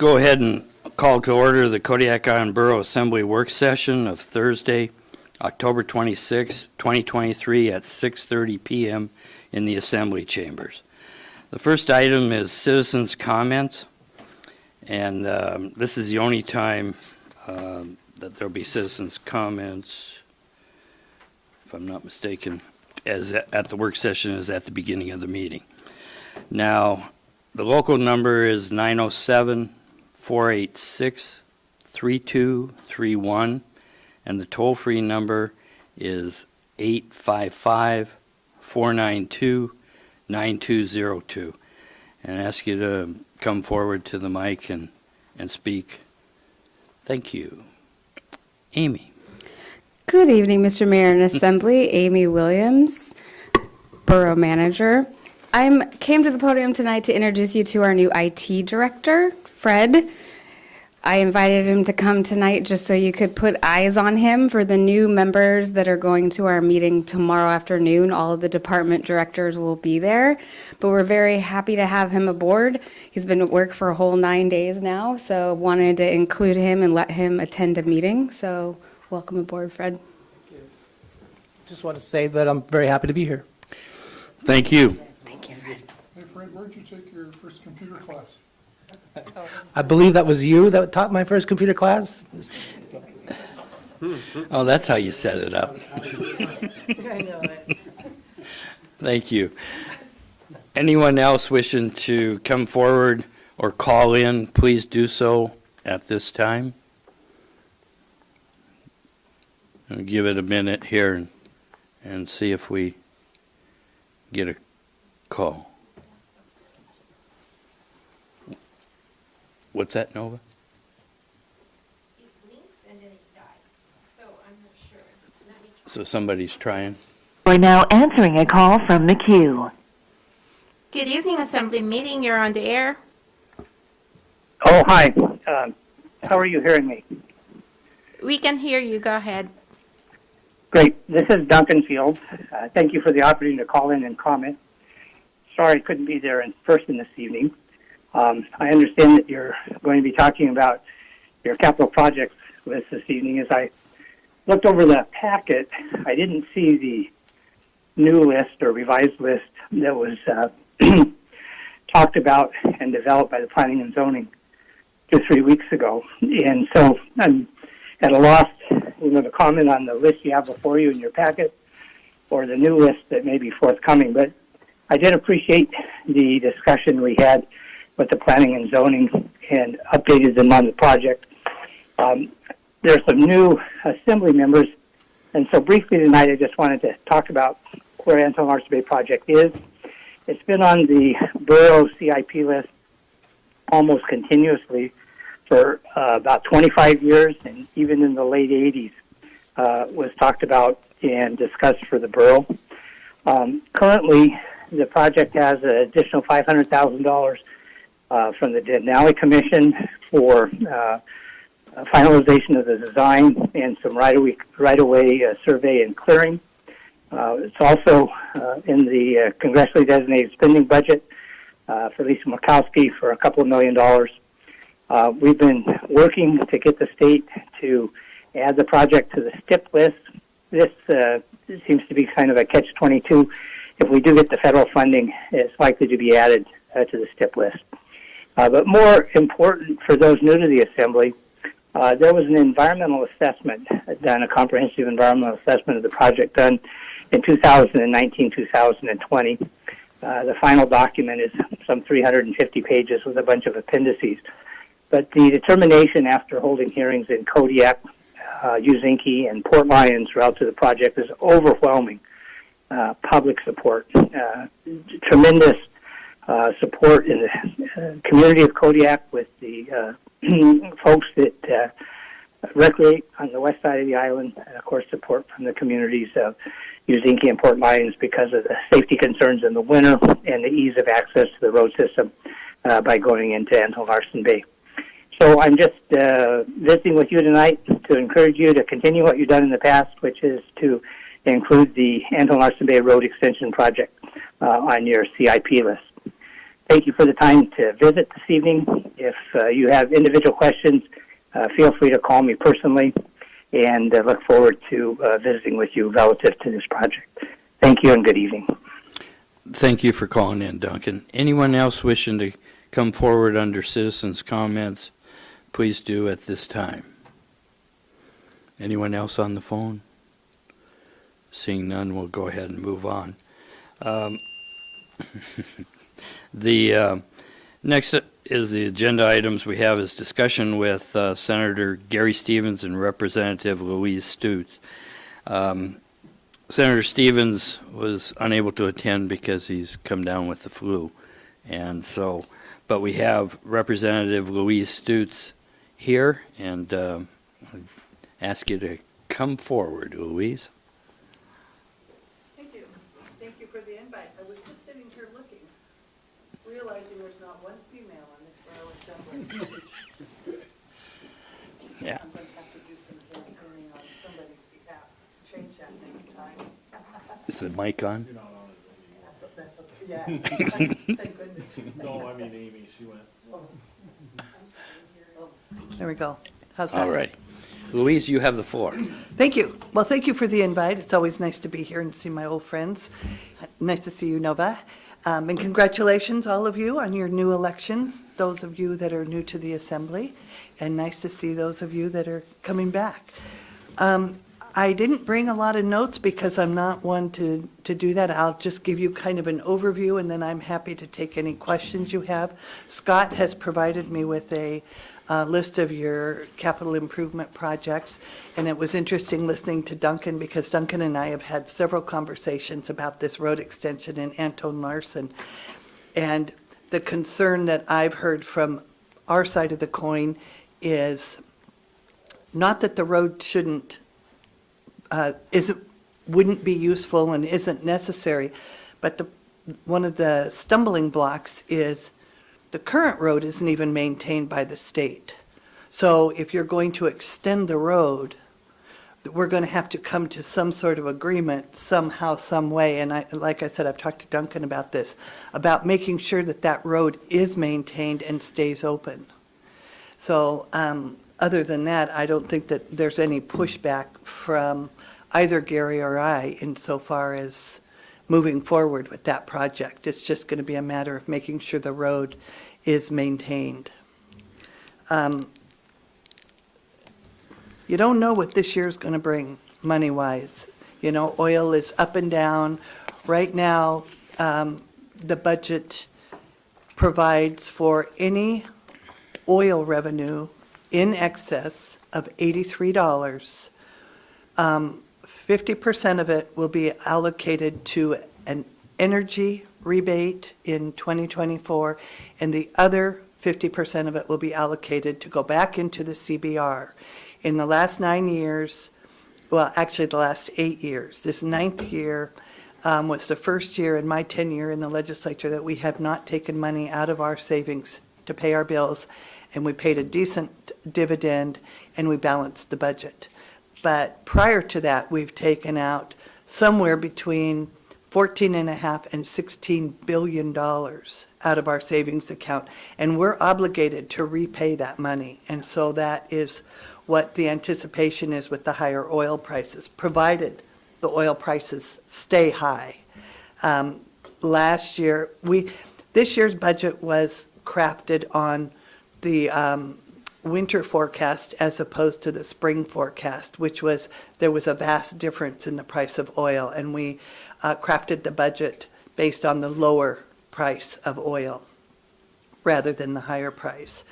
go ahead and call to order the Kodiak Borough Assembly work session of Thursday, October 26, 2023 at 6:30 p.m. in the Assembly Chambers. The first item is citizens' comments, and this is the only time that there'll be citizens' comments, if I'm not mistaken, as at the work session is at the beginning of the meeting. Now, the local number is 907-486-3231, and the toll-free number is 855-492-9202. And I ask you to come forward to the mic and speak. Thank you. Amy. Good evening, Mr. Mayor and Assembly. Amy Williams, Borough Manager. I came to the podium tonight to introduce you to our new IT Director, Fred. I invited him to come tonight just so you could put eyes on him for the new members that are going to our meeting tomorrow afternoon. All of the department directors will be there, but we're very happy to have him aboard. He's been at work for a whole 9 days now, so wanted to include him and let him attend a meeting. So welcome aboard, Fred. Just want to say that I'm very happy to be here. Thank you. Thank you, Fred. Hey, Fred, where'd you take your first computer class? I believe that was you that taught my first computer class. Oh, that's how you set it up. I know it. Thank you. Anyone else wishing to come forward or call in, please do so at this time. I'll give it a minute here and see if we get a call. What's that, Nova? It blinks and then it dies, so I'm not sure. Let me try. So somebody's trying. We're now answering a call from the queue. Good evening, Assembly meeting. You're on the air. Oh, hi. How are you hearing me? We can hear you. Go ahead. Great. This is Duncan Field. Thank you for the opportunity to call in and comment. Sorry I couldn't be there in person this evening. I understand that you're going to be talking about your capital projects list this evening. As I looked over the packet, I didn't see the new list or revised list that was talked about and developed by the Planning and Zoning 2 or 3 weeks ago. And so I'm at a loss, to comment on the list you have before you in your packet or the new list that may be forthcoming. But I did appreciate the discussion we had with the Planning and Zoning and updated them on the project. There's some new Assembly members, and so briefly tonight I just wanted to talk about where Anton Larson Bay project is. It's been on the Borough CIP list almost continuously for about 25 years, and even in the late 80s was talked about and discussed for the borough. Currently, the project has an additional $500,000 from the Denali Commission for finalization of the design and some right-of-way survey and clearing. It's also in the congressionally designated spending budget for Lisa Murkowski for a couple of $1 million. We've been working to get the state to add the project to the STIP list. This seems to be kind of a catch-22. If we do get the federal funding, it's likely to be added to the STIP list. But more important for those new to the Assembly, there was an environmental assessment done, a comprehensive environmental assessment of the project done in 2019-2020. The final document is some 350 pages with a bunch of appendices. But the determination after holding hearings in Kodiak, Uzinki, and Port Lions route to the project is overwhelming public support, tremendous support in the community of Kodiak with the folks that recreate on the west side of the island, and of course support from the communities of Uzinki and Port Lions because of the safety concerns in the winter and the ease of access to the road system by going into Anton Larson Bay. So I'm just visiting with you tonight to encourage you to continue what you've done in the past, which is to include the Anton Larson Bay Road Extension Project on your CIP list. thank you for the time to visit this evening. If you have individual questions, feel free to call me personally, and look forward to visiting with you relative to this project. Thank you and good evening. Thank you for calling in, Duncan. Anyone else wishing to come forward under citizens' comments, please do at this time. Anyone else on the phone? Seeing none, we'll go ahead and move on. The next is the agenda items we have is discussion with Senator Gary Stevens and Representative Louise Stutes. Senator Stevens was unable to attend because he's come down with the flu, and so, but we have Representative Louise Stutes here, and I ask you to come forward, Louise. Thank you. Thank you for the invite. I was just sitting here looking, realizing there's not one female on this borough assembly. Yeah. I'm going to have to do some campaigning on somebody's behalf to change that next time. Is the mic on? That's okay. Yeah. Thank goodness. No, I mean Amy, she went. There we go. How's that? All right. Louise, you have the floor. Thank you. Well, thank you for the invite. It's always nice to be here and see my old friends. Nice to see you, Nova. And congratulations, all of you, on your new elections, those of you that are new to the Assembly, and nice to see those of you that are coming back. I didn't bring a lot of notes because I'm not one to do that. I'll just give you kind of an overview, and then I'm happy to take any questions you have. Scott has provided me with a list of your capital improvement projects, and it was interesting listening to Duncan because Duncan and I have had several conversations about this road extension in Anton Larson, and the concern that I've heard from our side of the coin is not that the road wouldn't be useful and isn't necessary, but one of the stumbling blocks is the current road isn't even maintained by the state. So if you're going to extend the road, we're going to have to come to some sort of agreement somehow, some way. And like I said, I've talked to Duncan about this, about making sure that that road is maintained and stays open. So other than that, I don't think that there's any pushback from either Gary or I insofar as moving forward with that project. It's just going to be a matter of making sure the road is maintained. You don't know what this year is going to bring money-wise. You know, oil is up and down. Right now, the budget provides for any oil revenue in excess of $83. 50% of it will be allocated to an energy rebate in 2024, and the other 50% of it will be allocated to go back into the CBR. In the last 9 years, well, actually the last 8 years, this 9th year was the first year in my tenure in the legislature that we have not taken money out of our savings to pay our bills, and we paid a decent dividend, and we balanced the budget. But prior to that, we've taken out somewhere between $14.5 and $16 billion out of our savings account, and we're obligated to repay that money. And so that is what the anticipation is with the higher oil prices, provided the oil prices stay high. Last year, this year's budget was crafted on the winter forecast as opposed to the spring forecast, there was a vast difference in the price of oil, and we crafted the budget based on the lower price of oil rather than the higher price.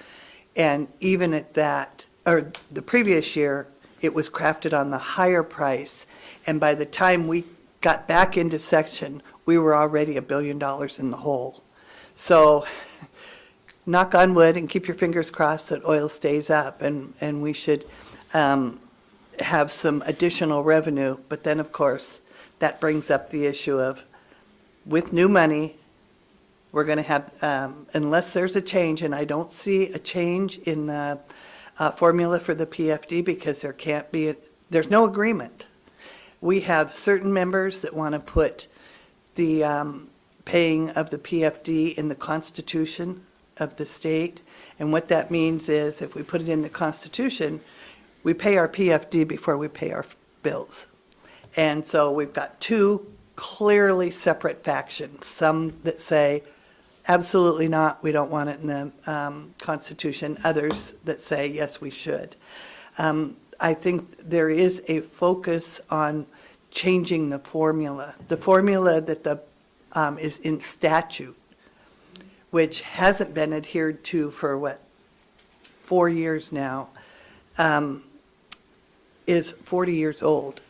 And even at that, or the previous year, it was crafted on the higher price, and by the time we got back into section, we were already $1 billion in the hole. So knock on wood and keep your fingers crossed that oil stays up, and we should have some additional revenue. But then, of course, that brings up the issue of, with new money, we're going to have, unless there's a change, and I don't see a change in the formula for the PFD because there's no agreement. We have certain members that want to put the paying of the PFD in the Constitution of the state. And what that means is if we put it in the Constitution, we pay our PFD before we pay our bills. And so we've got two clearly separate factions, some that say, absolutely not, we don't want it in the Constitution, others that say, yes, we should. I think there is a focus on changing the formula that is in statute, which hasn't been adhered to for 4 years now, is 40 years old,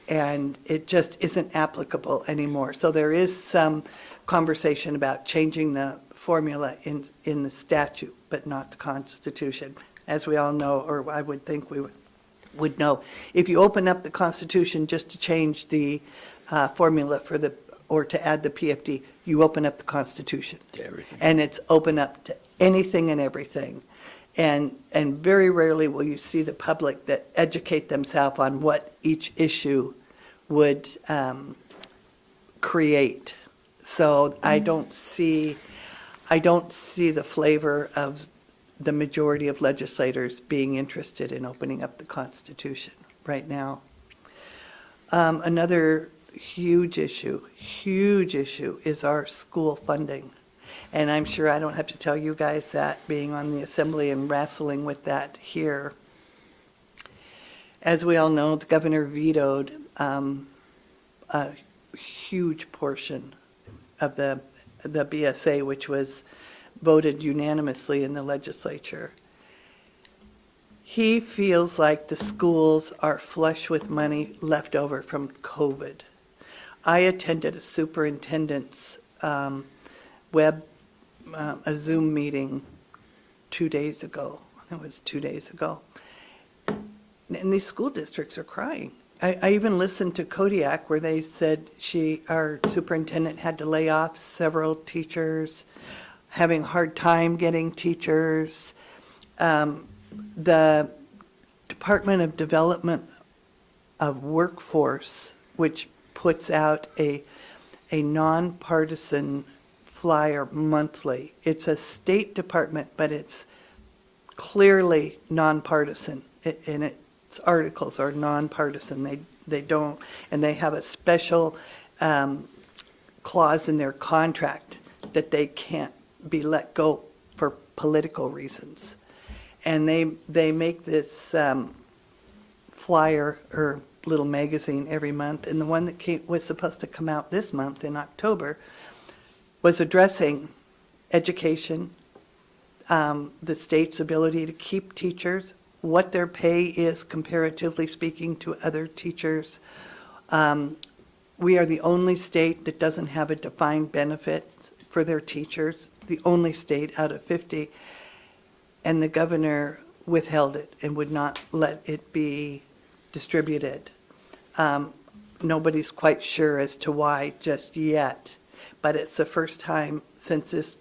and it just isn't applicable anymore. So there is some conversation about changing the formula in the statute, but not the Constitution. As we all know, or I would think we would know, if you open up the Constitution just to change the formula or to add the PFD, you open up the Constitution. To everything. And it's open up to anything and everything. And very rarely will you see the public that educate themselves on what each issue would create. So I don't see the flavor of the majority of legislators being interested in opening up the Constitution right now. Another huge issue is our school funding. And I'm sure I don't have to tell you guys that, being on the Assembly and wrestling with that here. As we all know, the governor vetoed a huge portion of the BSA, which was voted unanimously in the legislature. He feels like the schools are flush with money left over from COVID. I attended a superintendent's a Zoom meeting 2 days ago. It was 2 days ago. And these school districts are crying. I even listened to Kodiak where they said our superintendent had to lay off several teachers, having a hard time getting teachers. The Department of Development of Workforce, which puts out a nonpartisan flyer monthly. It's a state department, but it's clearly nonpartisan, and its articles are nonpartisan. They don't, and they have a special clause in their contract that they can't be let go for political reasons. And they make this flyer or little magazine every month, and the one that was supposed to come out this month in October was addressing education, the state's ability to keep teachers, what their pay is comparatively speaking to other teachers. We are the only state that doesn't have a defined benefit for their teachers, the only state out of 50, and the governor withheld it and would not let it be distributed. Nobody's quite sure as to why just yet, but it's the first time since this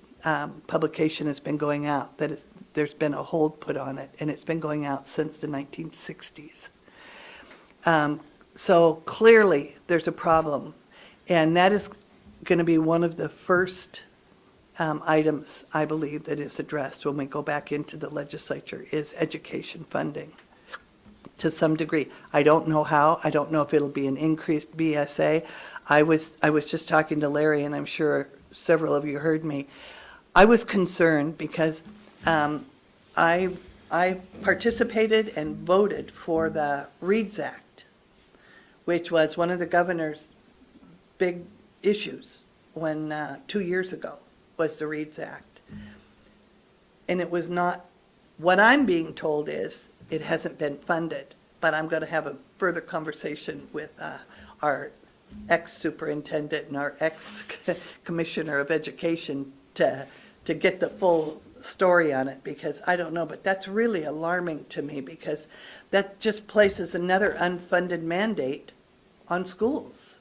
publication has been going out that there's been a hold put on it, and it's been going out since the 1960s. So clearly there's a problem, and that is going to be one of the first items, I believe, that is addressed when we go back into the legislature, is education funding to some degree. I don't know how. I don't know if it'll be an increased BSA. I was just talking to Larry, and I'm sure several of you heard me. I was concerned because I participated and voted for the READS Act, which was one of the governor's big issues when 2 years ago was the READS Act. And it was not, what I'm being told is it hasn't been funded, but I'm going to have a further conversation with our ex-superintendent and our ex-commissioner of education to get the full story on it, because I don't know, but that's really alarming to me, because that just places another unfunded mandate on schools.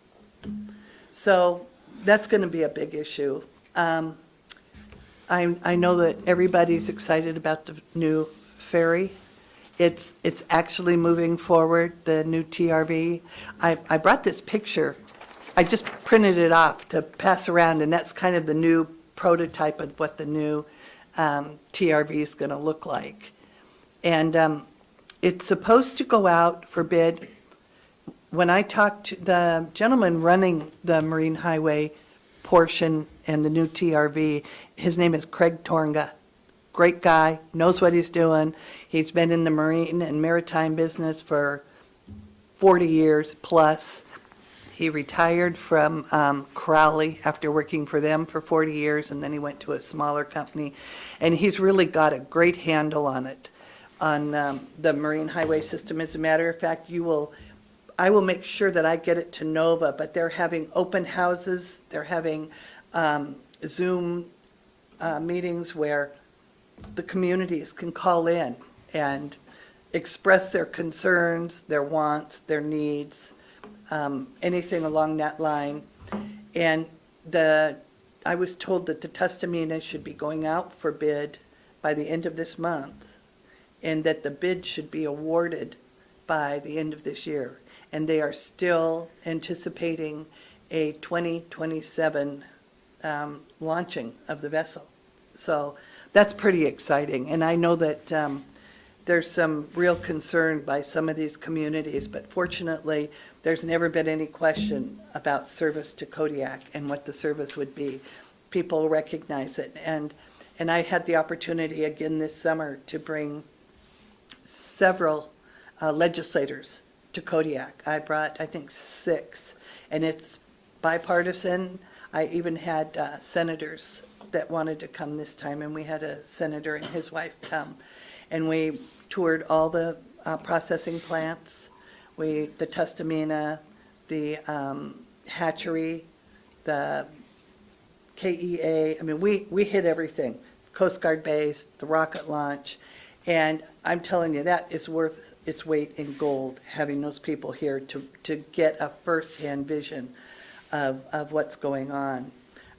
So that's going to be a big issue. I know that everybody's excited about the new ferry. It's actually moving forward, the new TRV. I brought this picture I just printed it off to pass around, and that's kind of the new prototype of what the new TRV is going to look like. And it's supposed to go out for bid. When I talked to the gentleman running the Marine Highway portion and the new TRV, his name is Craig Tornga. Great guy, knows what he's doing. He's been in the marine and maritime business for 40 years plus. He retired from Crowley after working for them for 40 years, and then he went to a smaller company. And he's really got a great handle on it, on the marine highway system. As a matter of fact, I will make sure that I get it to Nova, but they're having open houses. They're having Zoom meetings where the communities can call in and express their concerns, their wants, their needs, anything along that line. And I was told that the Tustamina should be going out for bid by the end of this month, and that the bid should be awarded by the end of this year. And they are still anticipating a 2027 launching of the vessel. So that's pretty exciting. And I know that there's some real concern by some of these communities, but fortunately, there's never been any question about service to Kodiak and what the service would be. People recognize it. And I had the opportunity again this summer to bring several legislators to Kodiak. I brought, I think, 6, and it's bipartisan. I even had senators that wanted to come this time, and we had a senator and his wife come. And we toured all the processing plants, the Tustamina, the hatchery, the KEA. I mean, we hit everything. Coast Guard base, the rocket launch. And I'm telling you, that is worth its weight in gold, having those people here to get a firsthand vision of what's going on.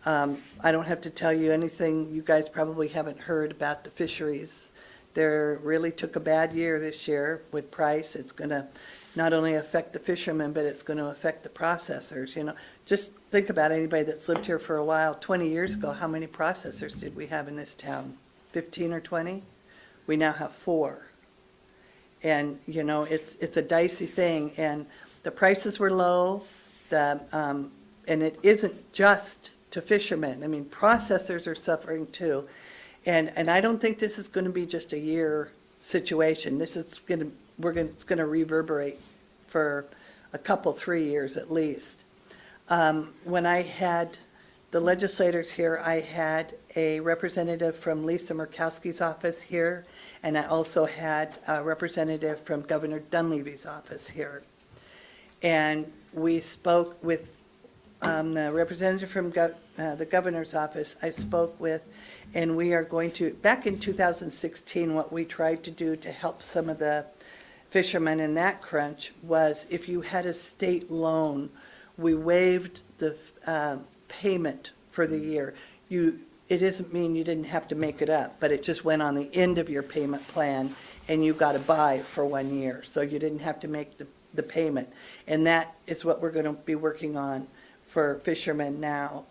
I don't have to tell you anything you guys probably haven't heard about the fisheries. They really took a bad year this year with price. It's going to not only affect the fishermen, but it's going to affect the processors. You know, just think about anybody that's lived here for a while. 20 years ago, how many processors did we have in this town? 15 or 20? We now have 4. And, you know, it's a dicey thing. And the prices were low, and it isn't just to fishermen. I mean, processors are suffering too. And I don't think this is going to be just a year situation. This is it's going to reverberate for a couple, 3 years at least. When I had the legislators here, I had a representative from Lisa Murkowski's office here, and I also had a representative from Governor Dunleavy's office here. And we spoke with the representative from the governor's office. I spoke with, and we are going to, back in 2016, what we tried to do to help some of the fishermen in that crunch was if you had a state loan, we waived the payment for the year. It doesn't mean you didn't have to make it up, but it just went on the end of your payment plan, and you got to buy for 1 year, so you didn't have to make the payment. And that is what we're going to be working on for fishermen now.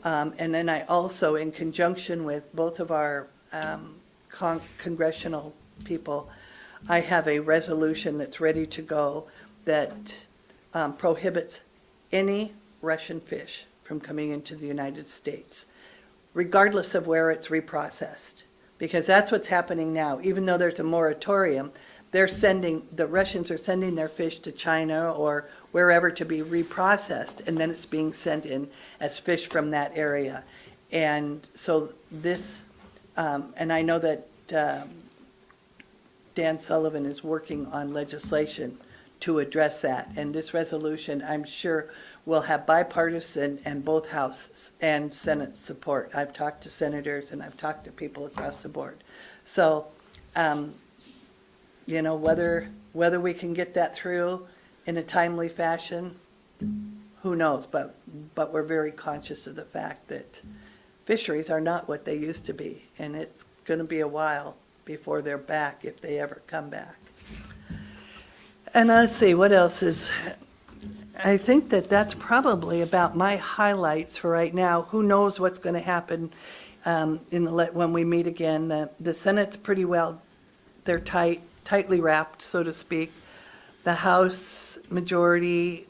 And then I also, in conjunction with both of our congressional people, I have a resolution that's ready to go that prohibits any Russian fish from coming into the United States, regardless of where it's reprocessed. Because that's what's happening now. Even though there's a moratorium, the Russians are sending their fish to China or wherever to be reprocessed, and then it's being sent in as fish from that area. And so this, and I know that Dan Sullivan is working on legislation to address that. And this resolution, I'm sure, will have bipartisan and both Houses and Senate support. I've talked to senators and I've talked to people across the board. So, you know, whether we can get that through in a timely fashion, who knows? But we're very conscious of the fact that fisheries are not what they used to be, and it's going to be a while before they're back, if they ever come back. And let's see, what else is I think that that's probably about my highlights for right now. Who knows what's going to happen when we meet again. The Senate's pretty well, they're tightly wrapped, so to speak. The House majority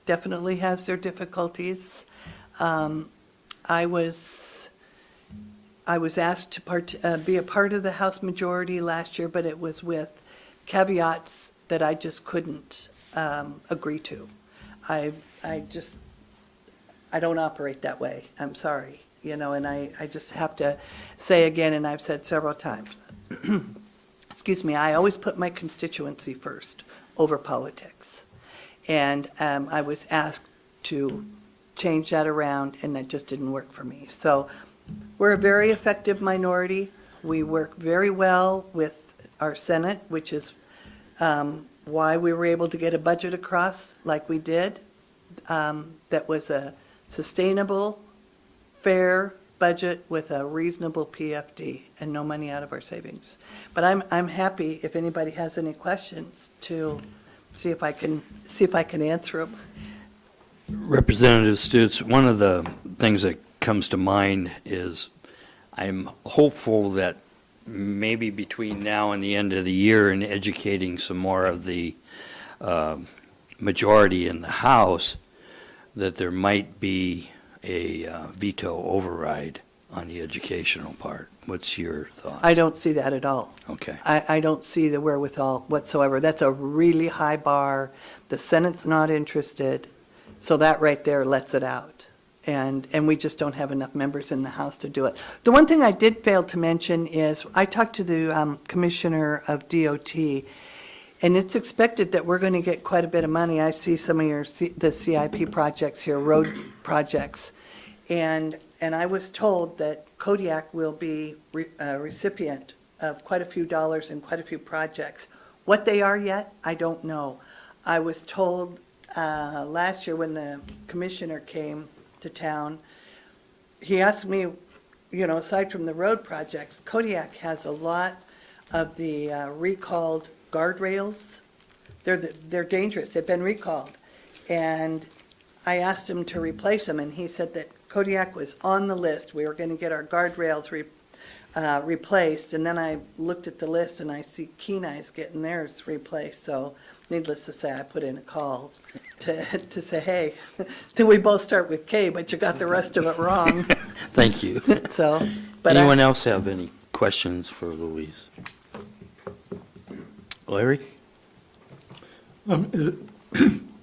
definitely has their difficulties. I was asked to be a part of the House majority last year, but it was with caveats that I just couldn't agree to. I don't operate that way. I'm sorry, and I just have to say again, and I've said several times, excuse me, I always put my constituency first over politics. And I was asked to change that around, and that just didn't work for me. So we're a very effective minority. We work very well with our Senate, which is why we were able to get a budget across like we did. That was a sustainable, fair budget with a reasonable PFD and no money out of our savings. But I'm happy if anybody has any questions to see if I can answer them. Representative Stutz, one of the things that comes to mind is I'm hopeful that maybe between now and the end of the year in educating some more of the majority in the House, that there might be a veto override on the educational part. What's your thoughts? I don't see that at all. Okay. I don't see the wherewithal whatsoever. That's a really high bar. The Senate's not interested, so that right there lets it out. And we just don't have enough members in the House to do it. The one thing I did fail to mention is I talked to the Commissioner of DOT, and it's expected that we're going to get quite a bit of money. I see some of the CIP projects here, road projects. And I was told that Kodiak will be a recipient of quite a few dollars and quite a few projects. What they are yet, I don't know. I was told last year when the commissioner came to town, he asked me, aside from the road projects, Kodiak has a lot of the recalled guardrails. They're dangerous. They've been recalled. And I asked him to replace them, and he said that Kodiak was on the list. We were going to get our guardrails replaced, and then I looked at the list and I see Kenai's getting theirs replaced. So needless to say, I put in a call to say, hey, we both start with K, but you got the rest of it wrong. Thank you. So, but Anyone else have any questions for Louise? Larry?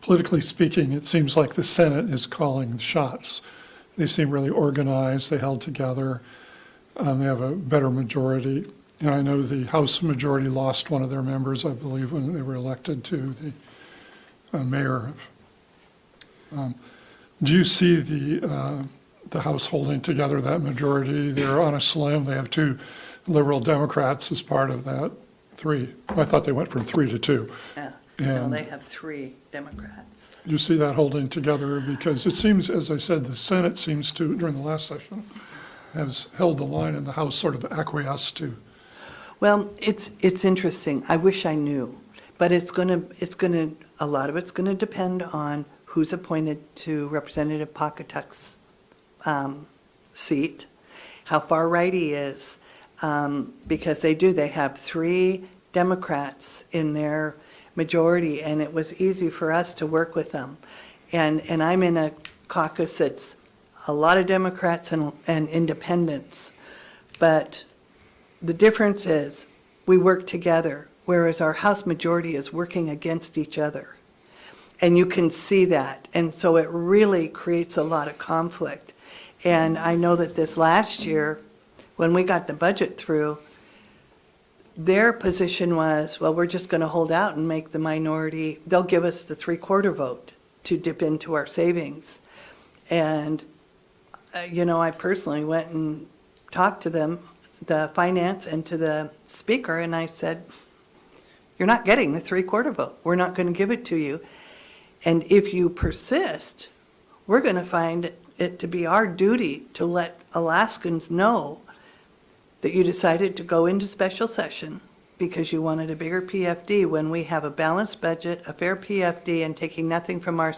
Politically speaking, it seems like the Senate is calling the shots. They seem really organized, they held together, they have a better majority. And I know the House majority lost one of their members, I believe, when they were elected to the mayor. Do you see the House holding together that majority? They're on a slim. They have two liberal Democrats as part of that. Three. I thought they went from 3 to 2. yeah, no, And they have 3 Democrats. do you see that holding together? Because it seems, as I said, the Senate seems to, during the last session, has held the line and the House sort of acquiesced to. Well, it's interesting. I wish I knew, but a lot of it's gonna depend on who's appointed to Representative Pawcatuck's seat, how far right he is, because they have 3 Democrats in their majority, and it was easy for us to work with them. And I'm in a caucus that's a lot of Democrats and independents, but the difference is we work together, whereas our House majority is working against each other. And you can see that. And so it really creates a lot of conflict. And I know that this last year, when we got the budget through, their position was, well, we're just going to hold out and make the minority, they'll give us the 3/4 vote to dip into our savings. And, I personally went and talked to them, the finance and to the speaker, and I said, you're not getting the 3/4 vote. We're not going to give it to you. And if you persist, we're going to find it to be our duty to let Alaskans know that you decided to go into special session because you wanted a bigger PFD when we have a balanced budget, a fair PFD, and taking nothing from our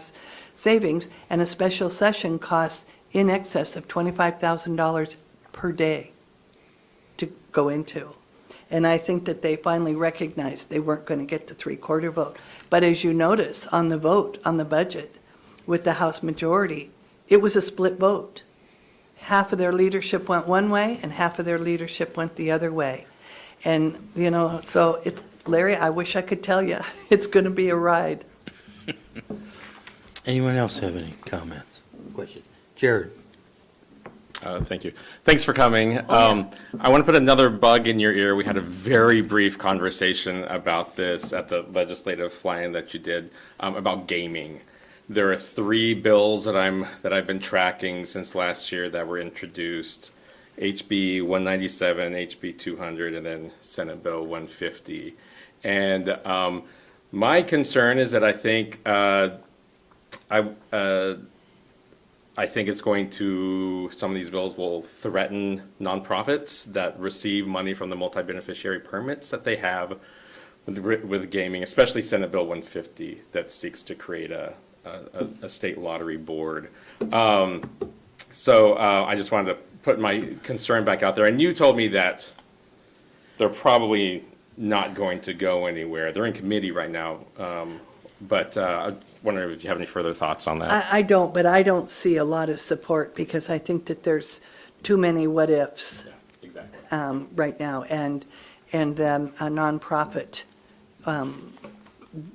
savings, and a special session costs in excess of $25,000 per day to go into. And I think that they finally recognized they weren't going to get the three-quarter vote. But as you notice on the vote, on the budget, with the House majority, it was a split vote. Half of their leadership went one way and half of their leadership went the other way. And, so it's, Larry, I wish I could tell you, it's going to be a ride. Anyone else have any comments? Questions? Jared? Thank you. Thanks for coming. I want to put another bug in your ear. We had a very brief conversation about this at the legislative fly-in that you did about gaming. There are 3 bills that I've been tracking since last year that were introduced: HB 197, HB 200, and then Senate Bill 150. And my concern is that I think it's going to, some of these bills will threaten nonprofits that receive money from the multi-beneficiary permits that they have with gaming, especially Senate Bill 150 that seeks to create a state lottery board. So I just wanted to put my concern back out there. And you told me that they're probably not going to go anywhere. They're in committee right now. But I'm wondering if you have any further thoughts on that. I don't, but I don't see a lot of support because I think that there's too many what-ifs. Yeah, exactly. Right now, and nonprofit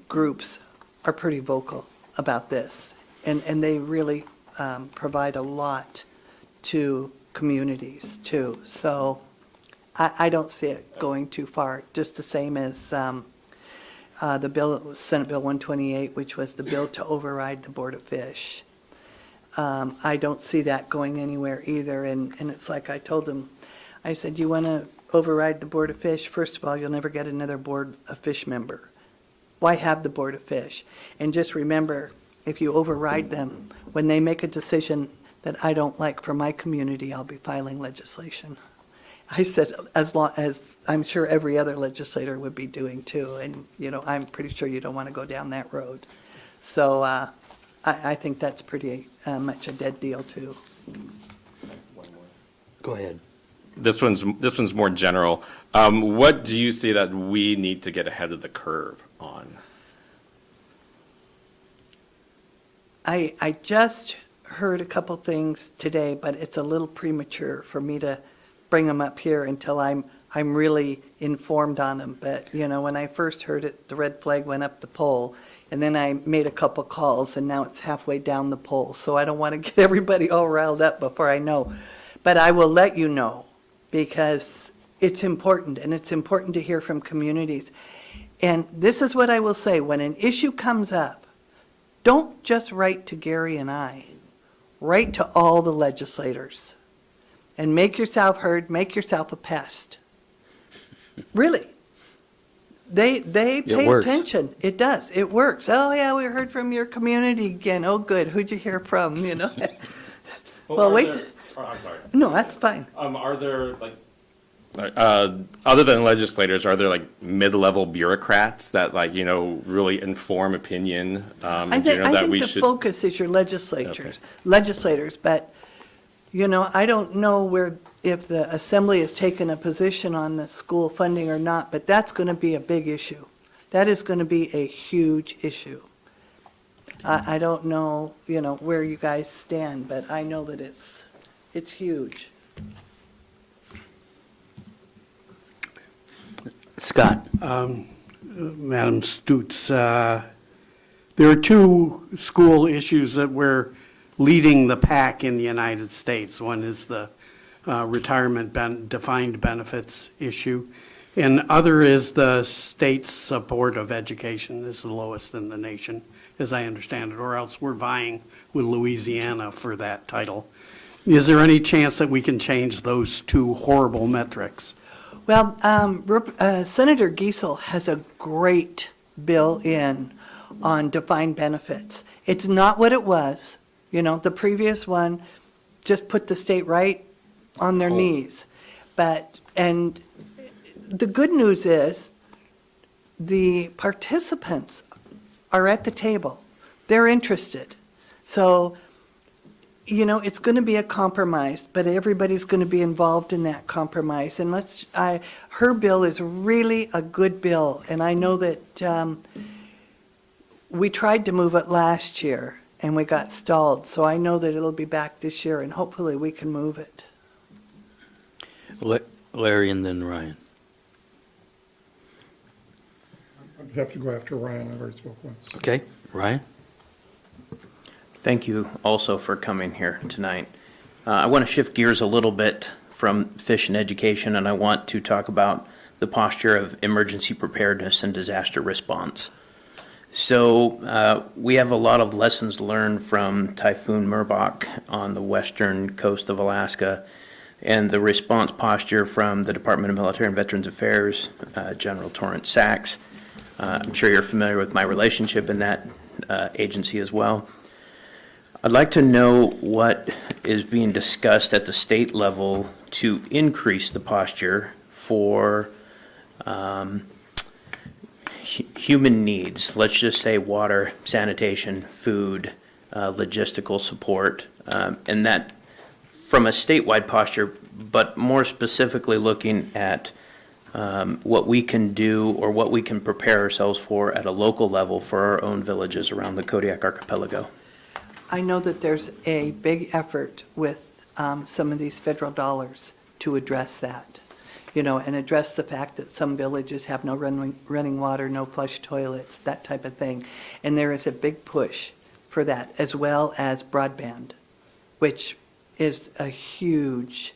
groups are pretty vocal about this, and they really provide a lot to communities too. So I don't see it going too far. Just the same as the bill, Senate Bill 128, which was the bill to override the Board of Fish. I don't see that going anywhere either. And it's like I told them, I said, you want to override the Board of Fish? First of all, you'll never get another Board of Fish member. Why have the Board of Fish? And just remember, if you override them, when they make a decision that I don't like for my community, I'll be filing legislation. I said, as long as I'm sure every other legislator would be doing too. And, I'm pretty sure you don't want to go down that road. So I think that's pretty much a dead deal too. Go ahead. This one's more general. What do you see that we need to get ahead of the curve on? I just heard a couple things today, but it's a little premature for me to bring them up here until I'm really informed on them. But, when I first heard it, the red flag went up the pole, and then I made a couple calls, and now it's halfway down the pole. So I don't want to get everybody all riled up before I know. But I will let you know, because it's important, and it's important to hear from communities. And this is what I will say. When an issue comes up, don't just write to Gary and I. Write to all the legislators. And make yourself heard, make yourself a pest. Really. They pay attention. It does. It works. Oh, yeah, we heard from your community again. Oh, good. Who'd you hear from? Well, wait. I'm sorry. No, that's fine. Are there, other than legislators, are there mid-level bureaucrats that really inform opinion? I think the focus is your legislators, but I don't know if the assembly has taken a position on the school funding or not, but that's going to be a big issue. That is going to be a huge issue. I don't know, where you guys stand, but I know that it's huge. Scott? Madam Stutz, there are 2 school issues that we're leading the pack in the United States. One is the retirement defined benefits issue, and other is the state's support of education is the lowest in the nation, as I understand it, or else we're vying with Louisiana for that title. Is there any chance that we can change those 2 horrible metrics? Well, Senator Giesel has a great bill on defined benefits. It's not what it was. The previous one just put the state right on their knees. And the good news is the participants are at the table. They're interested. So, it's going to be a compromise, but everybody's going to be involved in that compromise. And her bill is really a good bill. And I know that we tried to move it last year and we got stalled. So I know that it'll be back this year and hopefully we can move it. Larry and then Ryan. I'd have to go after Ryan, I've already spoke once. Okay, Ryan? Thank you also for coming here tonight. I want to shift gears a little bit from fish and education, and I want to talk about the posture of emergency preparedness and disaster response. So we have a lot of lessons learned from Typhoon Merbok on the western coast of Alaska, and the response posture from the Department of Military and Veterans Affairs, General Torrance Sachs. I'm sure you're familiar with my relationship in that agency as well. I'd like to know what is being discussed at the state level to increase the posture for human needs. Let's just say water, sanitation, food, logistical support, and that from a statewide posture, but more specifically looking at what we can do or what we can prepare ourselves for at a local level for our own villages around the Kodiak archipelago. I know that there's a big effort with some of these federal dollars to address that, and address the fact that some villages have no running water, no flush toilets, that type of thing. And there is a big push for that, as well as broadband, which is a huge,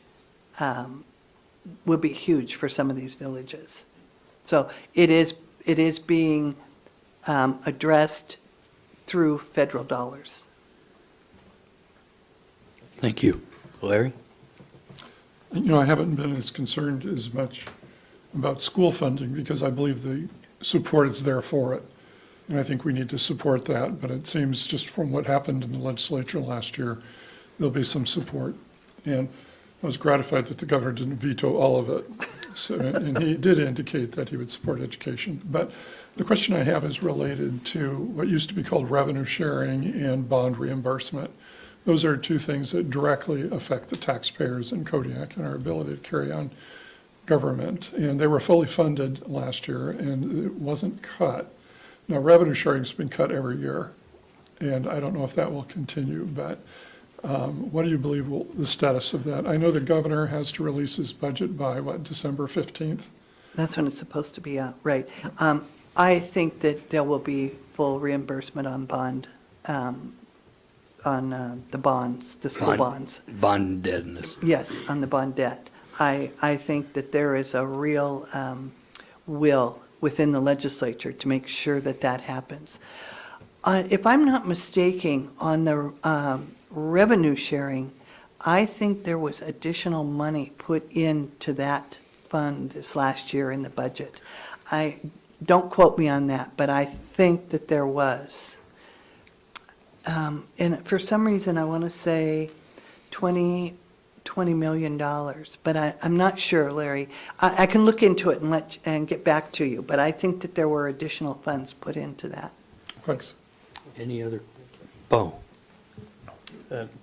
will be huge for some of these villages. So it is being addressed through federal dollars. Thank you. Larry? I haven't been as concerned as much about school funding because I believe the support is there for it. And I think we need to support that, but it seems just from what happened in the legislature last year, there'll be some support. And I was gratified that the governor didn't veto all of it. So, and he did indicate that he would support education. But the question I have is related to what used to be called revenue sharing and bond reimbursement. Those are two things that directly affect the taxpayers in Kodiak and our ability to carry on government. And they were fully funded last year and it wasn't cut. Now revenue sharing's been cut every year. And I don't know if that will continue, but what do you believe the status of that? I know the governor has to release his budget by, December 15th? That's when it's supposed to be out, right. I think that there will be full reimbursement on bond, on the bonds, the school bonds. Bond indebtedness. Yes, on the bond debt. I think that there is a real will within the legislature to make sure that that happens. If I'm not mistaken, on the revenue sharing, I think there was additional money put into that fund this last year in the budget. Don't quote me on that, but I think that there was. And for some reason, I want to say $20 million, but I'm not sure, Larry. I can look into it and get back to you, but I think that there were additional funds put into that. Thanks. Any other? Bo?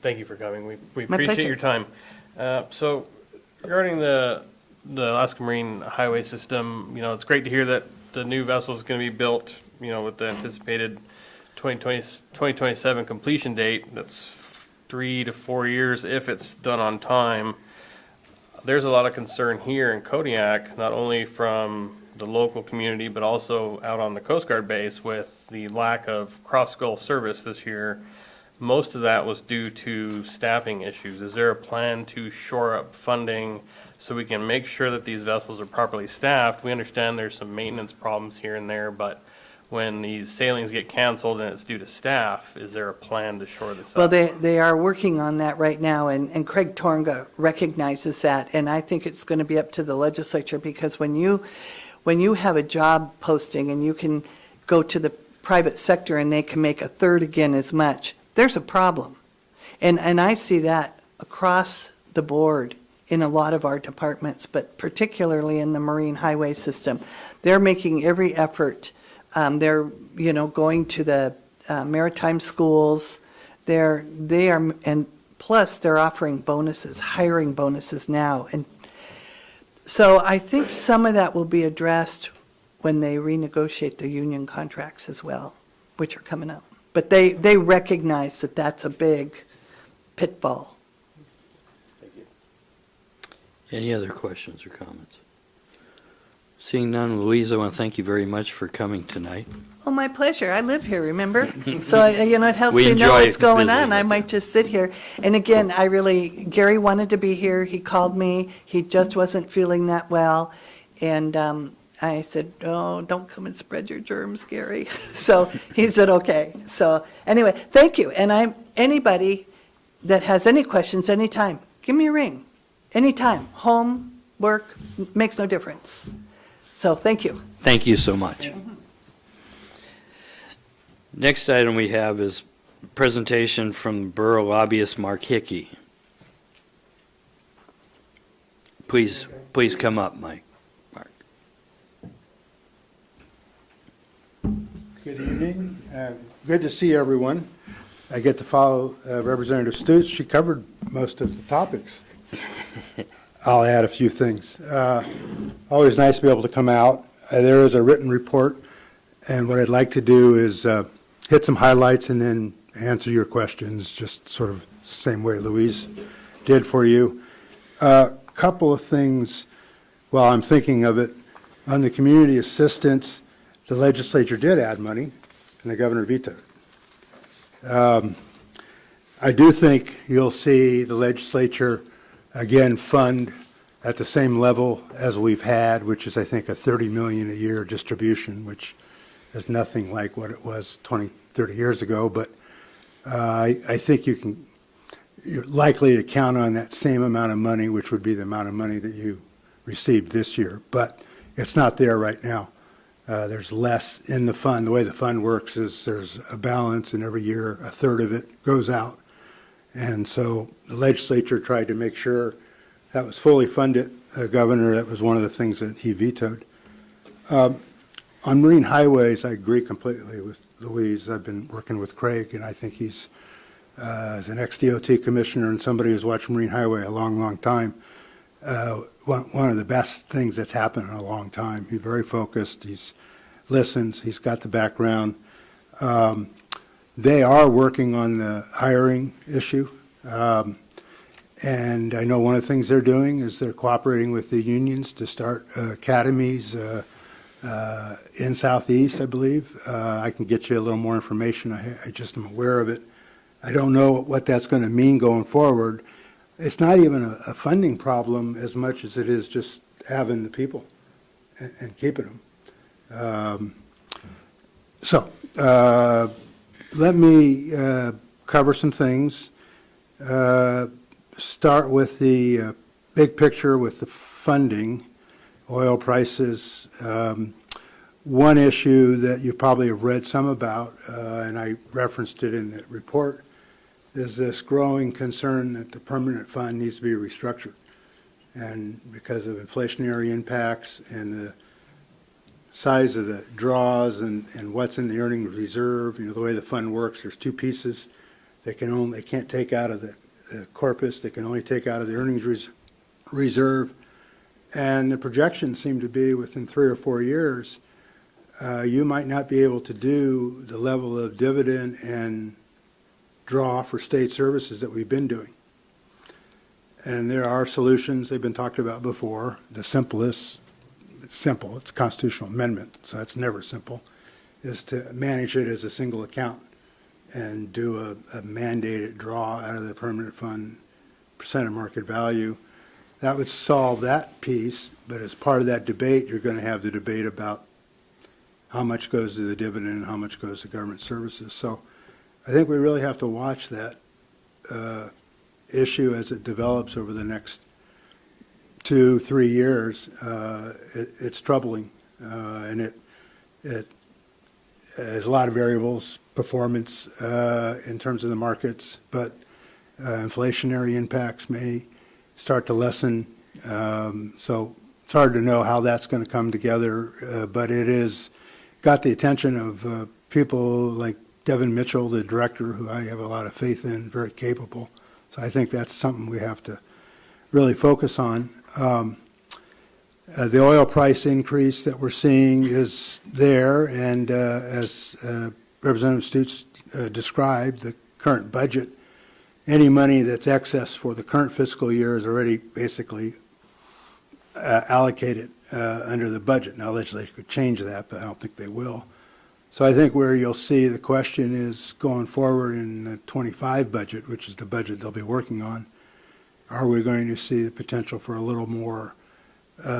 Thank you for coming. We My appreciate pleasure. your time. So regarding the Alaska Marine Highway System, it's great to hear that the new vessel is going to be built, with the anticipated 2027 completion date. That's 3 to 4 years if it's done on time. There's a lot of concern here in Kodiak, not only from the local community, but also out on the Coast Guard base with the lack of cross-Gulf service this year. Most of that was due to staffing issues. Is there a plan to shore up funding so we can make sure that these vessels are properly staffed? We understand there's some maintenance problems here and there, but when these sailings get canceled and it's due to staff, is there a plan to shore this up? Well, they are working on that right now, and Craig Tornga recognizes that, and I think it's going to be up to the legislature, because when you have a job posting and you can go to the private sector and they can make a third again as much, there's a problem. And I see that across the board in a lot of our departments, but particularly in the marine highway system. They're making every effort. They're, going to the maritime schools. They are, and plus they're offering bonuses, hiring bonuses now. And so I think some of that will be addressed when they renegotiate the union contracts as well, which are coming up. But they recognize that that's a big pitfall. Any other questions or comments? Seeing none, Louise, I want to thank you very much for coming tonight. Oh, my pleasure. I live here, remember? So, it helps We you know enjoy what's going visiting on. I with might just sit here. And again, Gary wanted to be here. He called me. He just wasn't feeling that well. And I said, oh, don't come and spread your germs, Gary. So he said, okay. So anyway, thank you. And anybody that has any questions anytime, give me a ring. Anytime. Home, work, makes no difference. So thank you. Thank you so much. Next item we have is presentation from Borough lobbyist Mark Hickey. Please come up, Mark. Good evening. Good to see everyone. I get to follow Representative Stutes. She covered most of the topics. I'll add a few things. Always nice to be able to come out. There is a written report, and what I'd like to do is hit some highlights and then answer your questions, just sort of the same way Louise did for you. A couple of things while I'm thinking of it. On the community assistance, the legislature did add money, and the governor vetoed it. I do think you'll see the legislature again fund at the same level as we've had, which is, I think, a $30 million a year distribution, which is nothing like what it was 20, 30 years ago. But I think you're likely to count on that same amount of money, which would be the amount of money that you received this year. But it's not there right now. There's less in the fund. The way the fund works is there's a balance, and every year a third of it goes out. And so the legislature tried to make sure that was fully funded. Governor, that was one of the things that he vetoed. On marine highways, I agree completely with Louise. I've been working with Craig, and I think he's, as an ex-DOT commissioner and somebody who's watched marine highway a long, long time, one of the best things that's happened in a long time. He's very focused. He listens. He's got the background. They are working on the hiring issue. And I know one of the things they're doing is they're cooperating with the unions to start academies in Southeast, I believe. I can get you a little more information. I just am aware of it. I don't know what that's going to mean going forward. It's not even a funding problem as much as it is just having the people and keeping them. Let me cover some things. Start with the big picture with the funding, oil prices. One issue that you probably have read some about, and I referenced it in the report, is this growing concern that the permanent fund needs to be restructured. And because of inflationary impacts and the size of the draws and what's in the earnings reserve, the way the fund works, there's two pieces. They can't take out of the corpus, they can only take out of the earnings reserve. And the projections seem to be within 3 or 4 years, you might not be able to do the level of dividend and draw for state services that we've been doing. And there are solutions they've been talked about before. The simplest, simple, it's a constitutional amendment, so that's never simple, is to manage it as a single account and do a mandated draw out of the permanent fund, percent of market value. That would solve that piece, but as part of that debate, you're going to have the debate about how much goes to the dividend and how much goes to government services. So I think we really have to watch that issue as it develops over the next 2-3 years. It's troubling, and it has a lot of variables, performance in terms of the markets, but inflationary impacts may start to lessen. So it's hard to know how that's going to come together, but it is got the attention of people like Devin Mitchell, the director, who I have a lot of faith in, very capable. So I think that's something we have to really focus on. The oil price increase that we're seeing is there, and as Representative Stutes described, the current budget, any money that's excess for the current fiscal year is already basically allocated under the budget. Now, legislature could change that, but I don't think they will. So I think where you'll see the question is going forward in the 25 budget, which is the budget they'll be working on, are we going to see the potential for a little more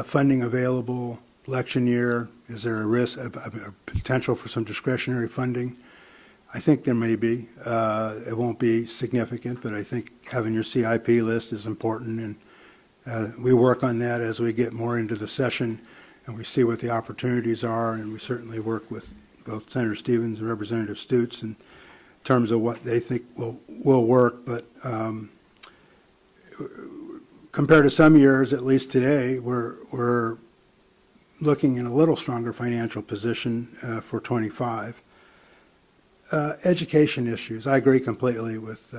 funding available election year? Is there a risk, a potential for some discretionary funding? I think there may be. It won't be significant, but I think having your CIP list is important, and we work on that as we get more into the session and we see what the opportunities are, and we certainly work with both Senator Stevens and Representative Stutes in terms of what they think will work. But compared to some years, at least today, we're looking in a little stronger financial position for 25. Education issues, I agree completely with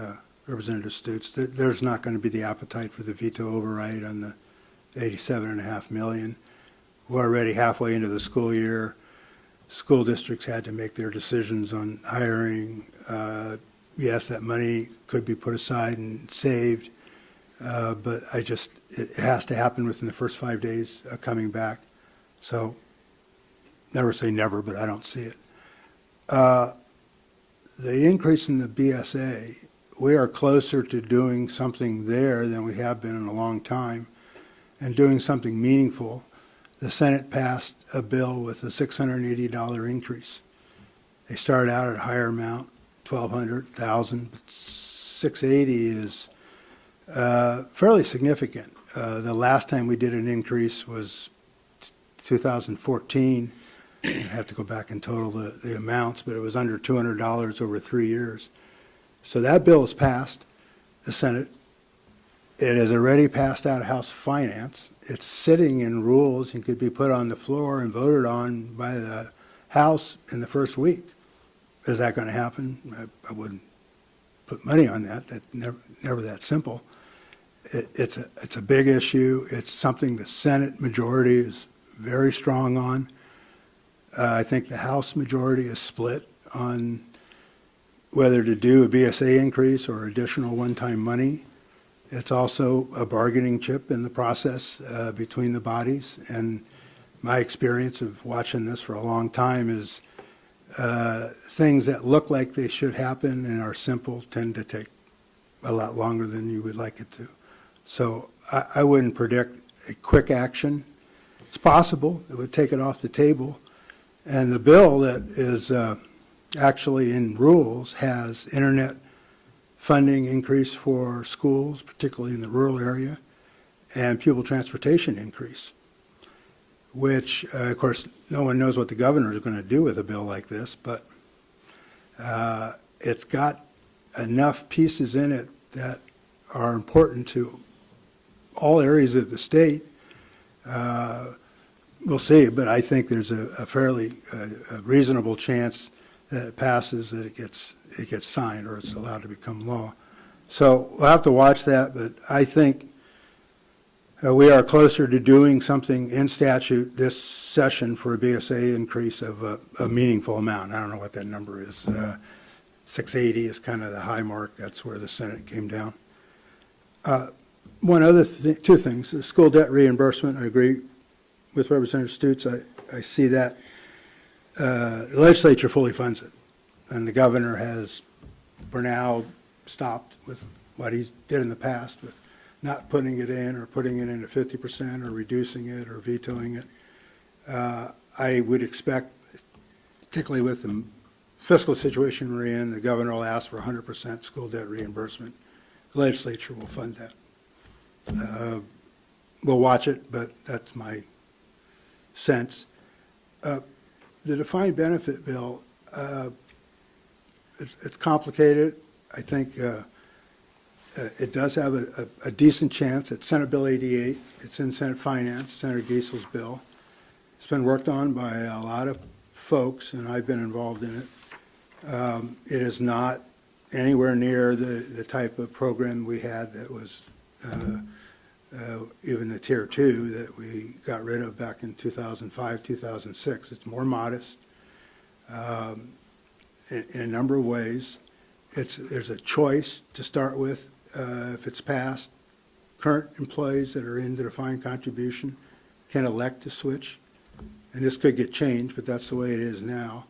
Representative Stutes. There's not going to be the appetite for the veto override on the $87.5 million. We're already halfway into the school year. School districts had to make their decisions on hiring. Yes, that money could be put aside and saved, but it has to happen within the first 5 days of coming back. So never say never, but I don't see it. The increase in the BSA, we are closer to doing something there than we have been in a long time and doing something meaningful. The Senate passed a bill with a $680 increase. They started out at a higher amount, $1,200, $1,000, but $680 is fairly significant. The last time we did an increase was 2014. I have to go back and total the amounts, but it was under $200 over 3 years. So that bill is passed, the Senate. It has already passed out of House Finance. It's sitting in rules and could be put on the floor and voted on by the House in the first week. Is that going to happen? I wouldn't put money on that. That's never that simple. It's a big issue. It's something the Senate majority is very strong on. I think the House majority is split on whether to do a BSA increase or additional one-time money. It's also a bargaining chip in the process between the bodies. And my experience of watching this for a long time is things that look like they should happen and are simple tend to take a lot longer than you would like it to. So I wouldn't predict a quick action. It's possible. It would take it off the table. And the bill that is actually in rules has internet funding increase for schools, particularly in the rural area, and pupil transportation increase, which, of course, no one knows what the governor is going to do with a bill like this, but it's got enough pieces in it that are important to all areas of the state. We'll see, but I think there's a fairly reasonable chance that it passes, that it gets signed, or it's allowed to become law. So we'll have to watch that, but I think we are closer to doing something in statute this session for a BSA increase of a meaningful amount. I don't know what that number is. 680 is kind of the high mark. That's where the Senate came down. One other two things. The school debt reimbursement, I agree with Representative Stutes. I see that. The legislature fully funds it, and the governor has, for now, stopped with what he did in the past with not putting it in or putting it into 50% or reducing it or vetoing it. I would expect, particularly with the fiscal situation we're in, the governor will ask for 100% school debt reimbursement. The legislature will fund that. We'll watch it, but that's my sense. The defined benefit bill, it's complicated. I think It does have a decent chance at Senate Bill 88. It's in Senate Finance, Senator Giesel's bill. It's been worked on by a lot of folks, and I've been involved in it. It is not anywhere near the type of program we had that was even the Tier 2 that we got rid of back in 2005, 2006. It's more modest in a number of ways. There's a choice to start with. If it's passed, current employees that are in the defined contribution can elect to switch. And this could get changed, but that's the way it is now.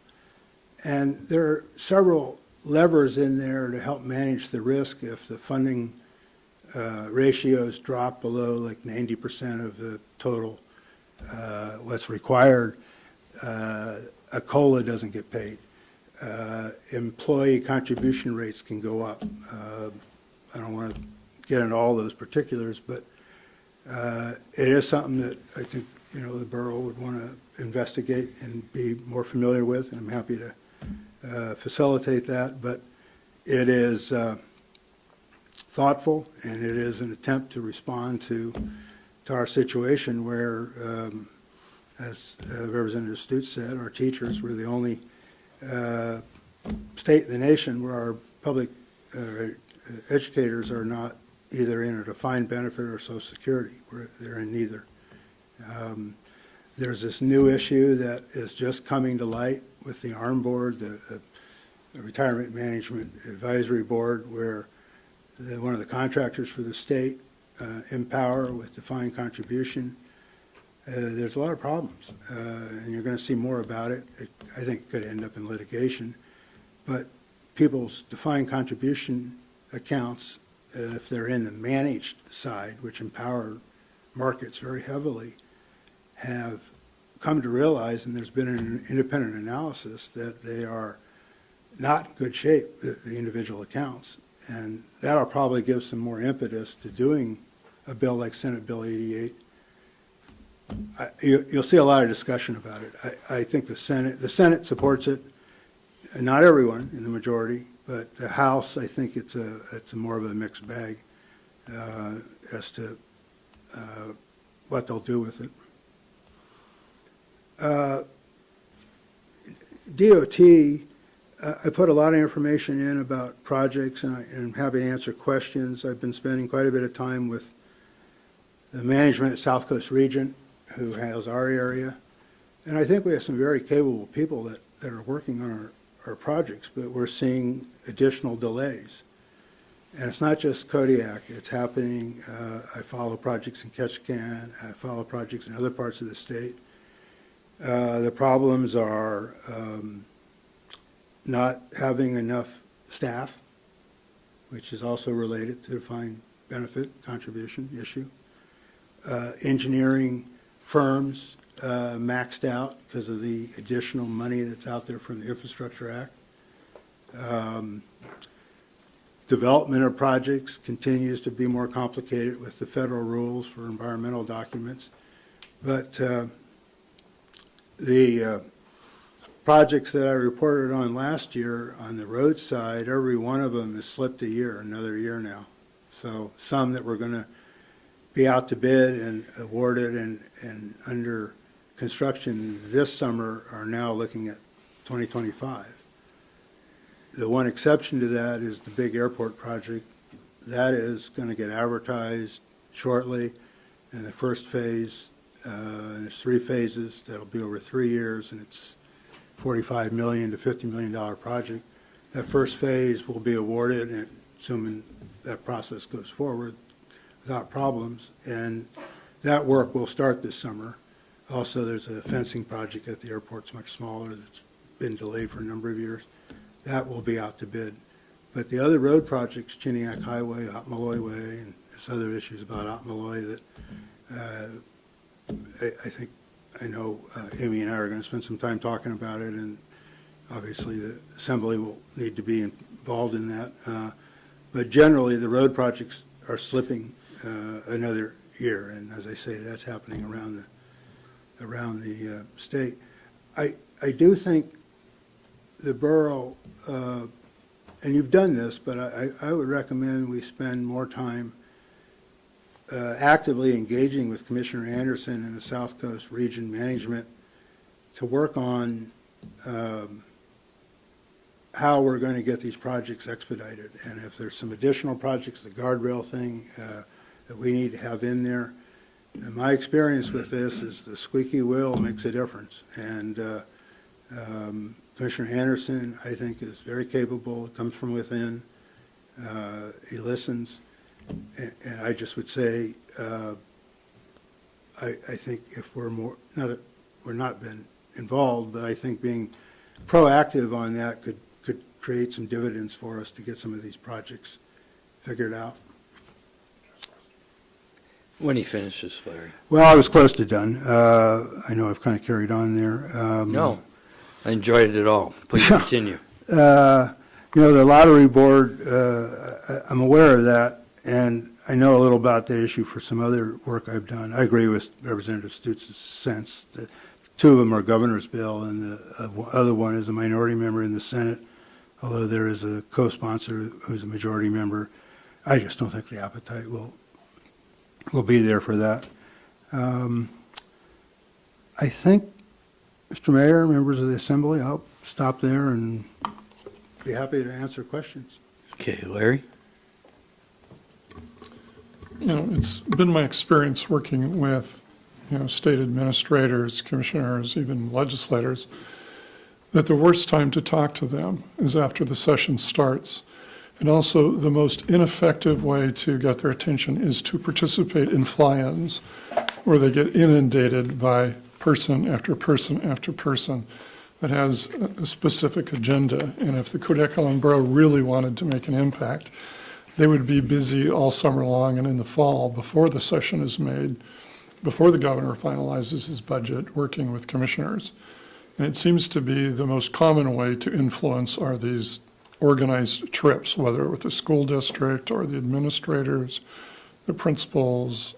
And there are several levers in there to help manage the risk if the funding ratios drop below like 90% of the total what's required. A COLA doesn't get paid. Employee contribution rates can go up. I don't want to get into all those particulars, but it is something that I think, the borough would want to investigate and be more familiar with, and I'm happy to facilitate that. But it is thoughtful, and it is an attempt to respond to our situation where, as Representative Stutz said, our teachers were the only state in the nation where our public educators are not either in a defined benefit or Social Security. They're in neither. There's this new issue that is just coming to light with the ARM board, the Retirement Management Advisory Board, where one of the contractors for the state, Empower, with defined contribution. There's a lot of problems, and you're going to see more about it. I think it could end up in litigation, but people's defined contribution accounts, if they're in the managed side, which Empower markets very heavily, have come to realize, and there's been an independent analysis, that they are not in good shape, the individual accounts. And that'll probably give some more impetus to doing a bill like Senate Bill 88. You'll see a lot of discussion about it. I think the Senate supports it, and not everyone in the majority, but the House, I think it's a more of a mixed bag as to what they'll do with it. DOT, I put a lot of information in about projects, and I'm happy to answer questions. I've been spending quite a bit of time with the management at South Coast Region, who has our area, and I think we have some very capable people that are working on our projects, but we're seeing additional delays. And it's not just Kodiak, it's happening. I follow projects in Ketchikan, I follow projects in other parts of the state. The problems are not having enough staff, which is also related to the defined benefit contribution issue. Engineering firms maxed out because of the additional money that's out there from the Infrastructure Act. Development of projects continues to be more complicated with the federal rules for environmental documents. But the projects that I reported on last year on the road side, every one of them has slipped a year, another year now. So some that were going to be out to bid and awarded and under construction this summer are now looking at 2025. The one exception to that is the big airport project. That is going to get advertised shortly, and the first phase, there's 3 phases that'll be over 3 years, and it's $45 million to $50 million project. That first phase will be awarded, and assuming that process goes forward without problems, and that work will start this summer. Also, there's a fencing project at the airport, it's much smaller, that's been delayed for a number of years. That will be out to bid. But the other road projects, Chiniak Highway, Otmaloy Way, and there's other issues about Otmaloy that I know Amy and I are going to spend some time talking about it, and obviously the Assembly will need to be involved in that. But generally, the road projects are slipping another year, and as I say, that's happening around the state. I do think the borough and you've done this, but I would recommend we spend more time actively engaging with Commissioner Anderson and the South Coast Region Management to work on how we're going to get these projects expedited. And if there's some additional projects, the guardrail thing that we need to have in there. And my experience with this is the squeaky wheel makes a difference. And Commissioner Anderson, I think, is very capable, comes from within. He listens. And I just would say, I think if we're more, not that we're not been involved, but I think being proactive on that could create some dividends for us to get some of these projects figured out. When he finishes, Larry. Well, I was close to done. I know I've kind of carried on there. No, I enjoyed it all. Please continue. You know, the lottery board, I'm aware of that, and I know a little about the issue for some other work I've done. I agree with Representative Stutz' sense that two of them are governor's bill, and the other one is a minority member in the Senate, although there is a co-sponsor who's a majority member. I just don't think the appetite will be there for that. I think, Mr. Mayor, members of the Assembly, I'll stop there and be happy to answer questions. Okay, Larry? You know, it's been my experience working with, state administrators, commissioners, even legislators, that the worst time to talk to them is after the session starts. And also, the most ineffective way to get their attention is to participate in fly-ins where they get inundated by person after person after person that has a specific agenda. And if the Kodiak Island Borough really wanted to make an impact, they would be busy all summer long and in the fall before the session is made, before the governor finalizes his budget, working with commissioners. And it seems to be the most common way to influence are these organized trips, whether with the school district or the administrators, the principals,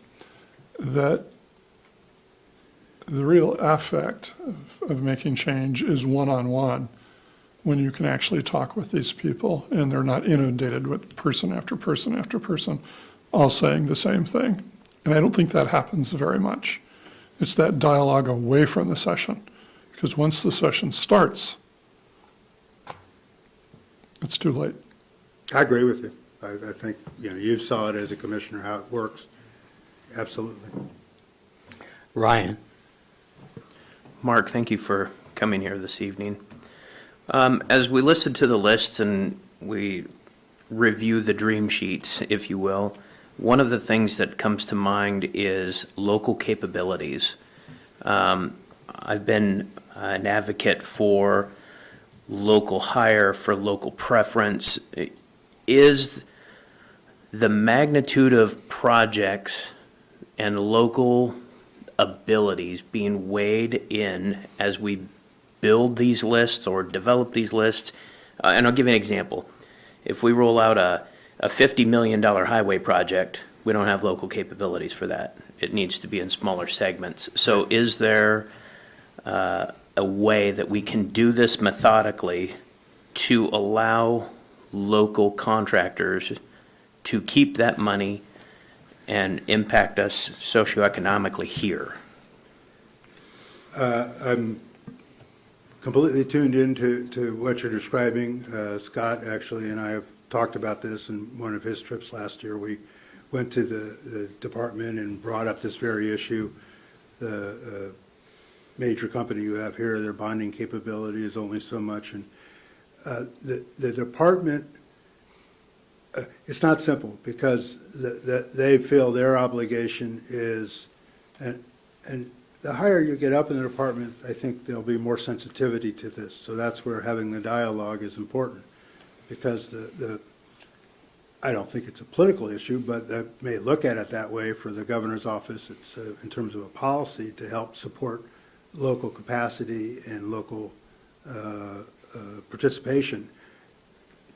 that the real affect of making change is one-on-one, when you can actually talk with these people and they're not inundated with person after person after person all saying the same thing. And I don't think that happens very much. It's that dialogue away from the session, because once the session starts, it's too late. I agree with you. I think, you saw it as a commissioner, how it works. Absolutely. Ryan? Mark, thank you for coming here this evening. As we listen to the lists and we review the dream sheets, if you will, one of the things that comes to mind is local capabilities. I've been an advocate for local hire, for local preference. Is the magnitude of projects and local abilities being weighed in as we build these lists or develop these lists? And I'll give you an example. If we roll out a $50 million highway project, we don't have local capabilities for that. It needs to be in smaller segments. So is there a way that we can do this methodically to allow local contractors to keep that money and impact us socioeconomically here? I'm completely tuned into what you're describing. Scott actually and I have talked about this in one of his trips last year. We went to the department and brought up this very issue. The major company you have here, their bonding capability is only so much. And the department, it's not simple because they feel their obligation is, and the higher you get up in the department, I think there'll be more sensitivity to this. So that's where having the dialogue is important, because I don't think it's a political issue, but I may look at it that way for the governor's office. It's in terms of a policy to help support local capacity and local participation.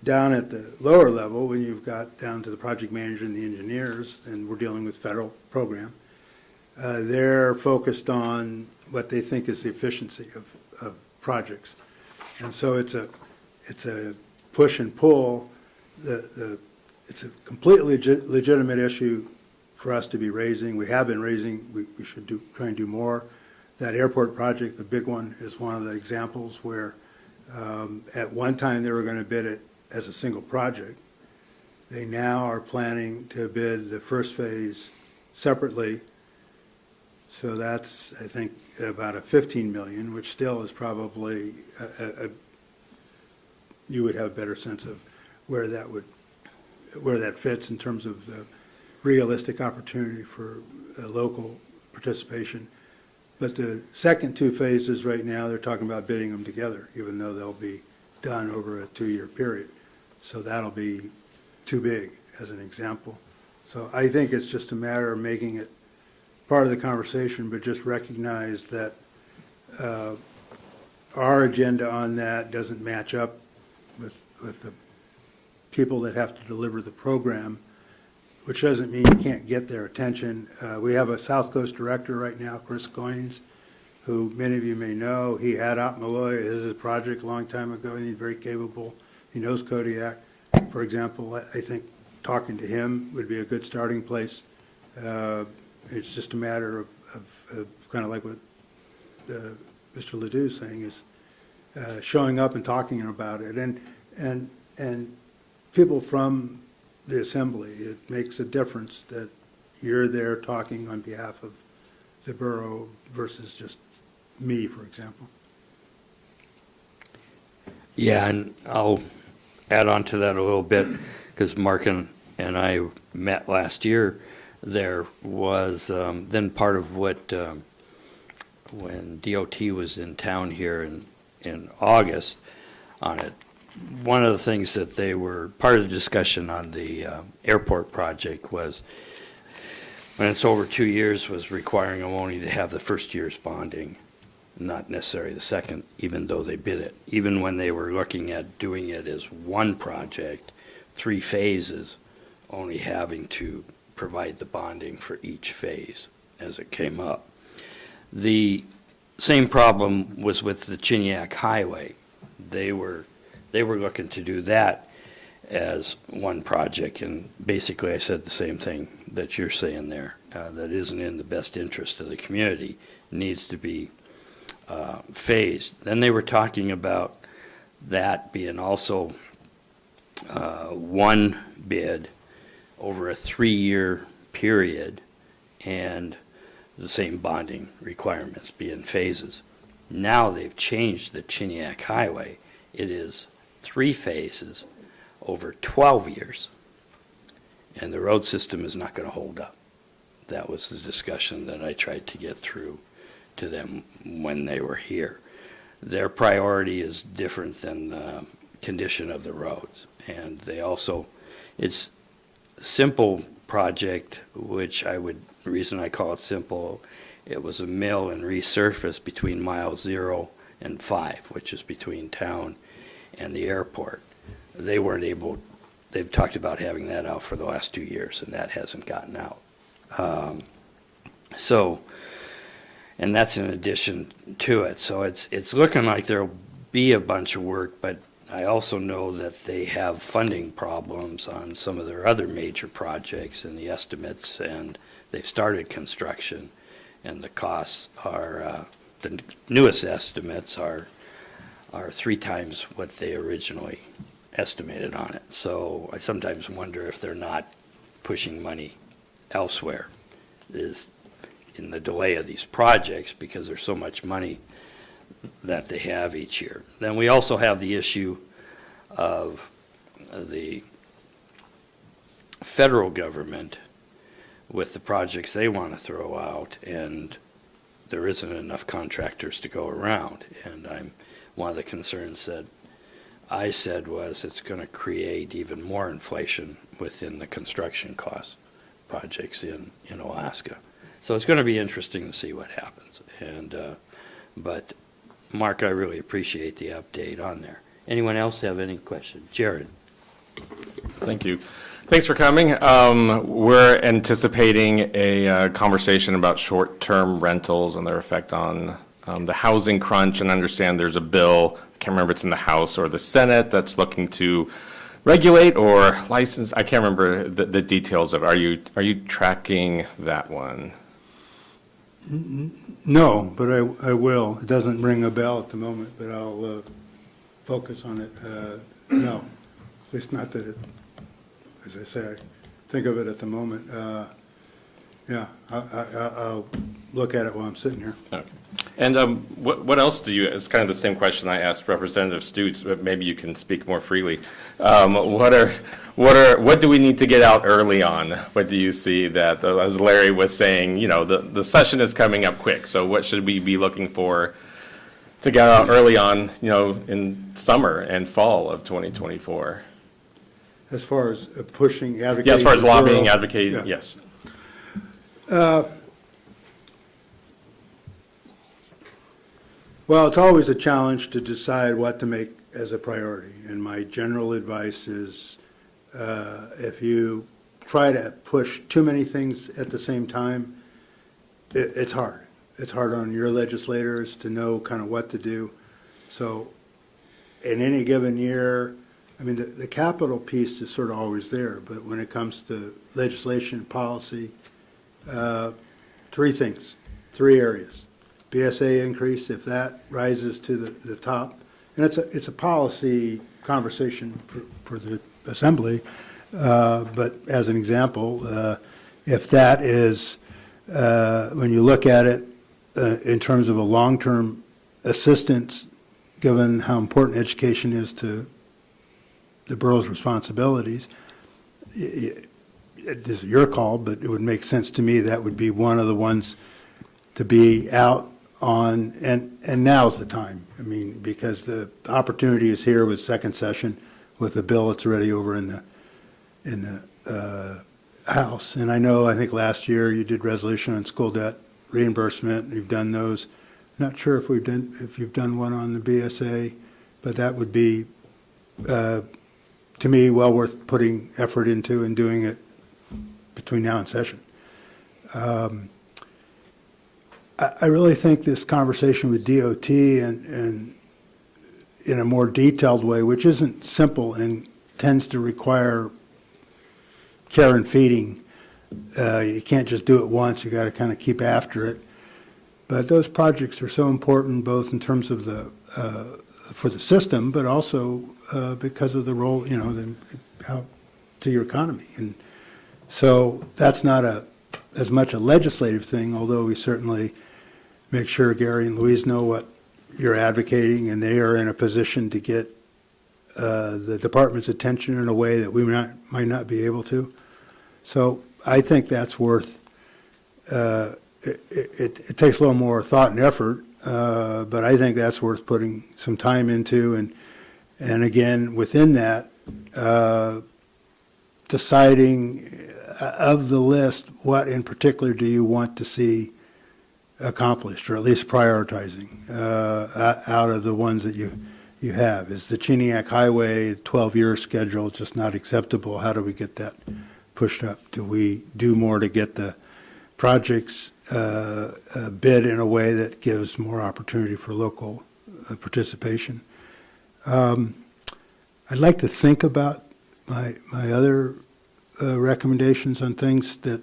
Down at the lower level, when you've got down to the project manager and the engineers, and we're dealing with federal program, they're focused on what they think is the efficiency of projects. And so it's a push and pull, it's a completely legitimate issue for us to be raising. We have been raising, we should try and do more. That airport project, the big one, is one of the examples where at one time they were going to bid it as a single project. They now are planning to bid the first phase separately. So that's, I think, about a 15 million, which still is probably, you would have a better sense of where that fits in terms of the realistic opportunity for local participation. But the second two phases right now, they're talking about bidding them together, even though they'll be done over a 2-year period. So that'll be too big, as an example. So I think it's just a matter of making it part of the conversation, but just recognize that our agenda on that doesn't match up with the people that have to deliver the program, which doesn't mean you can't get their attention. We have a South Coast director right now, Chris Goins, who many of you may know. He had out Malloy as a project a long time ago, and he's very capable. He knows Kodiak. For example, I think talking to him would be a good starting place. It's just a matter of kind of like what Mr. Ledoux is saying, is showing up and talking about it. And people from the assembly, it makes a difference that you're there talking on behalf of the borough versus just me, for example. Yeah, and I'll add on to that a little bit, because Mark and I met last year. There was then part of what, when DOT was in town here in August on it, one of the things that they were, part of the discussion on the airport project was, when it's over 2 years, was requiring them only to have the first year's bonding, not necessarily the second, even though they bid it. Even when they were looking at doing it as one project, 3 phases, only having to provide the bonding for each phase as it came up. The same problem was with the Kodiak Highway. They were looking to do that as one project, and basically I said the same thing that you're saying there. That isn't in the best interest of the community. It needs to be phased. Then they were talking about that being also one bid over a 3-year period, and the same bonding requirements be in phases. Now they've changed the Kodiak Highway. It is 3 phases over 12 years, and the road system is not going to hold up. That was the discussion that I tried to get through to them when they were here. Their priority is different than the condition of the roads, and they also, it's a simple project, which the reason I call it simple, it was a mill and resurface between mile 0 and 5, which is between town and the airport. They weren't able, they've talked about having that out for the last 2 years, and that hasn't gotten out. And that's in addition to it. So it's looking like there'll be a bunch of work, but I also know that they have funding problems on some of their other major projects and the estimates, and they've started construction, and the costs are, the newest estimates are 3 times what they originally estimated on it. So I sometimes wonder if they're not pushing money elsewhere, is in the delay of these projects, because there's so much money that they have each year. Then we also have the issue of the federal government with the projects they want to throw out, and there isn't enough contractors to go around. And one of the concerns that I said was it's going to create even more inflation within the construction cost projects in Alaska. So it's going to be interesting to see what happens. But Mark, I really appreciate the update on there. Anyone else have any questions? Jared. Thank you. Thanks for coming. We're anticipating a conversation about short-term rentals and their effect on the housing crunch, and understand there's a bill, I can't remember if it's in the House or the Senate, that's looking to regulate or license, I can't remember the details of, are you tracking that one? No, but I will. It doesn't ring a bell at the moment, but I'll focus on it. No, at least not that it, as I say, I think of it at the moment. Yeah, I'll look at it while I'm sitting here. Okay. And what else do you, it's kind of the same question I asked Representative Stutes, but maybe you can speak more freely. What do we need to get out early on? What do you see that, as Larry was saying, you know, the session is coming up quick, so what should we be looking for to get out early on, you know, in summer and fall of 2024? As far as pushing, advocating. Yeah, as far as for lobbying, borough, advocating, yeah. yes. Well, it's always a challenge to decide what to make as a priority. And my general advice is if you try to push too many things at the same time, it's hard. It's hard on your legislators to know kind of what to do. So in any given year, I mean, the capital piece is sort of always there, but when it comes to legislation, policy, three things, three areas. BSA increase, if that rises to the top, and it's a policy conversation for the Assembly, but as an example, if that is, when you look at it in terms of a long-term assistance, given how important education is to the borough's responsibilities, this is your call, but it would make sense to me that would be one of the ones to be out on, and now's the time. I mean, because the opportunity is here with second session with the bill that's already over in the House. And I think last year you did resolution on school debt reimbursement. You've done those. Not sure if you've done one on the BSA, but that would be, to me, well worth putting effort into and doing it between now and session. I really think this conversation with DOT and in a more detailed way, which isn't simple and tends to require care and feeding. You can't just do it once. You got to kind of keep after it. But those projects are so important, both in terms of for the system, but also because of the role, you know, how to your economy. And so that's not as much a legislative thing, although we certainly make sure Gary and Louise know what you're advocating, and they are in a position to get the department's attention in a way that we might not be able to. So I think that's worth, it takes a little more thought and effort, but I think that's worth putting some time into, and again, within that, deciding of the list, what in particular do you want to see accomplished, or at least prioritizing out of the ones that you have. Is the Kodiak Highway 12-year schedule just not acceptable? How do we get that pushed up? Do we do more to get the projects bid in a way that gives more opportunity for local participation? I'd like to think about my other recommendations on things that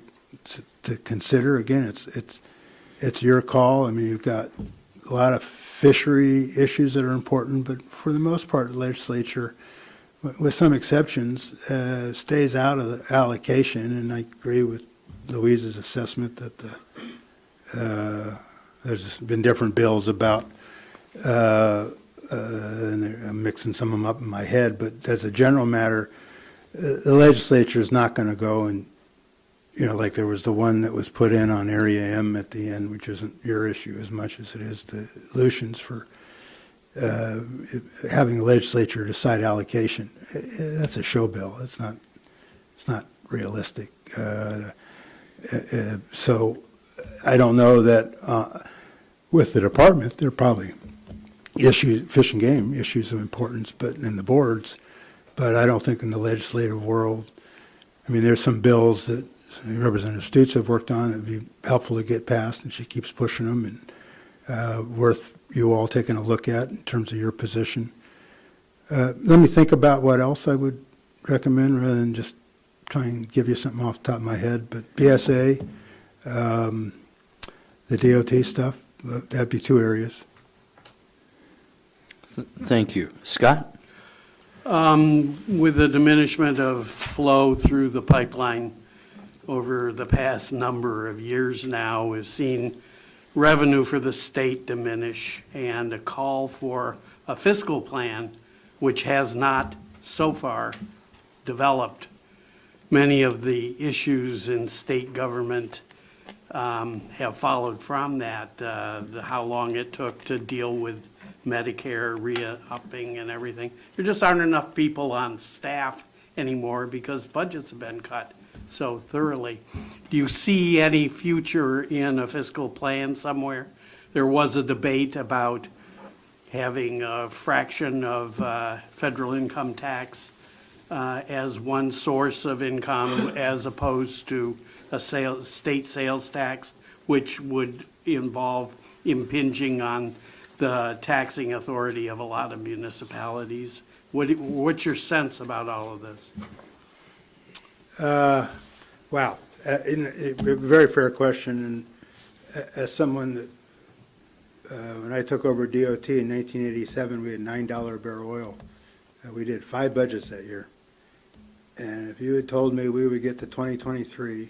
to consider. Again, it's your call. I mean, you've got a lot of fishery issues that are important, but for the most part, the legislature, with some exceptions, stays out of the allocation. And I agree with Louise's assessment that there's been different bills about, and I'm mixing some of them up in my head, but as a general matter, the legislature is not going to go and, you know, like there was the one that was put in on Area M at the end, which isn't your issue as much as it is the Lucian's for having the legislature decide allocation. That's a show bill. It's not realistic. So I don't know that with the department, there are probably issues, fish and game issues of importance, but in the boards, but I don't think in the legislative world. I mean, there's some bills that Representative Stutes have worked on that would be helpful to get passed, and she keeps pushing them. worth you all taking a look at in terms of your position. Let me think about what else I would recommend rather than just try and give you something off the top of my head. But BSA, the DOT stuff, that'd be two areas. Thank you. Scott? With the diminishment of flow through the pipeline over the past number of years now, we've seen revenue for the state diminish and a call for a fiscal plan, which has not so far developed. Many of the issues in state government have followed from that, how long it took to deal with Medicare re-upping and everything. There just aren't enough people on staff anymore because budgets have been cut so thoroughly. Do you see any future in a fiscal plan somewhere? There was a debate about having a fraction of federal income tax as one source of income as opposed to a state sales tax, which would involve impinging on the taxing authority of a lot of municipalities. What's your sense about all of this? Wow. A very fair question. And as someone that, when I took over DOT in 1987, we had $9 a barrel oil. We did 5 budgets that year. And if you had told me we would get to 2023,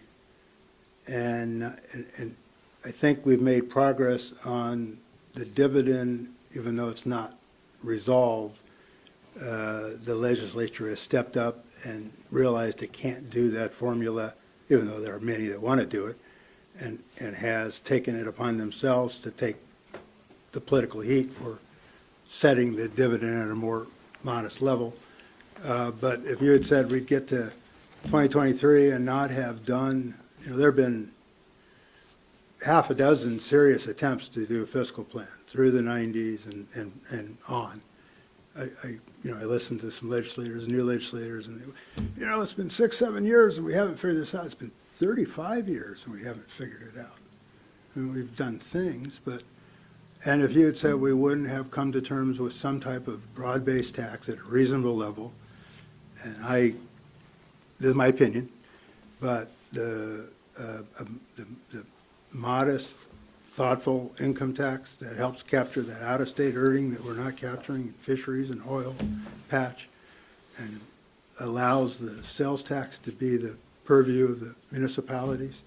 and I think we've made progress on the dividend, even though it's not resolved, the legislature has stepped up and realized it can't do that formula, even though there are many that want to do it, and has taken it upon themselves to take the political heat for setting the dividend at a more modest level. But if you had said we'd get to 2023 and not have done, there have been half a dozen serious attempts to do a fiscal plan through the 90s and on. I listened to some legislators, new legislators, and it's been 6-7 years and we haven't figured this out. It's been 35 years and we haven't figured it out. I mean, we've done things, and if you had said we wouldn't have come to terms with some type of broad-based tax at a reasonable level, and this is my opinion, but the modest, thoughtful income tax that helps capture that out-of-state earning that we're not capturing in fisheries and oil patch, and allows the sales tax to be the purview of the municipalities.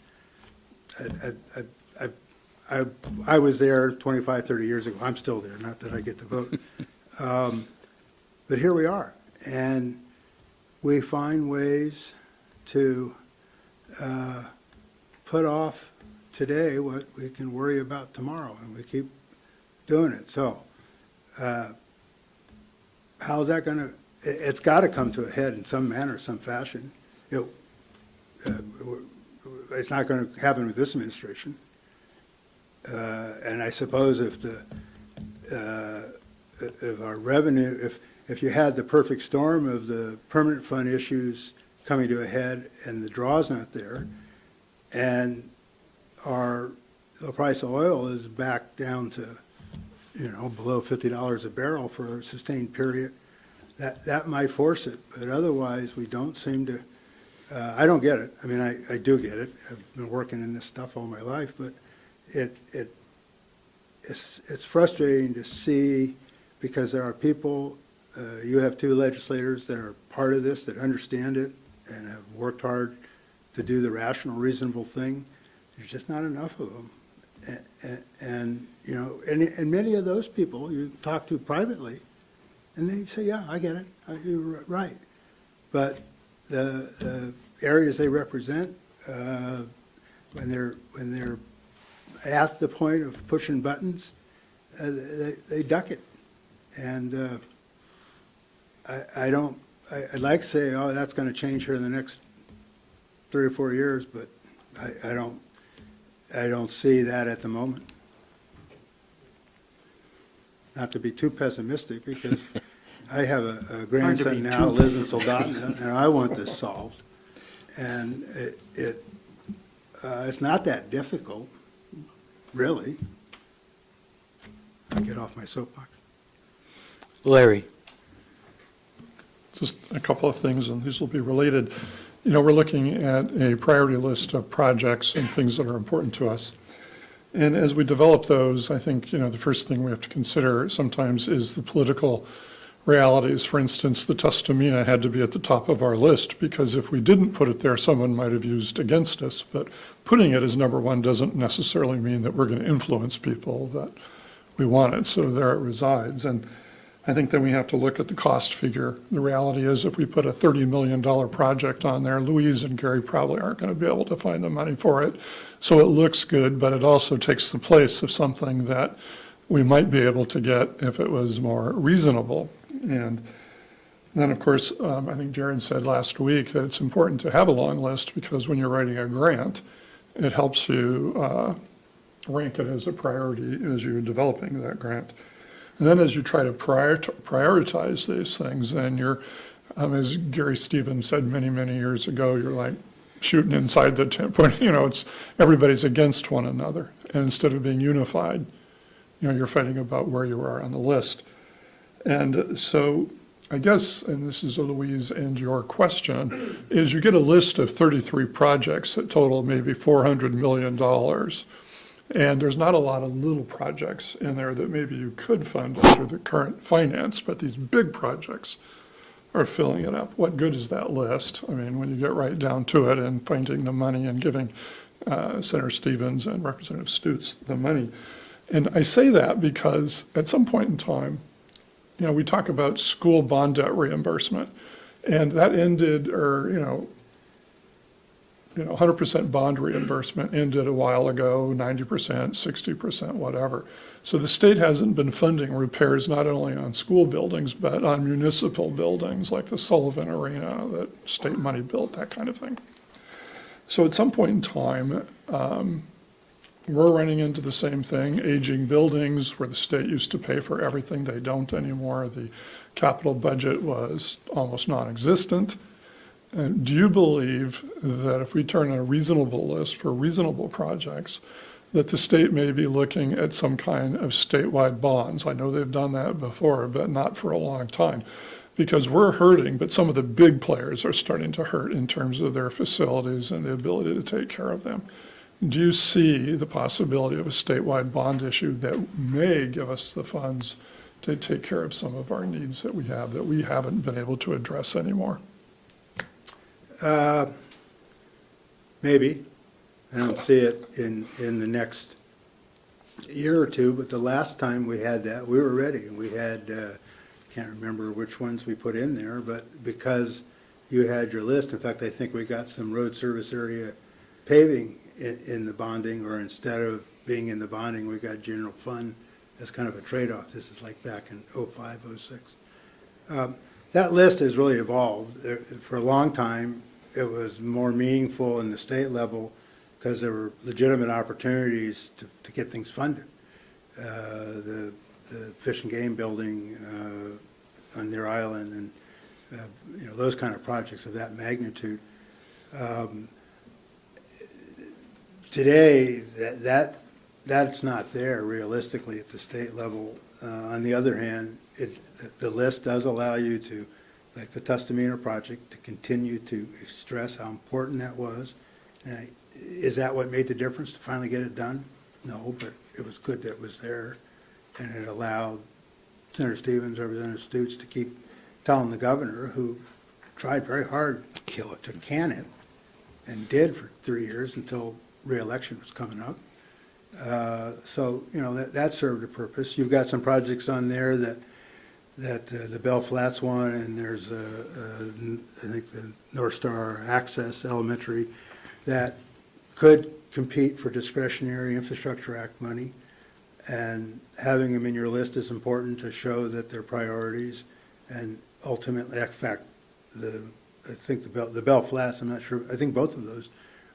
I was there 25, 30 years ago. I'm still there, not that I get to vote. But here we are, and we find ways to put off today what we can worry about tomorrow, and we keep doing it. So how's that going to, it's got to come to a head in some manner, some fashion. It's not going to happen with this administration. And I suppose if our revenue, if you had the perfect storm of the permanent fund issues coming to a head and the draw's not there, and the price of oil is back down to, below $50 a barrel for a sustained period, that might force it. But otherwise, we don't seem to, I don't get it. I mean, I do get it. I've been working in this stuff all my life, but it's frustrating to see, because there are people, you have 2 legislators that are part of this, that understand it and have worked hard to do the rational, reasonable thing. There's just not enough of them. And many of those people you talk to privately, and they say, yeah, I get it, you're right. But the areas they represent, when they're at the point of pushing buttons, they duck it. And I'd like to say, oh, that's going to change here in the next 3 or 4 years, but I don't see that at the moment. Not to be too pessimistic, because I have a grandson now who lives in Soldotna, and I want this solved. And it's not that difficult, really. I'll get off my soapbox. Larry? Just a couple of things, and these will be related. You know, we're looking at a priority list of projects and things that are important to us. And as we develop those, I think, you know, the first thing we have to consider sometimes is the political realities. For instance, the Tustamina had to be at the top of our list because if we didn't put it there, someone might have used against us. But putting it as number one doesn't necessarily mean that we're going to influence people that we want it. So there it resides. And I think then we have to look at the cost figure. The reality is if we put a $30 million project on there, Louise and Gary probably aren't going to be able to find the money for it. So it looks good, but it also takes the place of something that we might be able to get if it was more reasonable. And then, of course, I think Jared said last week that it's important to have a long list because when you're writing a grant, it helps you rank it as a priority as you're developing that grant. And then as you try to prioritize these things, then you're, as Gary Stevens said many, many years ago, you're like shooting inside the tent, you know, it's everybody's against one another. And instead of being unified, you know, you're fighting about where you are on the list. And so I guess, and this is Louise and your question, is you get a list of 33 projects that total maybe $400 million. And there's not a lot of little projects in there that maybe you could fund under the current finance, but these big projects are filling it up. What good is that list? I mean, when you get right down to it and finding the money and giving Senator Stevens and Representative Stutes the money. And I say that because at some point in time, you know, we talk about school bond debt reimbursement, and that ended, or, you know, 100% bond reimbursement ended a while ago, 90%, 60%, whatever. So the state hasn't been funding repairs not only on school buildings, but on municipal buildings like the Sullivan Arena that state money built, that kind of thing. So at some point in time, we're running into the same thing, aging buildings where the state used to pay for everything. They don't anymore. The capital budget was almost non-existent. And do you believe that if we turn a reasonable list for reasonable projects, that the state may be looking at some kind of statewide bonds? I know they've done that before, but not for a long time. Because we're hurting, but some of the big players are starting to hurt in terms of their facilities and the ability to take care of them. Do you see the possibility of a statewide bond issue that may give us the funds to take care of some of our needs that we have that we haven't been able to address anymore? Maybe. I don't see it in the next year or two, but the last time we had that, we were ready. And we had, can't remember which ones we put in there, but because you had your list, in fact, I think we got some road service area paving in the bonding, or instead of being in the bonding, we got general fund as kind of a trade-off. This is like back in 05, 06. That list has really evolved. For a long time, it was more meaningful in the state level because there were legitimate opportunities to get things funded. The Fish and Game building on their island and those kind of projects of that magnitude. Today, that's not there realistically at the state level. On the other hand, the list does allow you to, like the Tustamina project, to continue to stress how important that was. Is that what made the difference to finally get it done? No, but it was good that it was there, and it allowed Senator Stevens, Representative Stutes to keep telling the governor, who tried very hard to can it, and did for 3 years until re-election was coming up. So, that served a purpose. You've got some projects on there that the Bell Flats one, and there's, I think, the North Star Access Elementary that could compete for discretionary Infrastructure Act money. And having them in your list is important to show that they're priorities. And ultimately, in fact, I think the Bell Flats, I'm not sure, I think both of those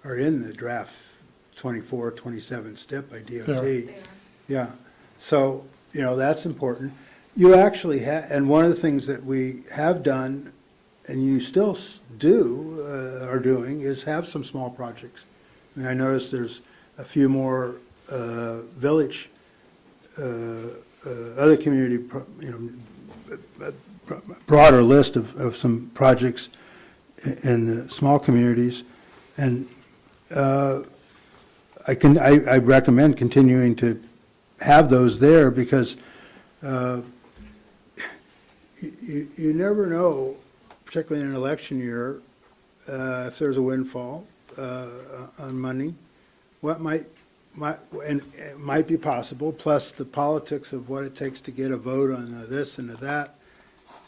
are in the draft 24, 27 STIP by DOT. Yeah. So, that's important. You actually have, and one of the things that we have done, and you still are doing, is have some small projects. I mean, I noticed there's a few more village other community, broader list of some projects in the small communities. And I recommend continuing to have those there because you never know, particularly in an election year, if there's a windfall on money, what might and it might be possible, plus the politics of what it takes to get a vote on this and that.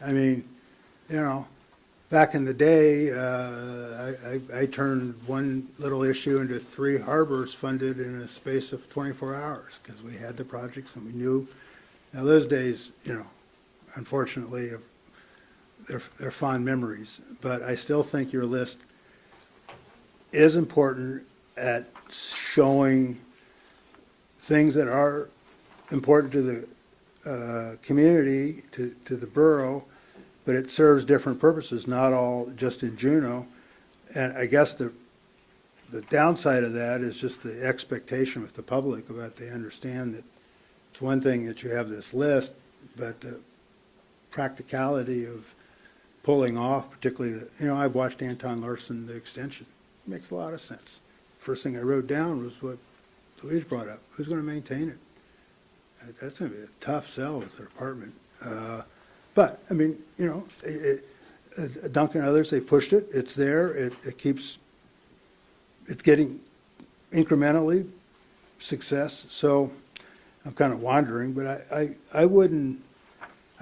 I mean, back in the day, I turned one little issue into 3 harbors funded in a space of 24 hours because we had the projects and we knew. Now those days, unfortunately, they're fond memories, but I still think your list is important at showing things that are important to the community, to the borough, but it serves different purposes, not all just in Juneau. And I guess the downside of that is just the expectation with the public about they understand that it's one thing that you have this list, but the practicality of pulling off, particularly, I've watched Anton Larson, the extension. It makes a lot of sense. First thing I wrote down was what Louise brought up. Who's going to maintain it? That's going to be a tough sell with the department. But, I mean, Duncan and others, they pushed it. It's there. It's getting incrementally success. So I'm kind of wandering, but I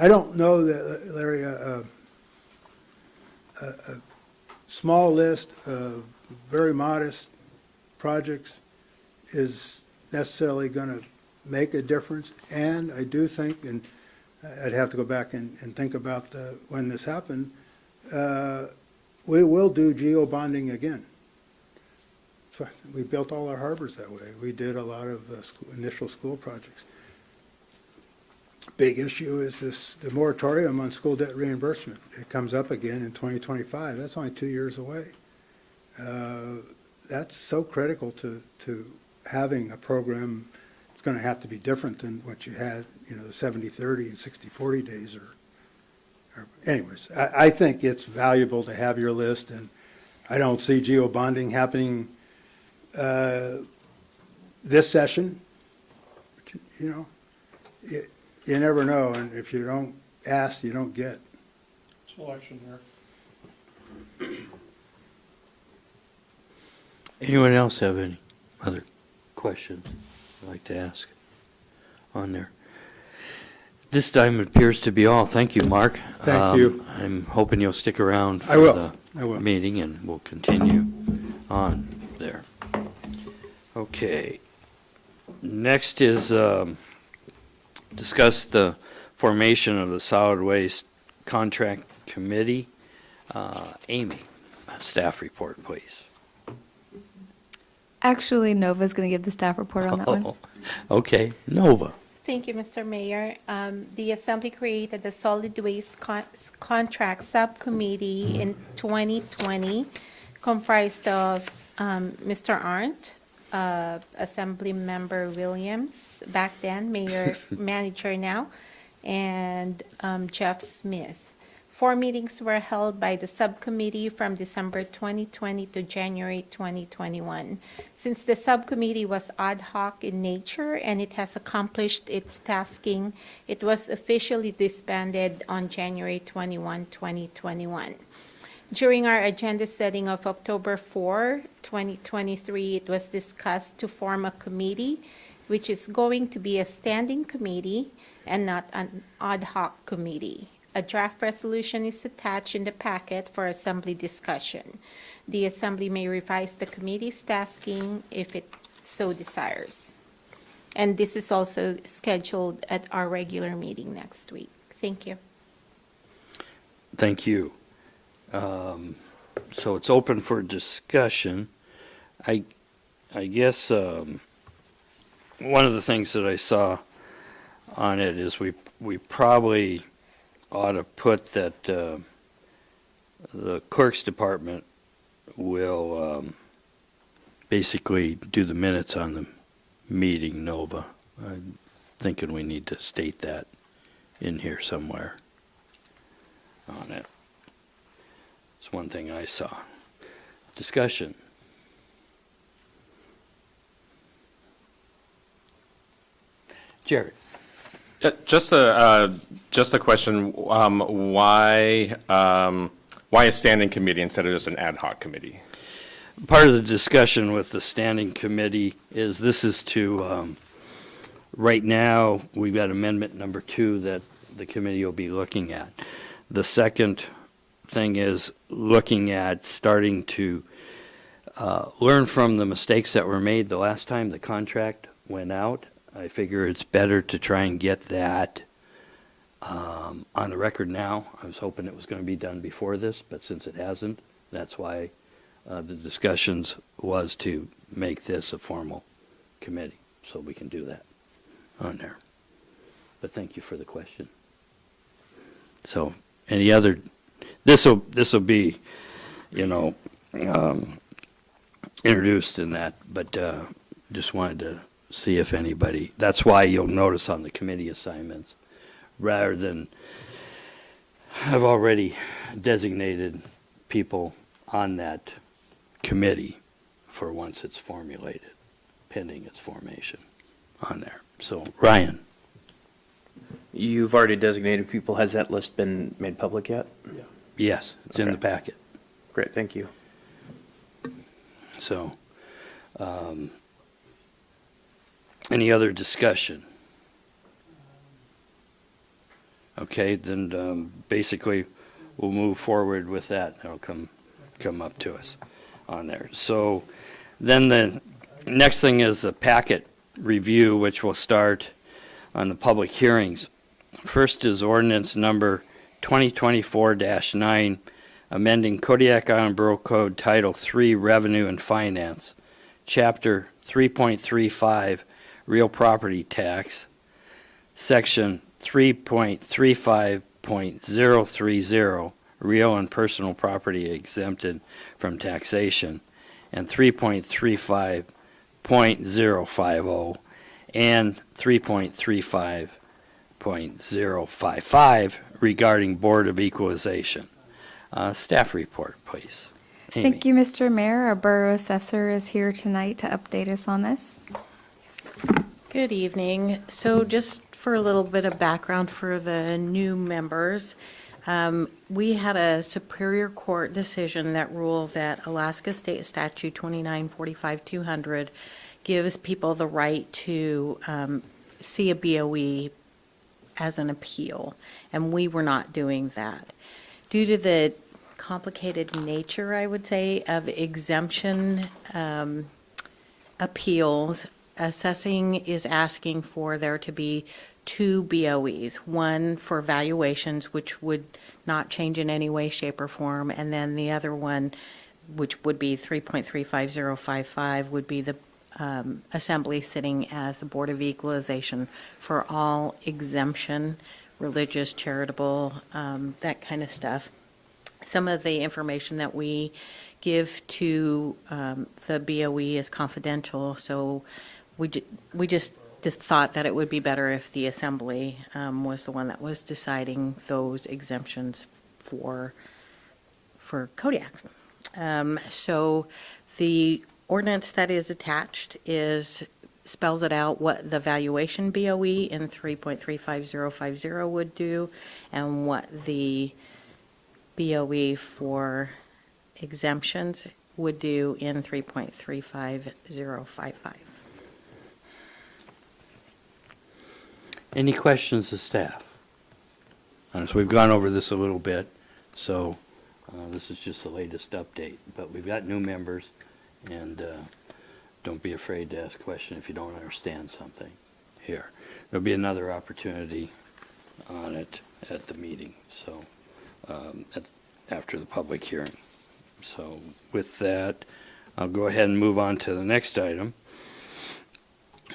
don't know that, Larry, a small list of very modest projects is necessarily going to make a difference. And I do think, and I'd have to go back and think about when this happened, we will do geo-bonding again. We built all our harbors that way. We did a lot of initial school projects. Big issue is the moratorium on school debt reimbursement. It comes up again in 2025. That's only 2 years away. That's so critical to having a program. It's going to have to be different than what you had, the 70-30 and 60-40 days. Anyways, I think it's valuable to have your list, and I don't see geo-bonding happening this session. But, you never know, and if you don't ask, you don't get. It's election year. Anyone else have any other questions I'd like to ask on there? This time it appears to be all. Thank you, Mark. Thank you. I'm hoping you'll stick around for I will. the meeting, and we'll continue on there. Okay. Next is discuss the formation of the solid waste contract committee. Amy, staff report, please. Actually, Nova's going to give the staff report on that one. Okay, Nova. Thank you, Mr. Mayor. The Assembly created the Solid Waste Contract Subcommittee in 2020, comprised of Mr. Arndt, Assembly Member Williams, back then, Mayor, Manager now, and Jeff Smith. 4 meetings were held by the subcommittee from December 2020 to January 2021. Since the subcommittee was ad hoc in nature and it has accomplished its tasking, it was officially disbanded on January 21, 2021. During our agenda setting of October 4, 2023, it was discussed to form a committee, which is going to be a standing committee and not an ad hoc committee. A draft resolution is attached in the packet for Assembly discussion. The Assembly may revise the committee's tasking if it so desires. And this is also scheduled at our regular meeting next week. Thank you. Thank you. So it's open for discussion. I guess one of the things that I saw on it is we probably ought to put that the clerk's department will basically do the minutes on the meeting, Nova. thinking we need to state that in here somewhere on it. It's one thing I saw. Discussion. Jared. Just a question, why a standing committee instead of just an ad hoc committee? Part of the discussion with the standing committee is this is to, right now, we've got amendment number 2 that the committee will be looking at. The second thing is looking at starting to learn from the mistakes that were made the last time the contract went out. I figure it's better to try and get that on the record now. I was hoping it was going to be done before this, but since it hasn't, that's why the discussions was to make this a formal committee, so we can do that on there. But thank you for the question. So, any other, this'll be, introduced in that, but just wanted to see if anybody, that's why you'll notice on the committee assignments, rather than, I've already designated people on that committee for once it's formulated, pending its formation on there. So, Ryan. You've already designated people. Has that list been made public yet? Yeah. Yes, it's in the packet. Great, thank you. So, any other discussion? Okay, then basically we'll move forward with that. It'll come up to us on there. So then the next thing is the packet review, which will start on the public hearings. First is ordinance number 2024-9, amending Kodiak Island Borough Code Title 3 Revenue and Finance, Chapter 3.35 Real Property Tax, Section 3.35.030 Real and Personal Property Exempted from Taxation, and 3.35.050 and 3.35.055 regarding Board of Equalization. Staff report, please. Amy. Thank you, Mr. Mayor. Our Borough Assessor is here tonight to update us on this. Good evening. So just for a little bit of background for the new members, we had a Superior Court decision that ruled that Alaska State Statute 2945-200 gives people the right to see a BOE as an appeal, and we were not doing that. Due to the complicated nature, I would say, of exemption appeals, assessing is asking for there to be 2 BOEs, one for valuations, which would not change in any way, shape, or form, and then the other one, which would be 3.35055, would be the assembly sitting as the Board of Equalization for all exemption, religious, charitable, that kind of stuff. Some of the information that we give to the BOE is confidential, so we just thought that it would be better if the assembly was the one that was deciding those exemptions for Kodiak. So the ordinance that is attached spells it out what the valuation BOE in 3.35050 would do and what the BOE for exemptions would do in 3.35055. Any questions of staff? So we've gone over this a little bit, so this is just the latest update. But we've got new members, and don't be afraid to ask a question if you don't understand something here. There'll be another opportunity on it at the meeting, so after the public hearing. So with that, I'll go ahead and move on to the next item,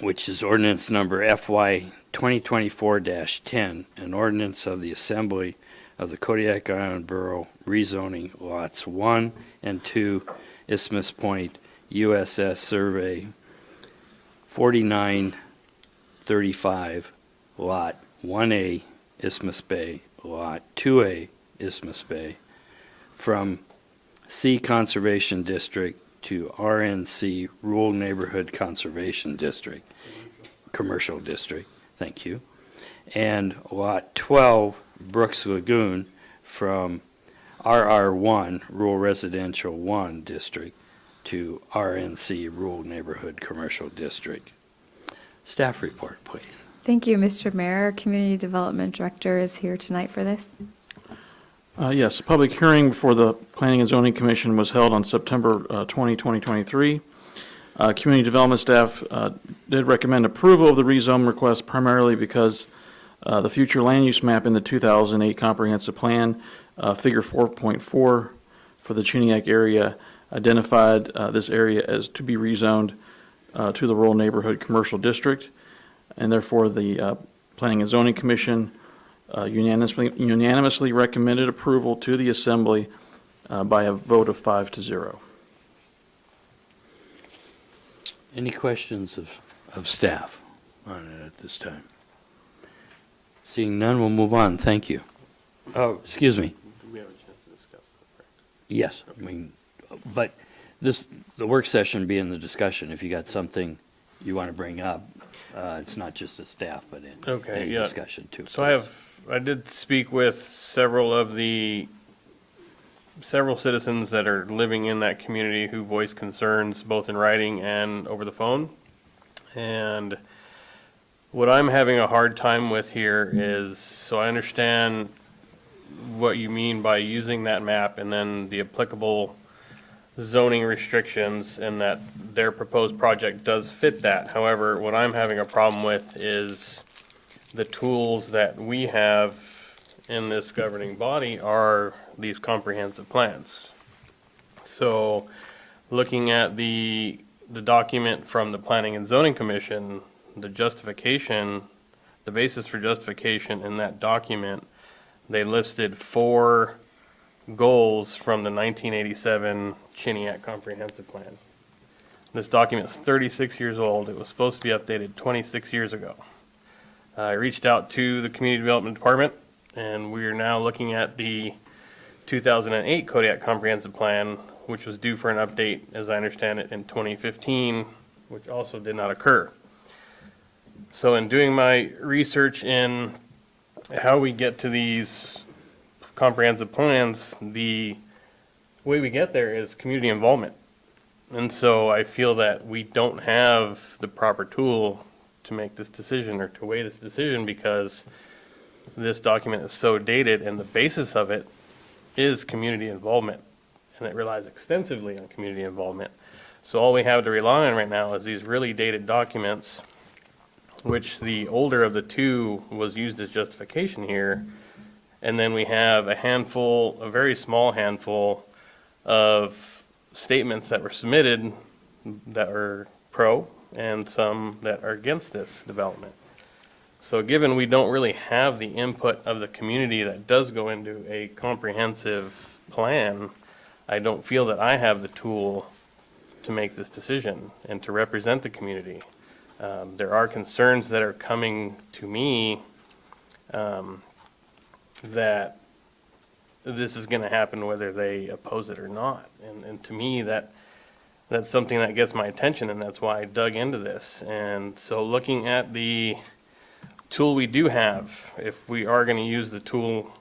which is ordinance number FY 2024-10, an ordinance of the Assembly of the Kodiak Island Borough rezoning lots 1 and 2, Isthmus Point, USS Survey 4935 Lot 1A, Isthmus Bay, Lot 2A, Isthmus Bay, from C Conservation District to RNC Rural Neighborhood Conservation District, Commercial District, thank you. And Lot 12, Brooks Lagoon, from RR1, Rural Residential 1 District, to RNC Rural Neighborhood Commercial District. Staff report, please. Thank you, Mr. Mayor. Our Community Development Director is here tonight for this. Yes, a public hearing before the Planning and Zoning Commission was held on September 20, 2023. Community development staff did recommend approval of the rezone request primarily because the future land use map in the 2008 comprehensive plan, figure 4.4 for the Kodiak area, identified this area as to be rezoned to the rural neighborhood commercial district, and therefore the Planning and Zoning Commission unanimously recommended approval to the Assembly by a vote of 5-0. Any questions of staff on it at this time? Seeing none, we'll move on. Thank you. Oh, excuse me. Do we have a chance to discuss that? Yes, I mean, but the work session being the discussion, if you got something you want to bring up, it's not just the staff, but any discussion too. So I did speak with several citizens that are living in that community who voiced concerns both in writing and over the phone. And what I'm having a hard time with here is, so I understand what you mean by using that map and then the applicable zoning restrictions, and that their proposed project does fit that. However, what I'm having a problem with is the tools that we have in this governing body are these comprehensive plans. So looking at the document from the Planning and Zoning Commission, the justification, the basis for justification in that document, they listed 4 goals from the 1987 Kodiak Comprehensive Plan. This document is 36 years old. It was supposed to be updated 26 years ago. I reached out to the Community Development Department, and we are now looking at the 2008 Kodiak Comprehensive Plan, which was due for an update, as I understand it, in 2015, which also did not occur. So in doing my research in how we get to these comprehensive plans, the way we get there is community involvement. And so I feel that we don't have the proper tool to make this decision or to weigh this decision because this document is so dated and the basis of it is community involvement, and it relies extensively on community involvement. So all we have to rely on right now is these really dated documents, which the older of the two was used as justification here. And then we have a very small handful of statements that were submitted that are pro and some that are against this development. So given we don't really have the input of the community that does go into a comprehensive plan, I don't feel that I have the tool to make this decision and to represent the community. There are concerns that are coming to me that this is going to happen whether they oppose it or not. And to me, that's something that gets my attention, and that's why I dug into this. And so looking at the tool we do have, if we are going to use the tool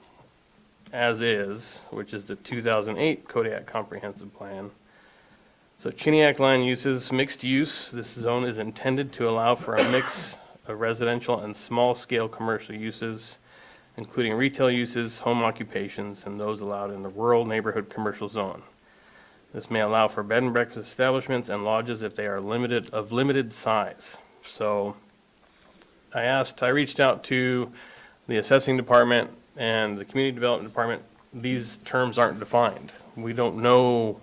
as is, which is the 2008 Kodiak Comprehensive Plan. So Kodiak land uses, mixed use. This zone is intended to allow for a mix of residential and small-scale commercial uses, including retail uses, home occupations, and those allowed in the rural neighborhood commercial zone. This may allow for bed and breakfast establishments and lodges if they are limited size. So I reached out to the assessing department and the community development department. These terms aren't defined. We don't know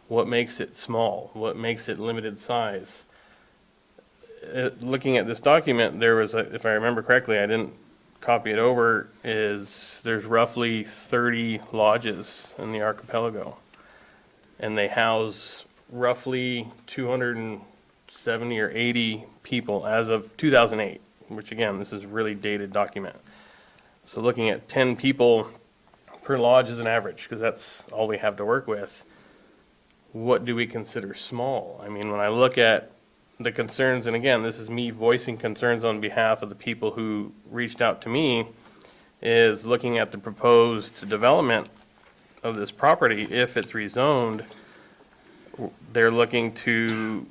what makes it small, what makes it limited size. Looking at this document, there was, if I remember correctly, I didn't copy it over, there's roughly 30 lodges in the archipelago. And they house roughly 270 or 80 people as of 2008. which again, this is a really dated document. So looking at 10 people per lodge is an average, because that's all we have to work with. What do we consider small? I mean, when I look at the concerns, and again, this is me voicing concerns on behalf of the people who reached out to me, is looking at the proposed development of this property. If it's rezoned, they're looking to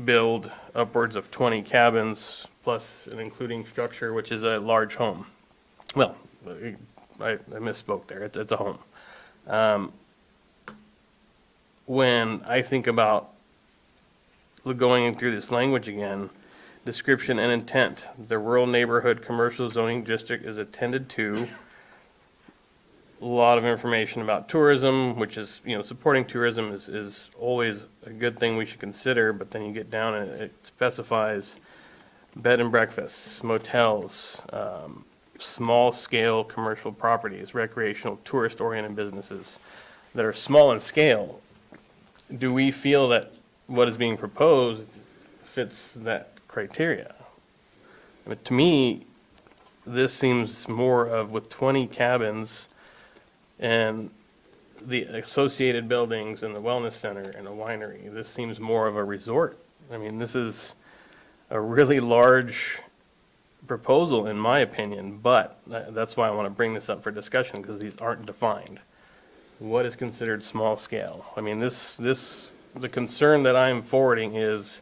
build upwards of 20 cabins plus an including structure, which is a large home. Well, I misspoke there. It's a home. When I think about going through this language again, description and intent, the rural neighborhood commercial zoning district is attended to. A lot of information about tourism, which is, supporting tourism is always a good thing we should consider, but then you get down and it specifies bed and breakfasts, motels, small-scale commercial properties, recreational, tourist-oriented businesses that are small in scale. Do we feel that what is being proposed fits that criteria? But to me, this seems more of, with 20 cabins and the associated buildings and the wellness center and a winery, this seems more of a resort. I mean, this is a really large proposal in my opinion, but that's why I want to bring this up for discussion, because these aren't defined. What is considered small scale? I mean, the concern that I'm forwarding is,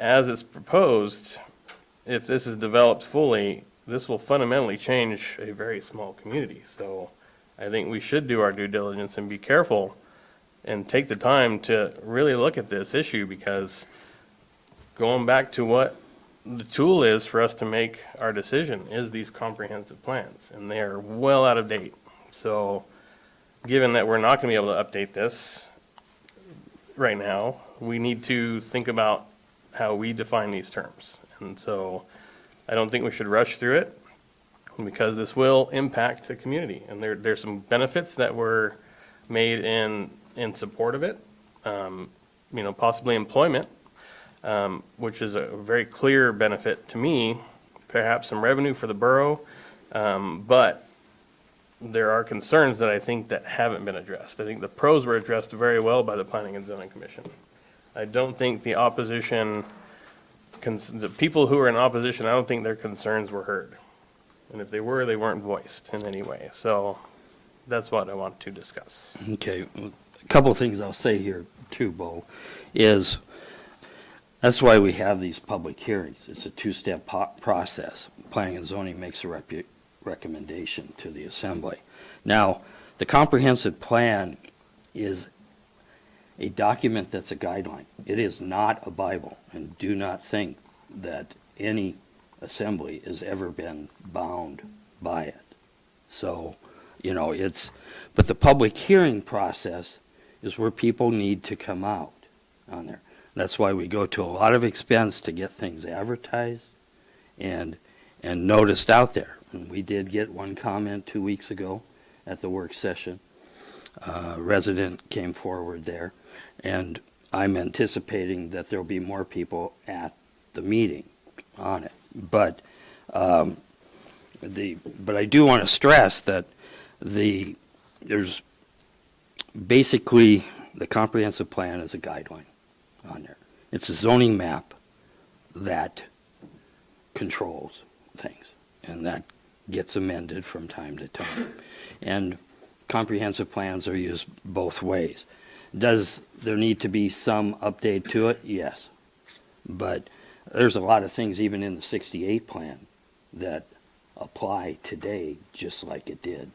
as it's proposed, if this is developed fully, this will fundamentally change a very small community. So I think we should do our due diligence and be careful and take the time to really look at this issue, because going back to what the tool is for us to make our decision is these comprehensive plans, and they are well out of date. So given that we're not going to be able to update this right now, we need to think about how we define these terms. And so I don't think we should rush through it, because this will impact the community. And there's some benefits that were made in support of it, possibly employment, which is a very clear benefit to me, perhaps some revenue for the borough, but there are concerns that I think that haven't been addressed. I think the pros were addressed very well by the Planning and Zoning Commission. I don't think the opposition, the people who are in opposition, I don't think their concerns were heard. And if they were, they weren't voiced in any way. So that's what I want to discuss. Okay, a couple of things I'll say here too, Bo, is that's why we have these public hearings. It's a two-step process. Planning and Zoning makes a recommendation to the Assembly. Now, the comprehensive plan is a document that's a guideline. It is not a Bible, and do not think that any Assembly has ever been bound by it. So, but the public hearing process is where people need to come out on there. That's why we go to a lot of expense to get things advertised and noticed out there. And we did get one comment 2 weeks ago at the work session. A resident came forward there, and I'm anticipating that there'll be more people at the meeting on it. But I do want to stress that there's basically the comprehensive plan is a guideline on there. It's a zoning map that controls things, and that gets amended from time to time. And comprehensive plans are used both ways. Does there need to be some update to it? Yes. But there's a lot of things even in the 68 plan that apply today just like it did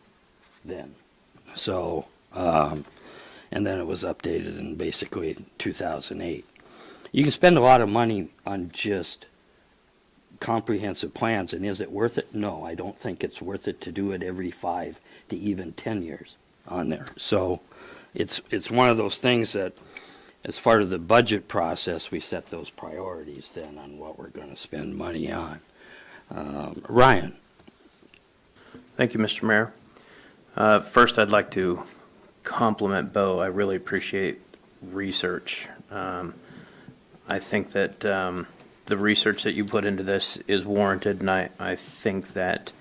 then. So, and then it was updated in basically 2008. You can spend a lot of money on just comprehensive plans, and is it worth it? No, I don't think it's worth it to do it every 5 to even 10 years on there. So it's one of those things that, as part of the budget process, we set those priorities then on what we're going to spend money on. Ryan. Thank you, Mr. Mayor. First, I'd like to compliment Bo. I really appreciate research. I think that the research that you put into this is warranted, and I think that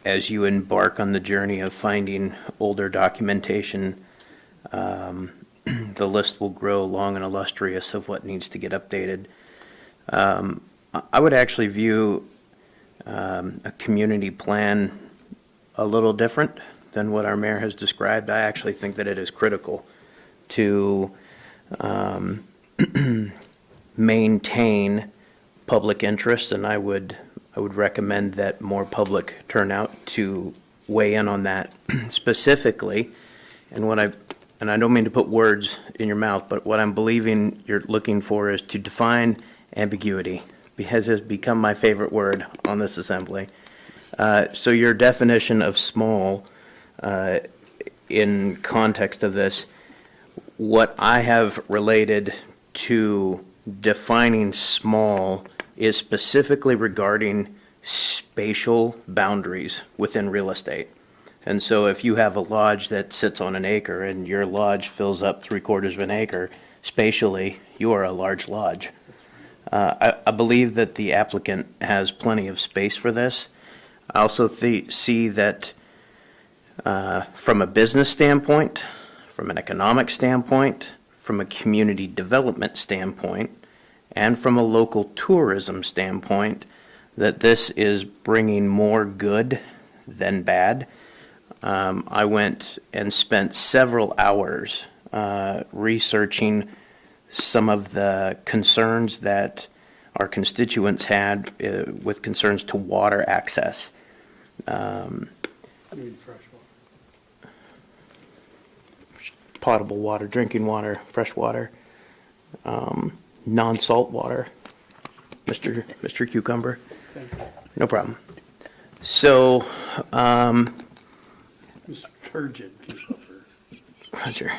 as you embark on the journey of finding older documentation, the list will grow long and illustrious of what needs to get updated. I would actually view a community plan a little different than what our mayor has described. I actually think that it is critical to maintain public interest, and I would recommend that more public turn out to weigh in on that specifically. And I don't mean to put words in your mouth, but what I'm believing you're looking for is to define ambiguity, because it's become my favorite word on this assembly. So your definition of small, in context of this, what I have related to defining small is specifically regarding spatial boundaries within real estate. And so if you have a lodge that sits on an acre and your lodge fills up 3/4 of an acre, spatially, you are a large lodge. I believe that the applicant has plenty of space for this. I also see that from a business standpoint, from an economic standpoint, from a community development standpoint, and from a local tourism standpoint, that this is bringing more good than bad. I went and spent several hours researching some of the concerns that our constituents had with concerns to water access. Potable water, drinking water, fresh water, non-salt water. Mr. Cucumber? No problem. So, Mr. Turgid. Roger.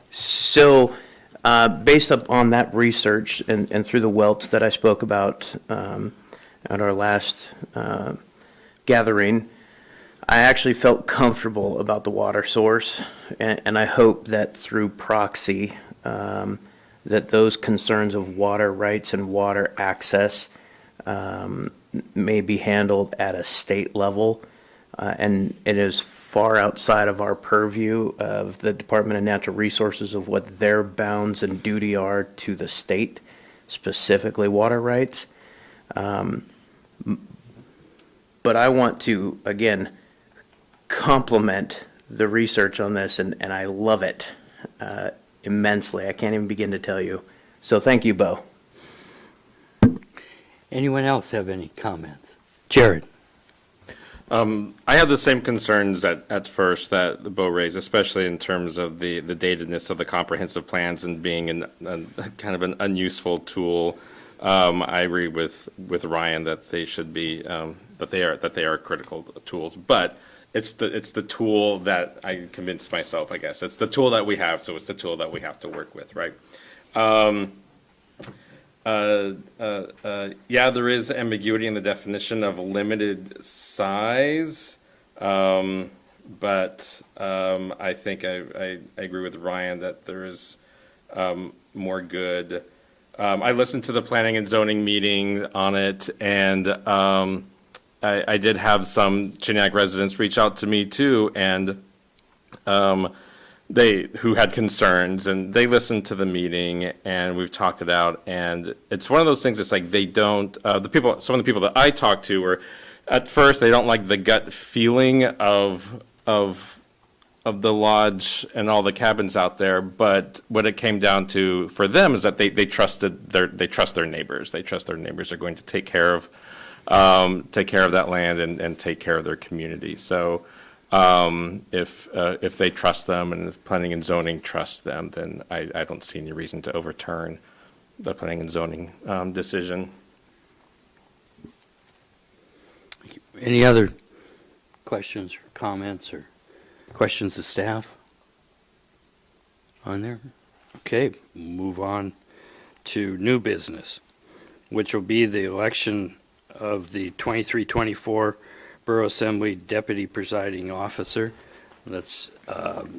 So, based upon that research and through the welts that I spoke about at our last gathering, I actually felt comfortable about the water source, and I hope that through proxy, that those concerns of water rights and water access may be handled at a state level. And it is far outside of our purview of the Department of Natural Resources of what their bounds and duty are to the state, specifically water rights. But I want to, again, compliment the research on this, and I love it immensely. I can't even begin to tell you. So thank you, Bo. Anyone else have any comments? Jared? I have the same concerns at first that the Bo raised, especially in terms of the datedness of the comprehensive plans and being kind of an unuseful tool. I agree with Ryan that they should be that they are critical tools, but it's the tool that I convinced myself, I guess. It's the tool that we have, so it's the tool that we have to work with, right? Yeah, there is ambiguity in the definition of limited size, but I think I agree with Ryan that there is more good. I listened to the planning and zoning meeting on it, and I did have some Kodiak residents reach out to me too, and who had concerns, and they listened to the meeting, and we've talked it out, and it's one of those things. It's like they don't. Some of the people that I talked to were, at first, they don't like the gut feeling of the lodge and all the cabins out there. But what it came down to for them is that they trust their neighbors. They trust their neighbors are going to take care of that land and take care of their community. So. If they trust them and if planning and zoning trust them, then I don't see any reason to overturn the planning and zoning decision. Any other questions or comments or questions of staff on there? Okay, move on to new business, which will be the election of the 23-24 Borough Assembly Deputy Presiding Officer. That's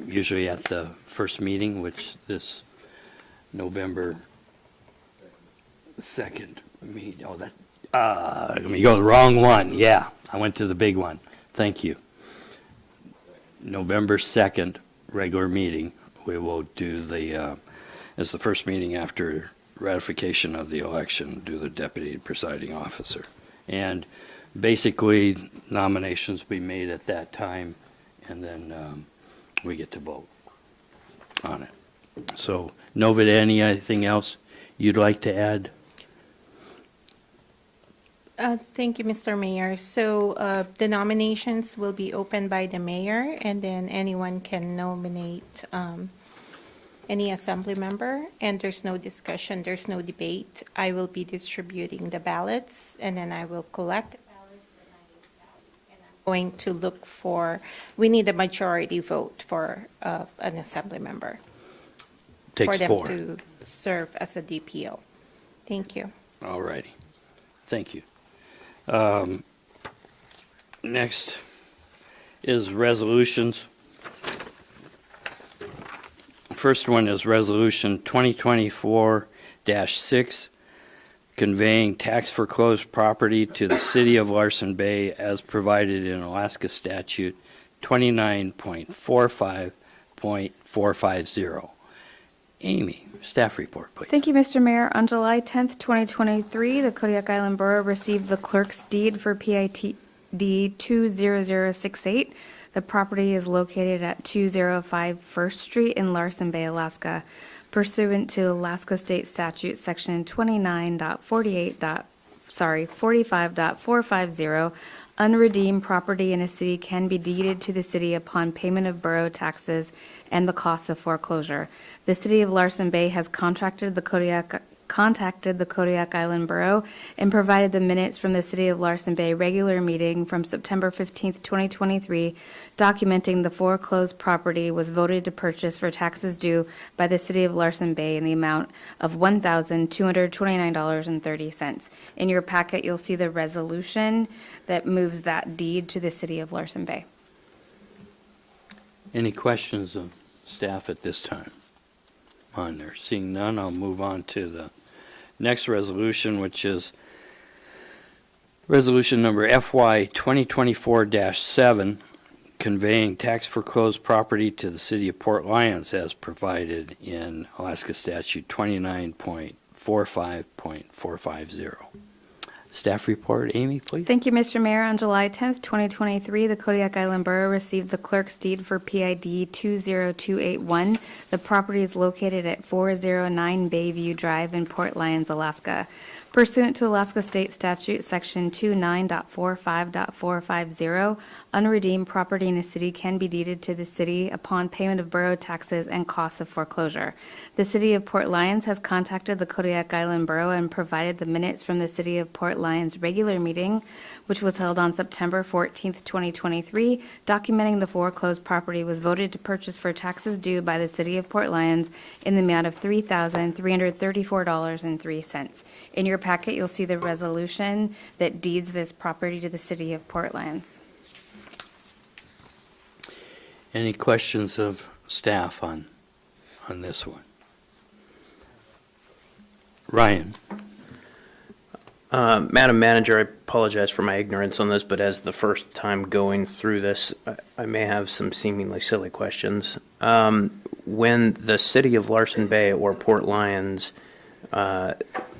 usually at the first meeting, which this November second meeting, oh, that, let me go, the wrong one, yeah, I went to the big one, thank you. November 2nd, regular meeting, we will do the, as the first meeting after ratification of the election, do the deputy presiding officer. And basically, nominations will be made at that time, and then we get to vote on it. So, Nova, anything else you'd like to add? Thank you, Mr. Mayor. So the nominations will be opened by the mayor, and then anyone can nominate any assembly member, and there's no discussion, there's no debate. I will be distributing the ballots, and then I will collect the ballots, and I'm going to look for, we need a majority vote for an assembly member. Takes four. For them to serve as a DPO. Thank you. All righty. Thank you. Next is resolutions. First one is Resolution 2024-6, conveying tax foreclosed property to the City of Larsen Bay as provided in Alaska Statute 29.45.450. Amy, staff report, please. Thank you, Mr. Mayor. On July 10th, 2023, the Kodiak Island Borough received the clerk's deed for PID 20068. The property is located at 205 First Street in Larsen Bay, Alaska. Pursuant to Alaska State Statute Section 45.450, unredeemed property in a city can be deeded to the city upon payment of borough taxes and the cost of foreclosure. The City of Larsen Bay has contacted the Kodiak Island Borough and provided the minutes from the City of Larsen Bay regular meeting from September 15th, 2023, documenting the foreclosed property was voted to purchase for taxes due by the City of Larsen Bay in the amount of $1,229.30. In your packet, you'll see the resolution that moves that deed to the City of Larsen Bay. Any questions of staff at this time on there? Seeing none, I'll move on to the next resolution, which is resolution number FY 2024-7, conveying tax foreclosed property to the City of Port Lions as provided in Alaska Statute 29.45.450. Staff report, Amy, please. Thank you, Mr. Mayor. On July 10th, 2023, the Kodiak Island Borough received the clerk's deed for PID 20281. The property is located at 409 Bayview Drive in Port Lions, Alaska. Pursuant to Alaska State Statute Section 29.45.450, unredeemed property in a city can be deeded to the city upon payment of borough taxes and costs of foreclosure. The City of Port Lions has contacted the Kodiak Island Borough and provided the minutes from the City of Port Lions regular meeting, which was held on September 14th, 2023, documenting the foreclosed property was voted to purchase for taxes due by the City of Port Lions in the amount of $3,334.03. In your packet, you'll see the resolution that deeds this property to the City of Port Lions. Any questions of staff on this one? Ryan. Madam Manager, I apologize for my ignorance on this, but as the first time going through this, I may have some seemingly silly questions. When the City of Larsen Bay or Port Lions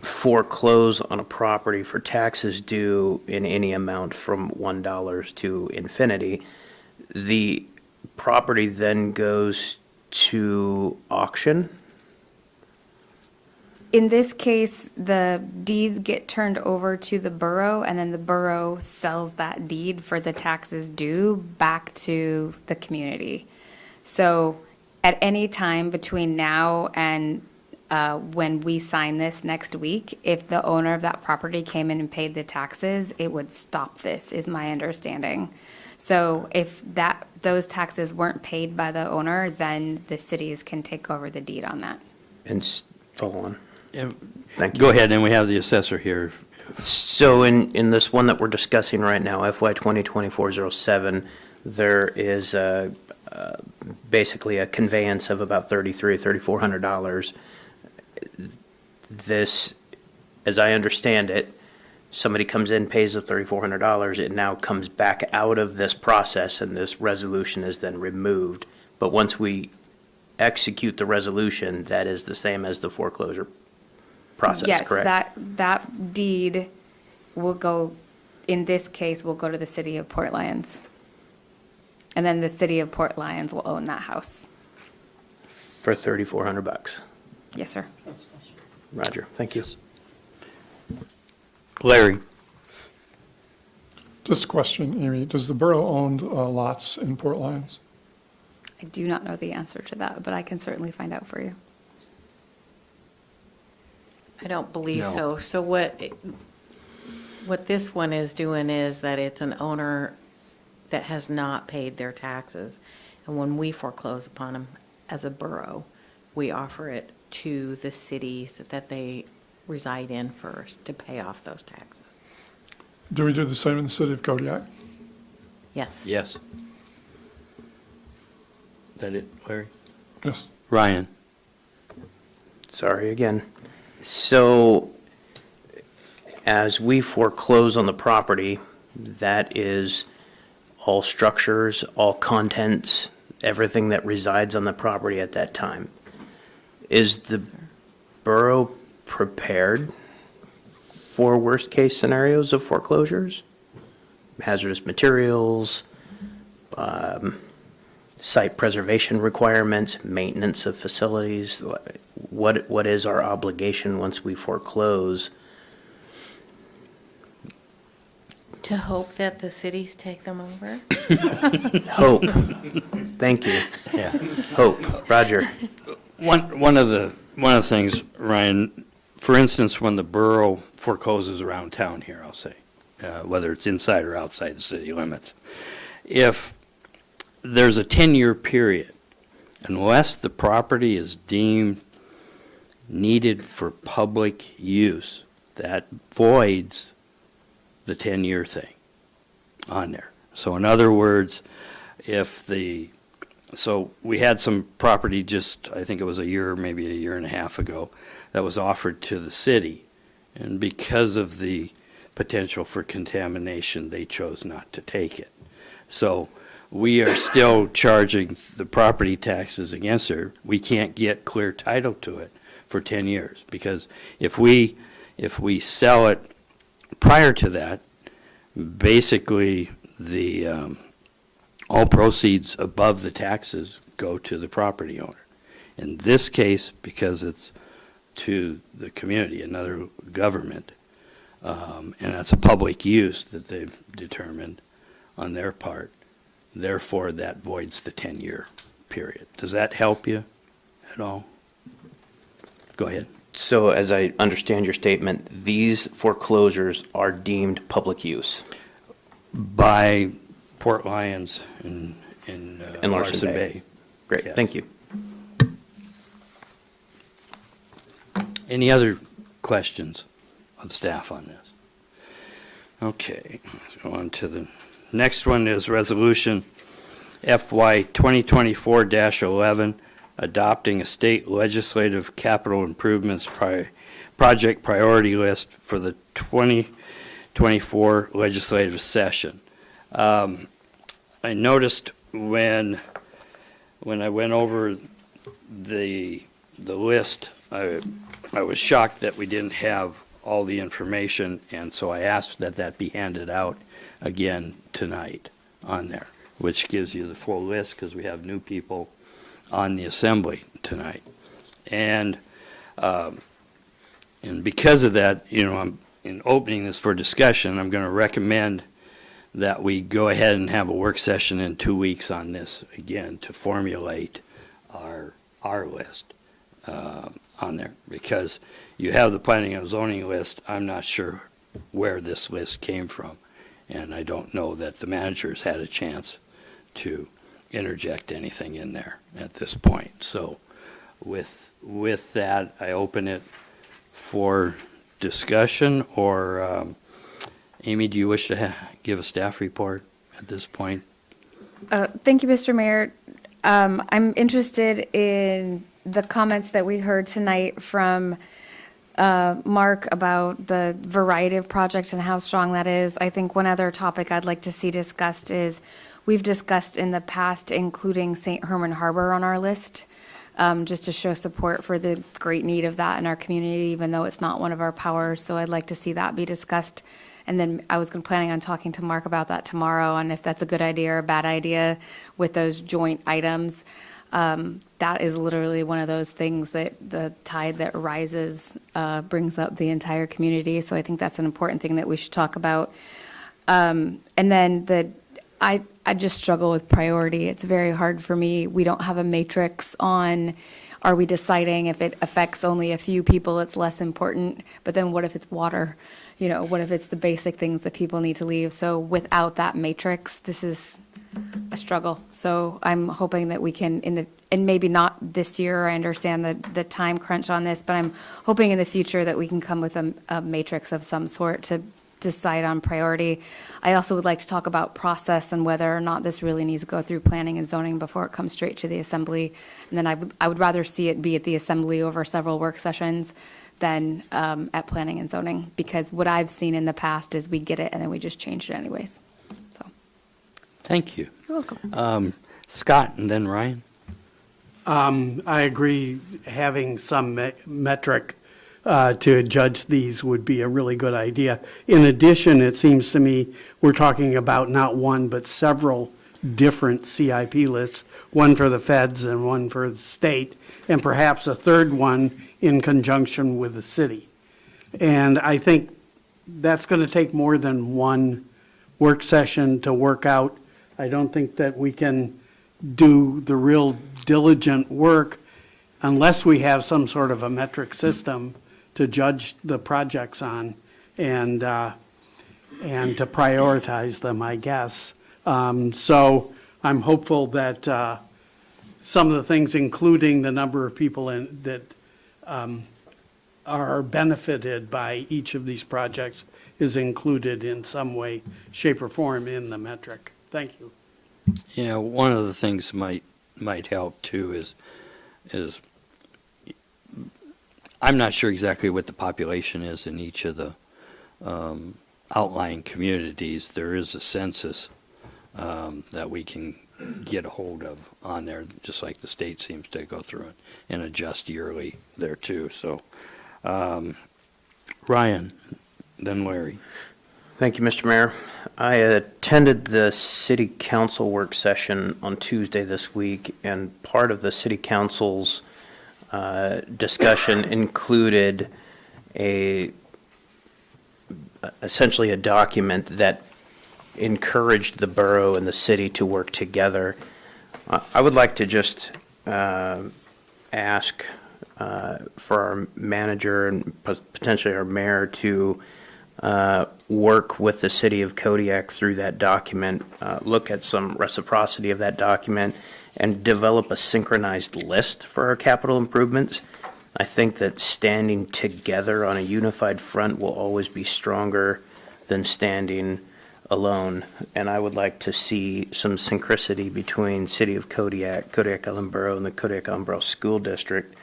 foreclose on a property for taxes due in any amount from $1 to infinity, the property then goes to auction? In this case, the deeds get turned over to the borough, and then the borough sells that deed for the taxes due back to the community. So at any time between now and when we sign this next week, if the owner of that property came in and paid the taxes, it would stop this, is my understanding. So if those taxes weren't paid by the owner, then the cities can take over the deed on that. And follow on. Thank you. Go ahead, and we have the assessor here. So in this one that we're discussing right now, FY 2024-07, there is basically a conveyance of about $3,400. This as I understand it, somebody comes in, pays the $3,400, it now comes back out of this process and this resolution is then removed. But once we execute the resolution, that is the same as the foreclosure process, correct? Yes, that deed will go, in this case, will go to the city of Port Lions. And then the city of Port Lions will own that house. For $3,400. Yes, sir. Roger, thank you. Larry? Just a question, Amy. Does the borough own lots in Port Lions? I do not know the answer to that, but I can certainly find out for you. I don't believe No. so. So what this one is doing is that it's an owner that has not paid their taxes. And when we foreclose upon them as a borough, we offer it to the cities that they reside in first to pay off those taxes. Do we do the same in the city of Kodiak? Yes. Yes. Is that it, Larry? Yes. Ryan? Sorry again. So as we foreclose on the property, that is all structures, all contents, everything that resides on the property at that time. Is the borough prepared for worst-case scenarios of foreclosures? Hazardous materials, site preservation requirements, maintenance of facilities? What is our obligation once we foreclose? To hope that the cities take them over? Hope. Thank you. Yeah. Hope. Roger. One of the things, Ryan, for instance, when the borough forecloses around town here, I'll say, whether it's inside or outside the city limits, if there's a 10-year period, unless the property is deemed needed for public use, that voids the 10-year thing on there. So in other words, so we had some property just, I think it was a year, maybe a year and a half ago, that was offered to the city. And because of the potential for contamination, they chose not to take it. So we are still charging the property taxes against her. We can't get clear title to it for 10 years, because if we sell it prior to that, basically the all proceeds above the taxes go to the property owner. In this case, because it's to the community, another government, and that's a public use that they've determined on their part, therefore that voids the 10-year period. Does that help you at all? Go ahead. So as I understand your statement, these foreclosures are deemed public use? By Port Lions and Larson Bay. Great, Yes. thank you. Any other questions of staff on this? Okay, let's go on to the next one is Resolution FY 2024-11, adopting a state legislative capital improvements project priority list for the 2024 legislative session. I noticed when I went over the list, I was shocked that we didn't have all the information, and so I asked that be handed out again tonight on there, which gives you the full list, because we have new people on the assembly tonight. And because of that, I'm in opening this for discussion, I'm going to recommend that we go ahead and have a work session in 2 weeks on this again to formulate our list on there, because you have the planning and zoning list. I'm not sure where this list came from, and I don't know that the managers had a chance to interject anything in there at this point. So with that, I open it for discussion, or Amy, do you wish to give a staff report at this point? Thank you, Mr. Mayor. I'm interested in the comments that we heard tonight from Mark about the variety of projects and how strong that is. I think one other topic I'd like to see discussed is, we've discussed in the past including St. Herman Harbor on our list, just to show support for the great need of that in our community, even though it's not one of our powers. So I'd like to see that be discussed. And then I was planning on talking to Mark about that tomorrow, on if that's a good idea or a bad idea with those joint items. That is literally one of those things that the tide that rises brings up the entire community. So I think that's an important thing that we should talk about. And then I just struggle with priority. It's very hard for me. We don't have a matrix on, are we deciding if it affects only a few people, it's less important, but then what if it's water? What if it's the basic things that people need to leave? So without that matrix, this is a struggle. So I'm hoping that we can, and maybe not this year, I understand the time crunch on this, but I'm hoping in the future that we can come with a matrix of some sort to decide on priority. I also would like to talk about process and whether or not this really needs to go through planning and zoning before it comes straight to the assembly. And then I would rather see it be at the assembly over several work sessions than at planning and zoning, because what I've seen in the past is we get it and then we just change it anyways. So, Thank you. you're welcome. Scott and then Ryan. I agree, having some metric to judge these would be a really good idea. In addition, it seems to me we're talking about not one, but several different CIP lists, one for the feds and one for the state, and perhaps a third one in conjunction with the city. And I think that's going to take more than one work session to work out. I don't think that we can do the real diligent work unless we have some sort of a metric system to judge the projects on and to prioritize them, I guess. So I'm hopeful that some of the things, including the number of people that are benefited by each of these projects, is included in some way, shape, or form in the metric. Thank you. Yeah, one of the things might help too is I'm not sure exactly what the population is in each of the outlying communities. There is a census that we can get a hold of on there, just like the state seems to go through it and adjust yearly there too. So, Ryan, then Larry. Thank you, Mr. Mayor. I attended the City Council work session on Tuesday this week, and part of the City Council's discussion included essentially a document that encouraged the borough and the city to work together. I would like to just ask for our manager and potentially our mayor to work with the city of Kodiak through that document, look at some reciprocity of that document, and develop a synchronized list for our capital improvements. I think that standing together on a unified front will always be stronger than standing alone. And I would like to see some synchronicity between City of Kodiak, Kodiak Island Borough, and the Kodiak Island Borough School District.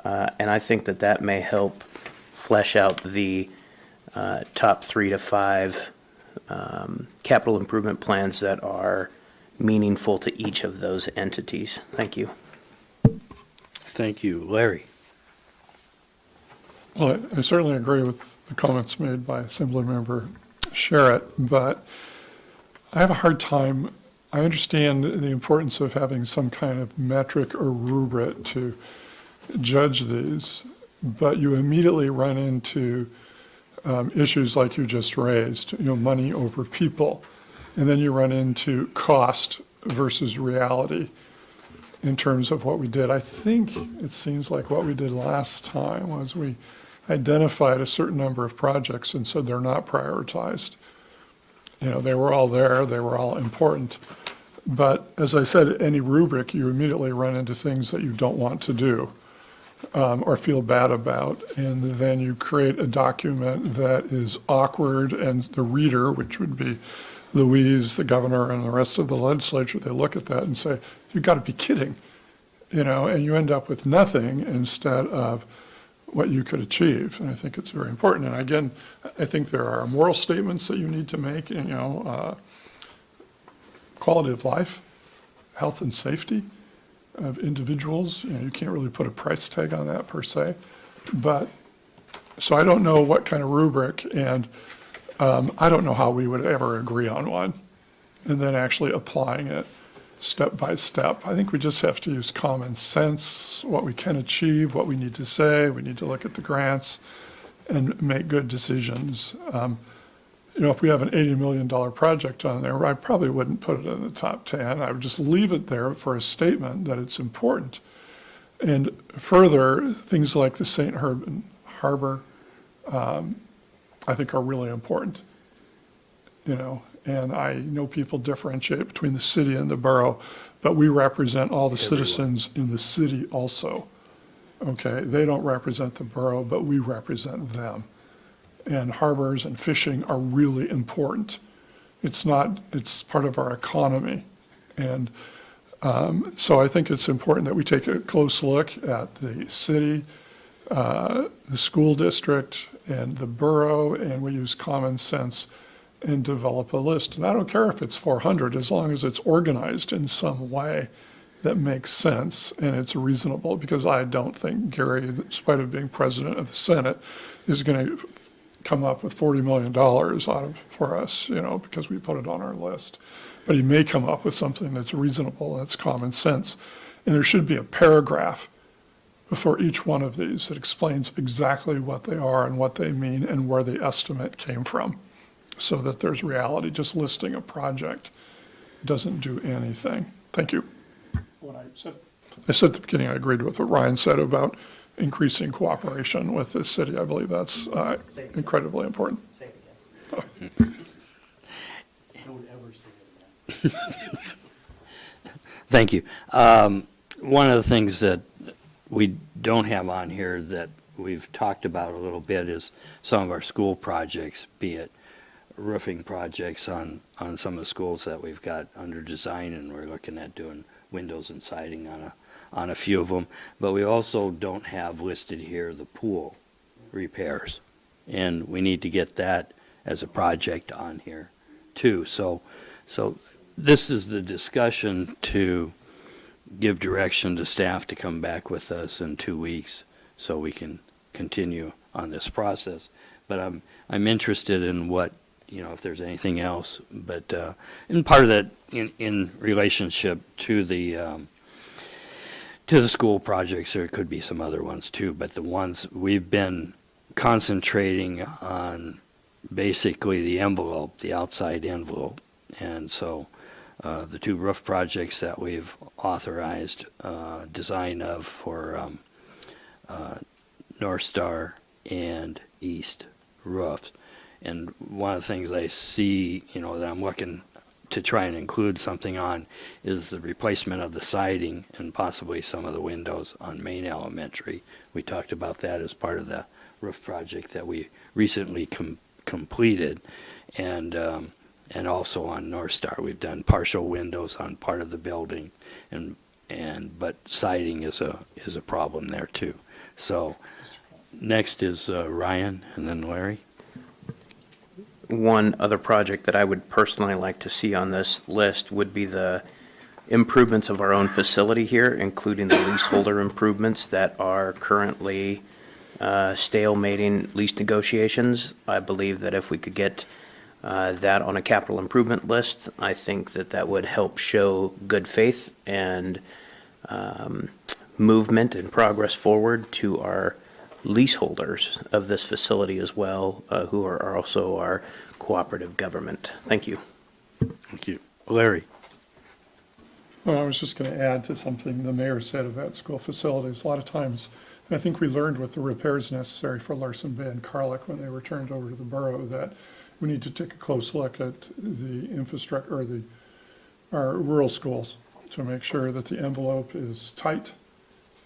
And I think that that may help flesh out the top 3 to 5 capital improvement plans that are meaningful to each of those entities. Thank you. Thank you. Larry. Well, I certainly agree with the comments made by Assemblymember Sherritt, but I have a hard time. I understand the importance of having some kind of metric or rubric to judge these, but you immediately run into issues like you just raised, money over people. And then you run into cost versus reality in terms of what we did. I think it seems like what we did last time was we identified a certain number of projects and said they're not prioritized. They were all there, they were all important. But as I said, any rubric, you immediately run into things that you don't want to do or feel bad about. And then you create a document that is awkward, and the reader, which would be Louise, the governor, and the rest of the legislature, they look at that and say, you've got to be kidding, and you end up with nothing instead of what you could achieve. And I think it's very important. And again, I think there are moral statements that you need to make, quality of life, health and safety of individuals. You can't really put a price tag on that per se. But, so I don't know what kind of rubric, and I don't know how we would ever agree on one. And then actually applying it step by step. I think we just have to use common sense, what we can achieve, what we need to say. We need to look at the grants and make good decisions. If we have an $80 million project on there, I probably wouldn't put it in the top 10. I would just leave it there for a statement that it's important. And further, things like the St. Harbor, I think are really important, And I know people differentiate between the city and the borough, but we represent all the citizens in the city also. Okay, they don't represent the borough, but we represent them. And harbors and fishing are really important. It's part of our economy. And so I think it's important that we take a close look at the city, the school district, and the borough, and we use common sense and develop a list. And I don't care if it's 400, as long as it's organized in some way that makes sense and it's reasonable, because I don't think Gary, in spite of being president of the Senate, is going to come up with $40 million for us, because we put it on our list. But he may come up with something that's reasonable, that's common sense. And there should be a paragraph before each one of these that explains exactly what they are and what they mean and where the estimate came from, so that there's reality. Just listing a project doesn't do anything. Thank you. I said at the beginning, I agreed with what Ryan said about increasing cooperation with the city. I believe that's incredibly important. Thank you. One of the things that we don't have on here that we've talked about a little bit is some of our school projects, be it roofing projects on some of the schools that we've got under design, and we're looking at doing windows and siding on a few of them. But we also don't have listed here the pool repairs, and we need to get that as a project on here too. So this is the discussion to give direction to staff to come back with us in 2 weeks so we can continue on this process. But I'm interested in what, if there's anything else, but and part of that in relationship to the school projects, there could be some other ones too, but the ones we've been concentrating on, basically the envelope, the outside envelope. And so the two roof projects that we've authorized design of for North Star and East roofs. And one of the things I see, that I'm looking to try and include something on is the replacement of the siding and possibly some of the windows on Main Elementary. We talked about that as part of the roof project that we recently completed. And also on North Star, we've done partial windows on part of the building, but siding is a problem there too. So next is Ryan, and then Larry. One other project that I would personally like to see on this list would be the improvements of our own facility here, including the leaseholder improvements that are currently stalemating lease negotiations. I believe that if we could get that on a capital improvement list, I think that would help show good faith and movement and progress forward to our leaseholders of this facility as well, who are also our cooperative government. Thank you. Thank you. Larry. Well, I was just going to add to something the mayor said about school facilities. A lot of times, and I think we learned with the repairs necessary for Larson Bay and Carlick when they were turned over to the borough, that we need to take a close look at the infrastructure, or our rural schools, to make sure that the envelope is tight,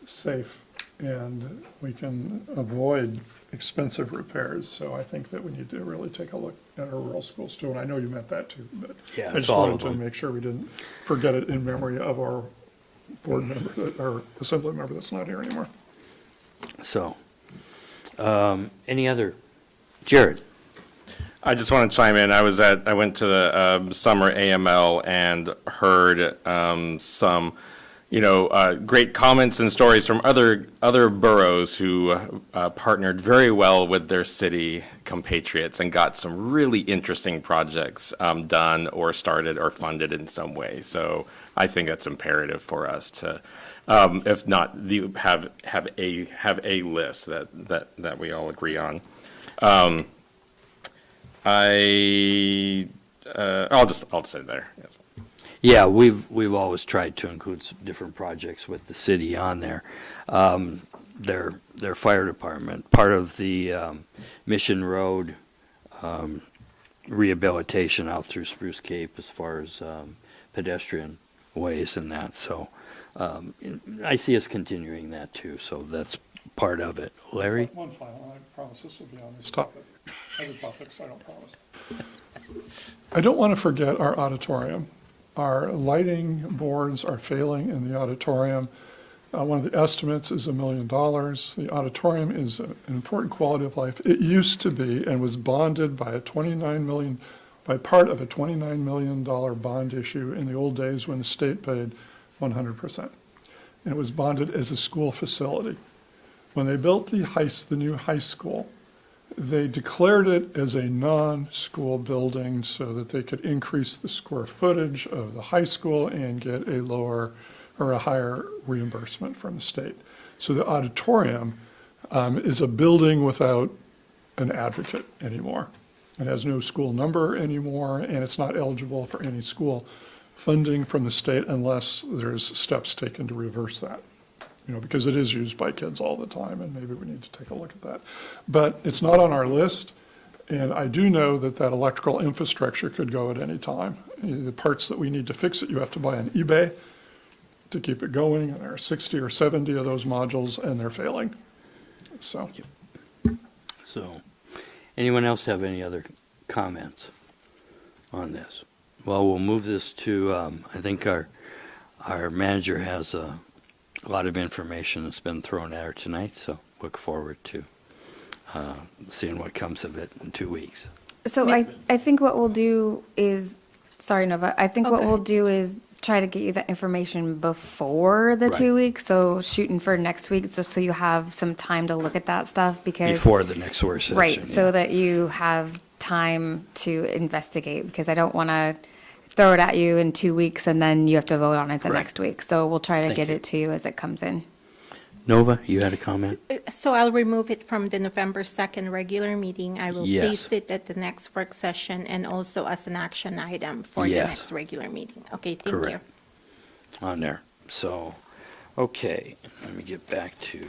safe, and we can avoid expensive repairs. So I think that we need to really take a look at our rural schools too. And I know you meant that too, but yeah, I just wanted to make sure we didn't forget it in memory of our board member, our assembly member that's not here anymore. So, Any other? Jared? I just want to chime in. I went to the summer AML and heard some, great comments and stories from other boroughs who partnered very well with their city compatriots and got some really interesting projects done or started or funded in some way. So I think that's imperative for us to, if not have a list that we all agree on. I'll just say there. Yes. Yeah, we've always tried to include some different projects with the city on there. Their fire department, part of the Mission Road rehabilitation out through Spruce Cape as far as pedestrian ways and that. So I see us continuing that too. So that's part of it. Larry? One final, I promise this will be on this topic. Other topics, I don't promise. I don't want to forget our auditorium. Our lighting boards are failing in the auditorium. One of the estimates is $1 million. The auditorium is an important quality of life. It used to be and was bonded by by part of a $29 million bond issue in the old days when the state paid 100%. And it was bonded as a school facility. When they built the new high school, they declared it as a non-school building so that they could increase the square footage of the high school and get a lower or a higher reimbursement from the state. So the auditorium is a building without an advocate anymore. It has no school number anymore, and it's not eligible for any school funding from the state unless there's steps taken to reverse that. Because it is used by kids all the time, and maybe we need to take a look at that. But it's not on our list, and I do know that electrical infrastructure could go at any time. The parts that we need to fix it, you have to buy on eBay to keep it going, and there are 60 or 70 of those modules, and they're failing. So, Anyone else have any other comments on this? Well, we'll move this to, I think our manager has a lot of information that's been thrown at her tonight, so look forward to seeing what comes of it in 2 weeks. So I think what we'll do is, sorry, Nova, I think what we'll do is try to get you the information before the 2 weeks, so shooting for next week, so you have some time to look at that stuff, because Before the next work session. right, so that you have time to investigate, because I don't want to throw it at you in 2 weeks and then you have to vote on it the next week. So we'll try to get it to you as it comes in. Nova, you had a comment? So I'll remove it from the November 2nd regular meeting. I will place it at the next work session and also as an action item for the next regular meeting. Okay, thank you. On there. So, okay, let me get back to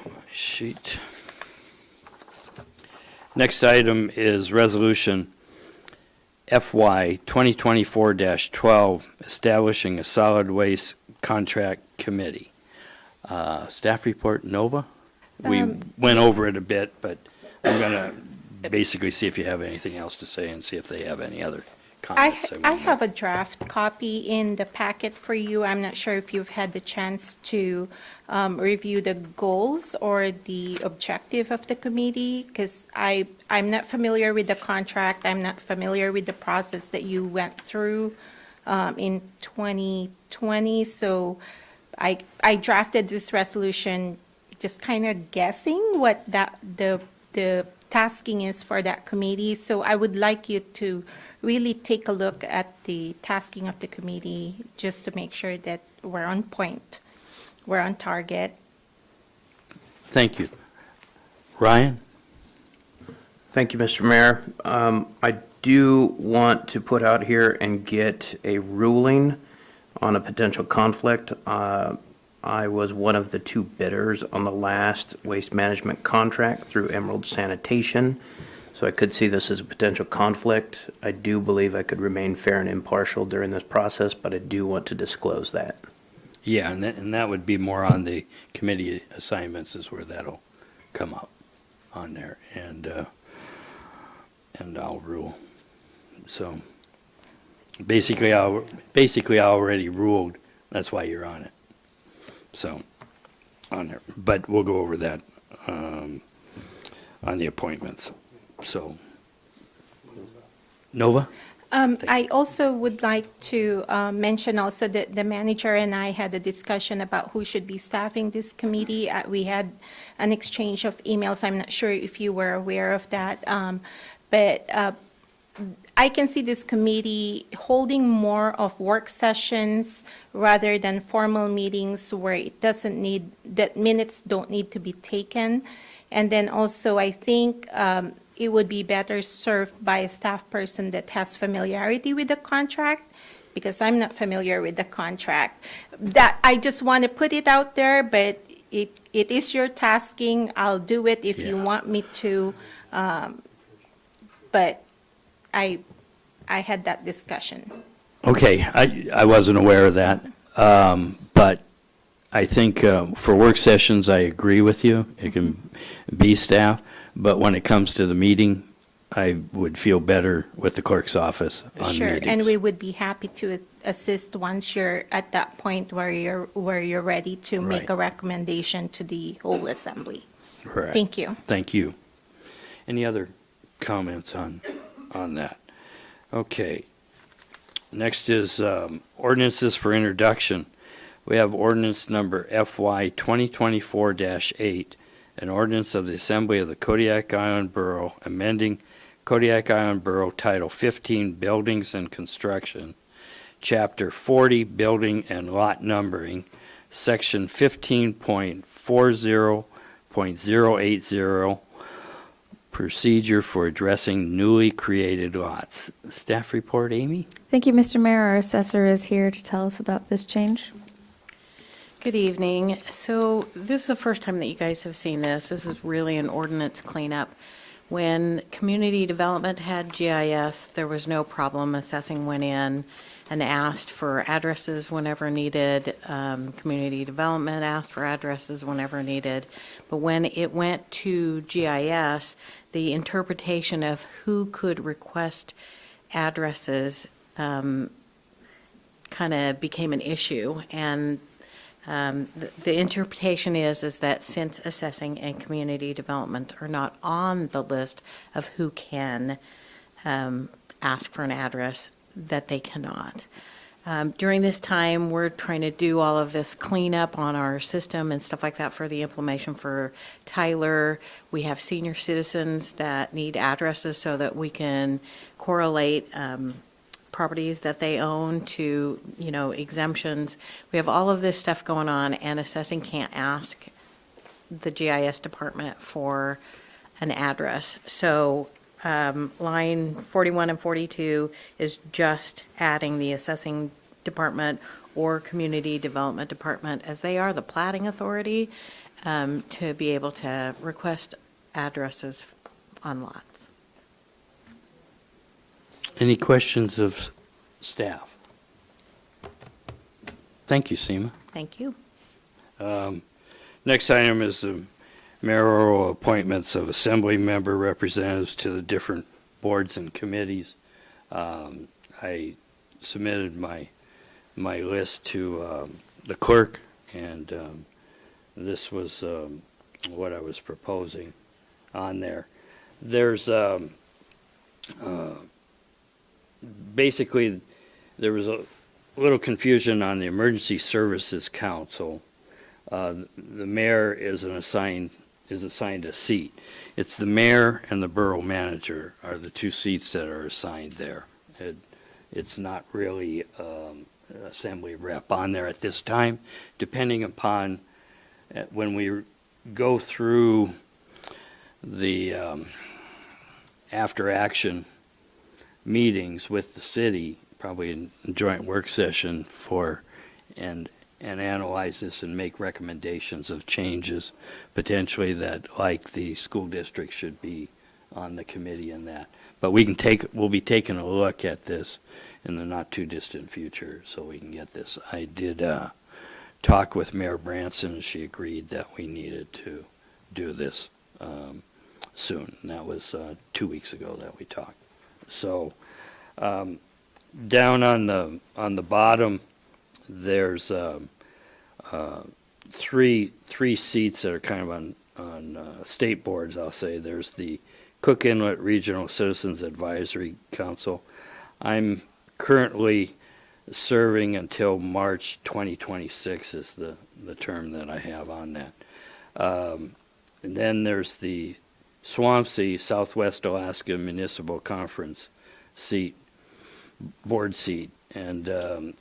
my sheet. Next item is Resolution FY 2024-12, establishing a solid waste contract committee. Staff report, Nova? We went over it a bit, but I'm going to basically see if you have anything else to say and see if they have any other comments. I have a draft copy in the packet for you. I'm not sure if you've had the chance to review the goals or the objective of the committee, because I'm not familiar with the contract. I'm not familiar with the process that you went through in 2020. So I drafted this resolution just kind of guessing what the tasking is for that committee. So I would like you to really take a look at the tasking of the committee just to make sure that we're on point, we're on target. Thank you. Ryan? Thank you, Mr. Mayor. I do want to put out here and get a ruling on a potential conflict. I was one of the two bidders on the last waste management contract through Emerald Sanitation, so I could see this as a potential conflict. I do believe I could remain fair and impartial during this process, but I do want to disclose that. Yeah, and that would be more on the committee assignments is where that'll come up on there, and I'll rule. So basically, I already ruled. That's why you're on it. So, on there, but we'll go over that on the appointments. So, Nova? I also would like to mention also that the manager and I had a discussion about who should be staffing this committee. We had an exchange of emails. I'm not sure if you were aware of that. But I can see this committee holding more of work sessions rather than formal meetings where it doesn't need, that minutes don't need to be taken. And then also, I think it would be better served by a staff person that has familiarity with the contract, because I'm not familiar with the contract. That, I just want to put it out there, but it is your tasking. I'll do it if you want me to. But I had that discussion. Okay, I wasn't aware of that, but I think for work sessions, I agree with you. It can be staff, but when it comes to the meeting, I would feel better with the clerk's office on Sure, meetings. and we would be happy to assist once you're at that point where you're ready to make a recommendation to the whole assembly. Correct. Thank you. Thank you. Any other comments on that? Okay. Next is ordinances for introduction. We have ordinance number FY 2024-8, an ordinance of the Assembly of the Kodiak Island Borough amending Kodiak Island Borough Title 15 Buildings and Construction, Chapter 40 Building and Lot Numbering, Section 15.40.080, Procedure for addressing newly created lots. Staff report, Amy? Thank you, Mr. Mayor. Our assessor is here to tell us about this change. Good evening. So this is the first time that you guys have seen this. This is really an ordinance cleanup. When community development had GIS, there was no problem. Assessing went in and asked for addresses whenever needed. Community development asked for addresses whenever needed. But when it went to GIS, the interpretation of who could request addresses kind of became an issue. And the interpretation is that since assessing and community development are not on the list of who can ask for an address, that they cannot. During this time, we're trying to do all of this cleanup on our system and stuff like that for the implementation for Tyler. We have senior citizens that need addresses so that we can correlate properties that they own to, exemptions. We have all of this stuff going on, and assessing can't ask the GIS department for an address. So line 41 and 42 is just adding the assessing department or community development department, as they are the platting authority, to be able to request addresses on lots. Any questions of staff? Thank you, Seema. Thank you. Next item is the mayoral appointments of assembly member representatives to the different boards and committees. I submitted my list to the clerk, and this was what I was proposing on there. There's basically, there was a little confusion on the Emergency Services Council. The mayor is assigned a seat. It's the mayor and the borough manager are the two seats that are assigned there. It's not really assembly rep on there at this time, depending upon when we go through the after action meetings with the city, probably in joint work session and analyze this and make recommendations of changes potentially that, like, the school district should be on the committee and that. But we'll be taking a look at this in the not too distant future so we can get this. I did talk with Mayor Branson, and she agreed that we needed to do this soon. And that was 2 weeks ago that we talked. So down on the bottom, there's three seats that are kind of on state boards, I'll say. There's the Cook Inlet Regional Citizens Advisory Council. I'm currently serving until March 2026 is the term that I have on that. And then there's the Swampsea Southwest Alaska Municipal Conference board seat, and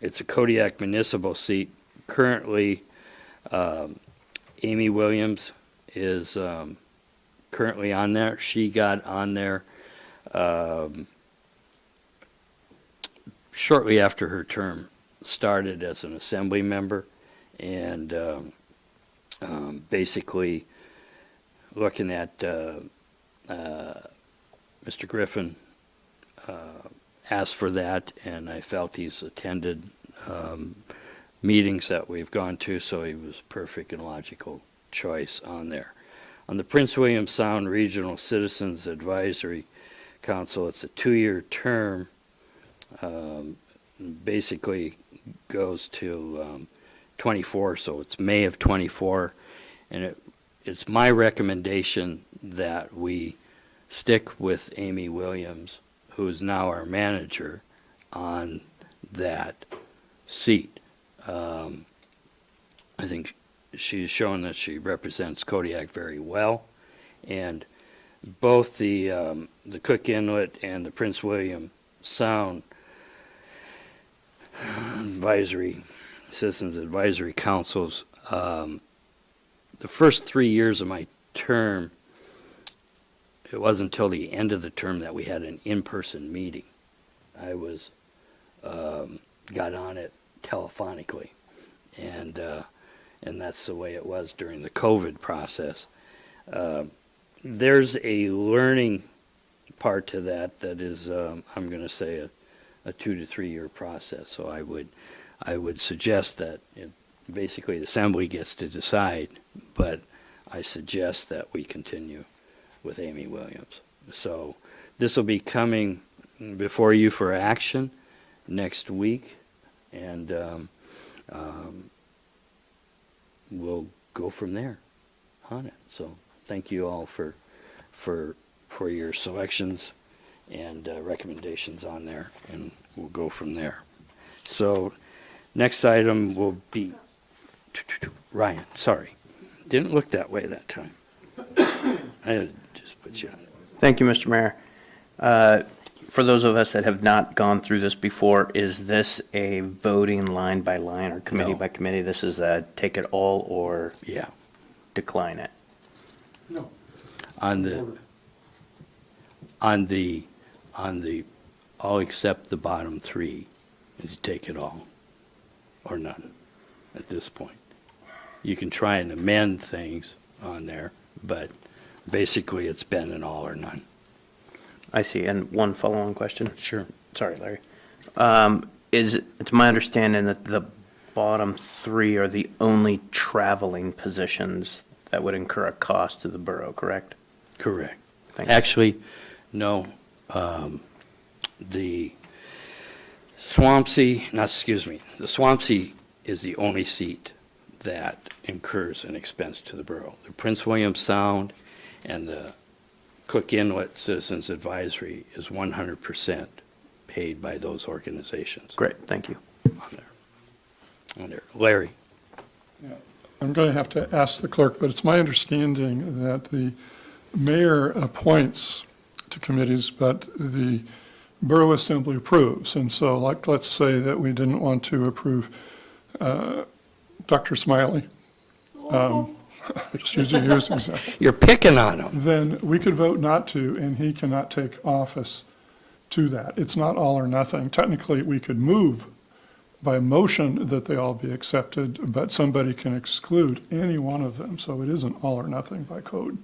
it's a Kodiak municipal seat. Currently, Amy Williams is currently on there. She got on there shortly after her term started as an assembly member, and basically looking at Mr. Griffin asked for that, and I felt he's attended meetings that we've gone to, so he was perfect and logical choice on there. On the Prince William Sound Regional Citizens Advisory Council, it's a 2-year term. Basically goes to 24, so it's May of 24, and it's my recommendation that we stick with Amy Williams, who is now our manager, on that seat. I think she's shown that she represents Kodiak very well, and both the Cook Inlet and the Prince William Sound Citizens Advisory Councils, the first 3 years of my term, it wasn't until the end of the term that we had an in-person meeting. I got on it telephonically, and that's the way it was during the COVID process. There's a learning part to that is, I'm going to say, a 2 to 3 year process. So I would suggest that basically the assembly gets to decide, but I suggest that we continue with Amy Williams. So this will be coming before you for action next week, and we'll go from there on it. So thank you all for your selections and recommendations on there, and we'll go from there. So next item will be Ryan. Sorry, didn't look that way that time. I had to just put you on. Thank you, Mr. Mayor. For those of us that have not gone through this before, is this a voting line by line or committee by committee? This is a take it all or decline it? No. On the I'll accept the bottom three, is you take it all or none at this point. You can try and amend things on there, but basically it's been an all or none. I see. And one follow-on question? Sure. Sorry, Larry. It's my understanding that the bottom three are the only traveling positions that would incur a cost to the borough, correct? Correct. Thanks. Actually, no. The Swampsea is the only seat that incurs an expense to the borough. The Prince William Sound and the Cook Inlet Citizens Advisory is 100% paid by those organizations. Great, thank you. On there. Larry. Yeah. I'm going to have to ask the clerk, but it's my understanding that the mayor appoints to committees, but the Borough Assembly approves. And so, like, let's say that we didn't want to approve Dr. Smiley. Just using you as an example. You're picking on him. Then we could vote not to, and he cannot take office to that. It's not all or nothing. Technically, we could move by motion that they all be accepted, but somebody can exclude any one of them. So it isn't all or nothing by code.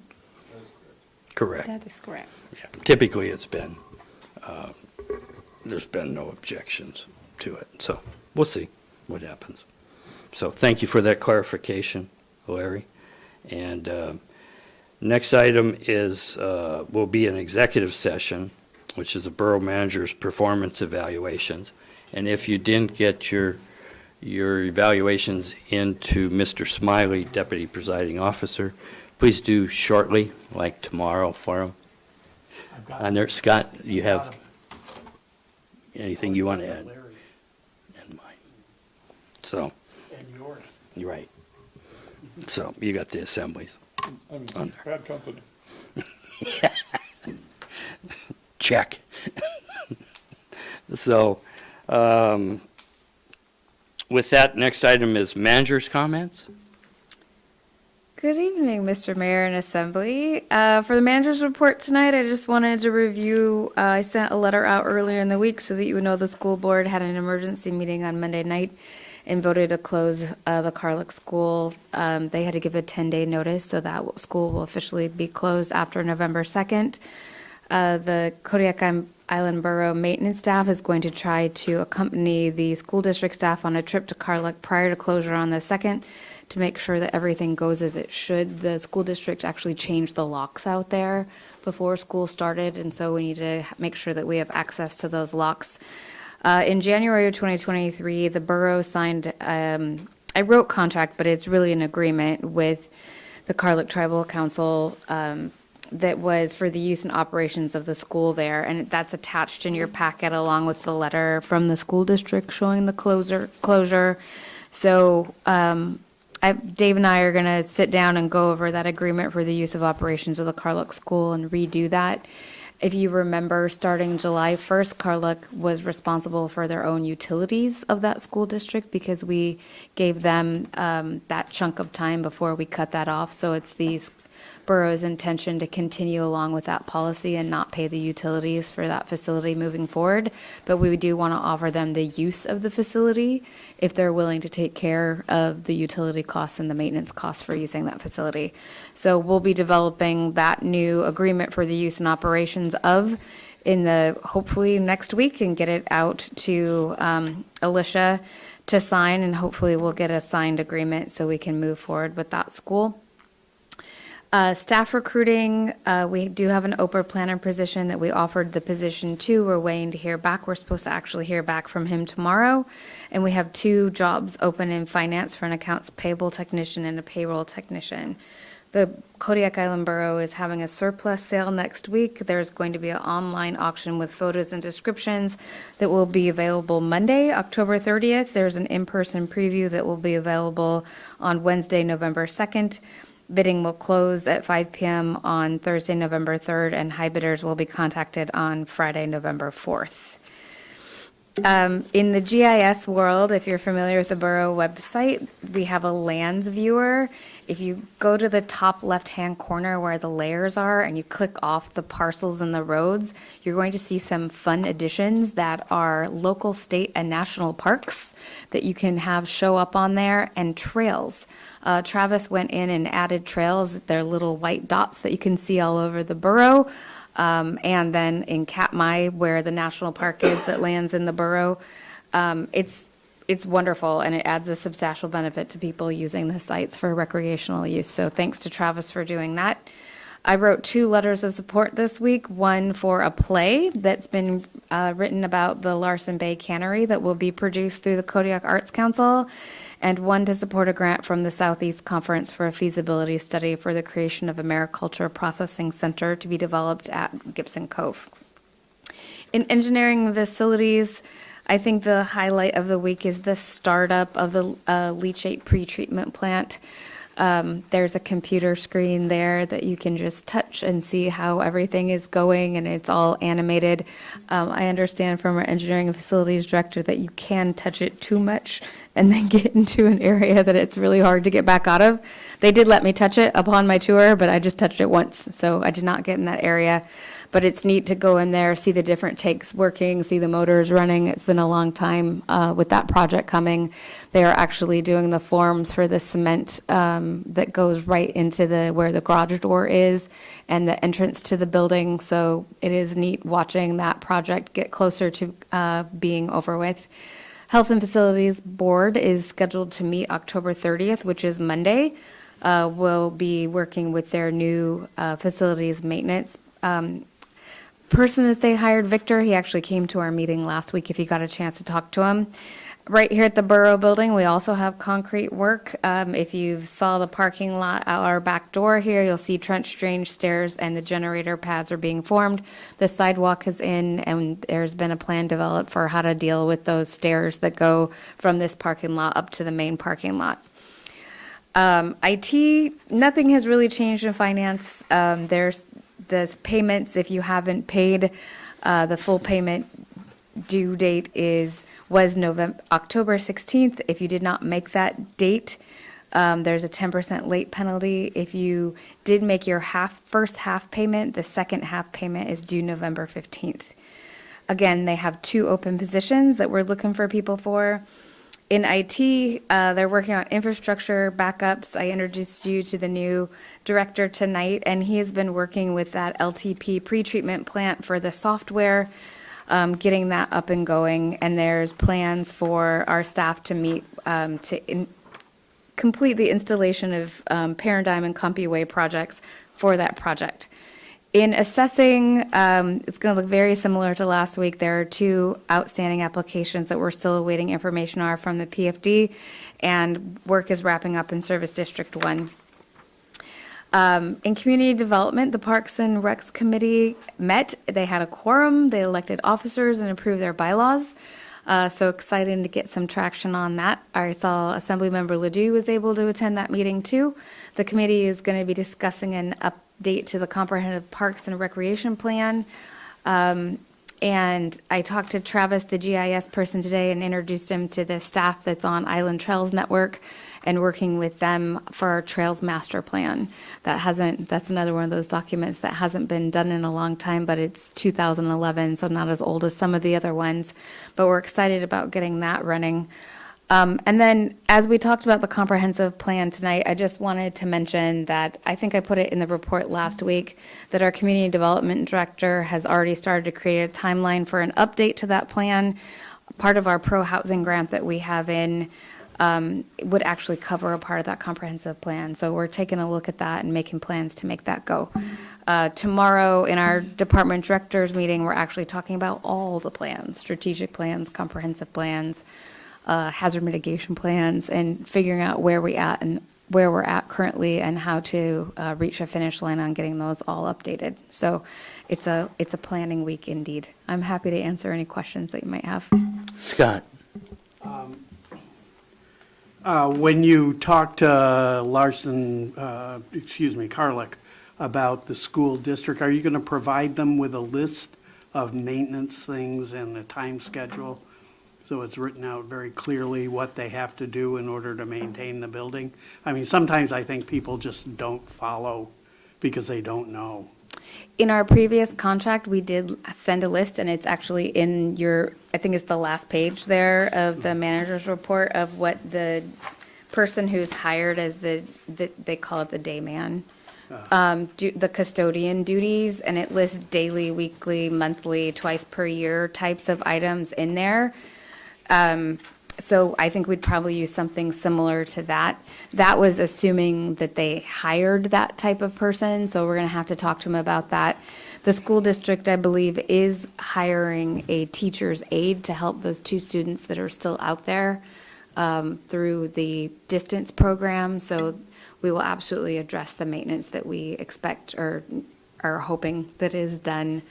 Correct. That is correct. Yeah. Typically, it's been, there's been no objections to it. So we'll see what happens. So thank you for that clarification, Larry. And next item is, will be an executive session, which is the borough manager's performance evaluations. And if you didn't get your your evaluations into Mr. Smiley, Deputy Presiding Officer. Please do shortly, like tomorrow for him. And there, Scott, you have anything you want to add? And mine. So. And yours. You're right. So you got the assemblies. I'm On bad company. Check. So, with that, next item is manager's comments. Good evening, Mr. Mayor and Assembly. For the manager's report tonight, I just wanted to review, I sent a letter out earlier in the week so that you would know the school board had an emergency meeting on Monday night and voted to close the Carlick School. They had to give a 10-day notice, so that school will officially be closed after November 2nd. The Kodiak Island Borough maintenance staff is going to try to accompany the school district staff on a trip to Carlick prior to closure on the 2nd to make sure that everything goes as it should. The school district actually changed the locks out there before school started, and so we need to make sure that we have access to those locks. In January of 2023, the borough signed, I wrote contract, but it's really an agreement with the Carlick Tribal Council that was for the use and operations of the school there, and that's attached in your packet along with the letter from the school district showing the closure. So Dave and I are going to sit down and go over that agreement for the use of operations of the Carlick School and redo that. If you remember, starting July 1st, Carlick was responsible for their own utilities of that school district because we gave them that chunk of time before we cut that off. So it's these borough's intention to continue along with that policy and not pay the utilities for that facility moving forward. But we do want to offer them the use of the facility if they're willing to take care of the utility costs and the maintenance costs for using that facility. So we'll be developing that new agreement for the use and operations of in the hopefully next week and get it out to Alicia to sign, and hopefully we'll get a signed agreement so we can move forward with that school. Staff recruiting, we do have an OPER planner position that we offered the position to. We're waiting to hear back. We're supposed to actually hear back from him tomorrow. And we have 2 jobs open in finance for an accounts payable technician and a payroll technician. The Kodiak Island Borough is having a surplus sale next week. There's going to be an online auction with photos and descriptions that will be available Monday, October 30th. There's an in-person preview that will be available on Wednesday, November 2nd. Bidding will close at 5 p.m. on Thursday, November 3rd, and high bidders will be contacted on Friday, November 4th. In the GIS world, if you're familiar with the borough website, we have a lands viewer. If you go to the top left-hand corner where the layers are and you click off the parcels and the roads, you're going to see some fun additions that are local, state, and national parks that you can have show up on there, and trails. Travis went in and added trails. They're little white dots that you can see all over the borough. And then in Katmai, where the national park is that lands in the borough, it's wonderful, and it adds a substantial benefit to people using the sites for recreational use. So thanks to Travis for doing that. I wrote 2 letters of support this week, one for a play that's been written about the Larson Bay Cannery that will be produced through the Kodiak Arts Council, and one to support a grant from the Southeast Conference for a feasibility study for the creation of a mariculture processing center to be developed at Gibson Cove. In engineering facilities, I think the highlight of the week is the startup of the leachate pretreatment plant. There's a computer screen there that you can just touch and see how everything is going, and it's all animated. I understand from our engineering and facilities director that you can touch it too much and then get into an area that it's really hard to get back out of. They did let me touch it upon my tour, but I just touched it once, so I did not get in that area. But it's neat to go in there, see the different tanks working, see the motors running. It's been a long time with that project coming. They are actually doing the forms for the cement that goes right into where the garage door is and the entrance to the building. So it is neat watching that project get closer to being over with. Health and Facilities Board is scheduled to meet October 30th, which is Monday. We'll be working with their new facilities maintenance person that they hired, Victor. He actually came to our meeting last week if you got a chance to talk to him. Right here at the Borough Building, we also have concrete work. If you saw the parking lot out our back door here, you'll see trench drain stairs and the generator pads are being formed. The sidewalk is in, and there's been a plan developed for how to deal with those stairs that go from this parking lot up to the main parking lot. IT, nothing has really changed in finance. There's the payments, if you haven't paid, the full payment due date was October 16th. If you did not make that date, there's a 10% late penalty. If you did make your first half payment, the second half payment is due November 15th. Again, they have 2 open positions that we're looking for people for. In IT, they're working on infrastructure backups. I introduced you to the new director tonight, and he has been working with that LTP pretreatment plant for the software, getting that up and going. And there's plans for our staff to meet to complete the installation of Paradigm and CompuWay projects for that project. In assessing, it's going to look very similar to last week. There are 2 outstanding applications that we're still awaiting information on from the PFD, and work is wrapping up in Service District 1. In community development, the Parks and Recs Committee met. They had a quorum. They elected officers and approved their bylaws. So excited to get some traction on that. I saw Assemblymember Ledoux was able to attend that meeting too. The committee is going to be discussing an update to the comprehensive parks and recreation plan. And I talked to Travis, the GIS person today, and introduced him to the staff that's on Island Trails Network and working with them for our Trails Master Plan. That's another one of those documents that hasn't been done in a long time, but it's 2011, so not as old as some of the other ones. But we're excited about getting that running. And then, as we talked about the comprehensive plan tonight, I just wanted to mention that I think I put it in the report last week that our community development director has already started to create a timeline for an update to that plan. Part of our pro-housing grant that we have in would actually cover a part of that comprehensive plan. So we're taking a look at that and making plans to make that go. Tomorrow in our department directors meeting, we're actually talking about all the plans, strategic plans, comprehensive plans, hazard mitigation plans, and figuring out where we're at currently and how to reach a finish line on getting those all updated. So it's a planning week indeed. I'm happy to answer any questions that you might have. Scott. When you talked to Carlick, about the school district, are you going to provide them with a list of maintenance things and a time schedule? So it's written out very clearly what they have to do in order to maintain the building? I mean, sometimes I think people just don't follow because they don't know. In our previous contract, we did send a list, and it's actually in I think it's the last page there of the manager's report of what the person who's hired as they call it the day man, the custodian duties, and it lists daily, weekly, monthly, twice per year types of items in there. So I think we'd probably use something similar to that. That was assuming that they hired that type of person, so we're going to have to talk to them about that. The school district, I believe, is hiring a teacher's aide to help those 2 students that are still out there through the distance program. So we will absolutely address the maintenance that we expect or are hoping that is done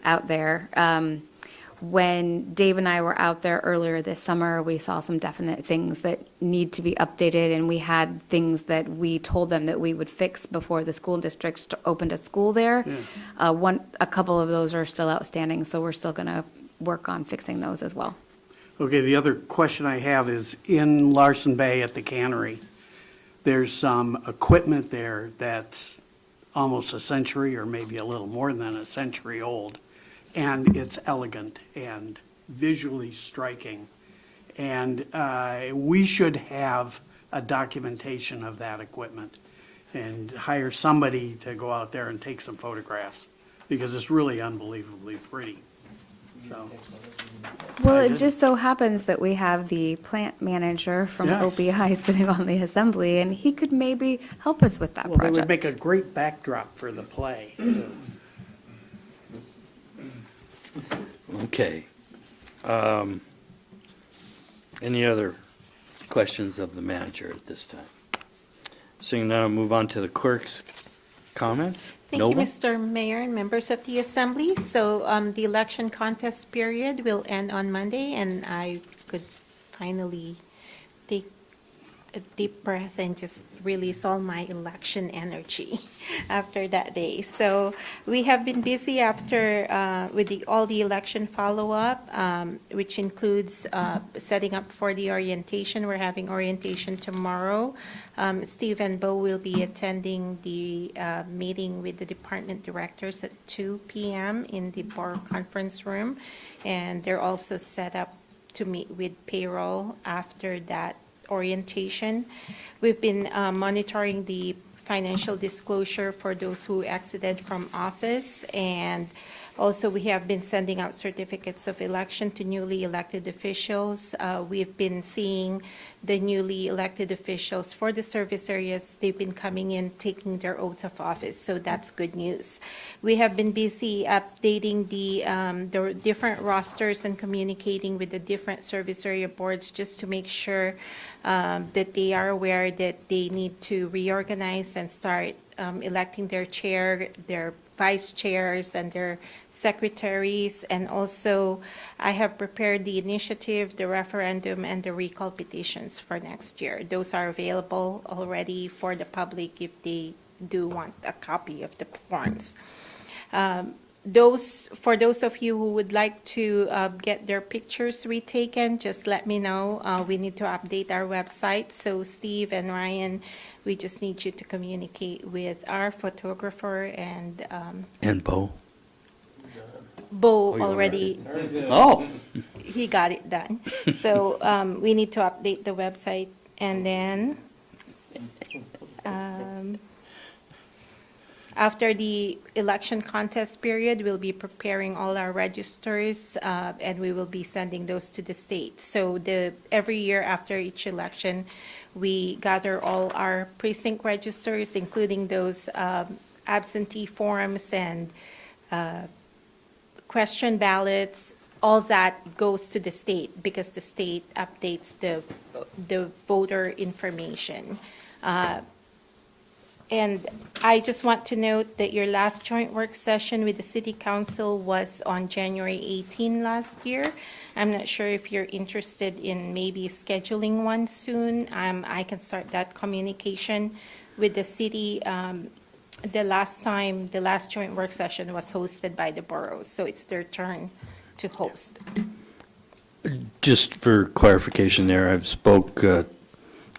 out there. When Dave and I were out there earlier this summer, we saw some definite things that need to be updated, and we had things that we told them that we would fix before the school districts opened a school there. Yeah. A couple of those are still outstanding, so we're still going to work on fixing those as well. Okay, the other question I have is in Larson Bay at the cannery, there's some equipment there that's almost a century or maybe a little more than a century old. And it's elegant and visually striking. And we should have a documentation of that equipment and hire somebody to go out there and take some photographs because it's really unbelievably pretty. So, well, it just so happens that we have the plant manager from OPI sitting on the assembly, and he could maybe help us with that project. Well, it would make a great backdrop for the play. Okay. Any other questions of the manager at this time? Seeing none, I'll move on to the clerk's comments. Thank you, Nova? Mr. Mayor and members of the Assembly. So the election contest period will end on Monday, and I could finally take a deep breath and just release all my election energy after that day. So we have been busy after with all the election follow-up, which includes setting up for the orientation. We're having orientation tomorrow. Steve and Bo will be attending the meeting with the department directors at 2 p.m. in the Borough Conference Room. And they're also set up to meet with payroll after that orientation. We've been monitoring the financial disclosure for those who exited from office, and also we have been sending out certificates of election to newly elected officials. We've been seeing the newly elected officials for the service areas. They've been coming in, taking their oath of office, so that's good news. We have been busy updating the different rosters and communicating with the different service area boards just to make sure that they are aware that they need to reorganize and start electing their chair, their vice chairs, and their secretaries. And also, I have prepared the initiative, the referendum, and the recall petitions for next year. Those are available already for the public if they do want a copy of the forms. For those of you who would like to get their pictures retaken, just let me know. We need to update our website. So Steve and Ryan, we just need you to communicate with our photographer and Bo? Bo you already. Oh. He got it done. So we need to update the website, and then after the election contest period, we'll be preparing all our registers, and we will be sending those to the state. So every year after each election, we gather all our precinct registers, including those absentee forms and question ballots. All that goes to the state because the state updates the voter information. And I just want to note that your last joint work session with the City Council was on January 18 last year. I'm not sure if you're interested in maybe scheduling one soon. I can start that communication with the city. The last joint work session was hosted by the borough, so it's their turn to host. Just for clarification there, I've spoke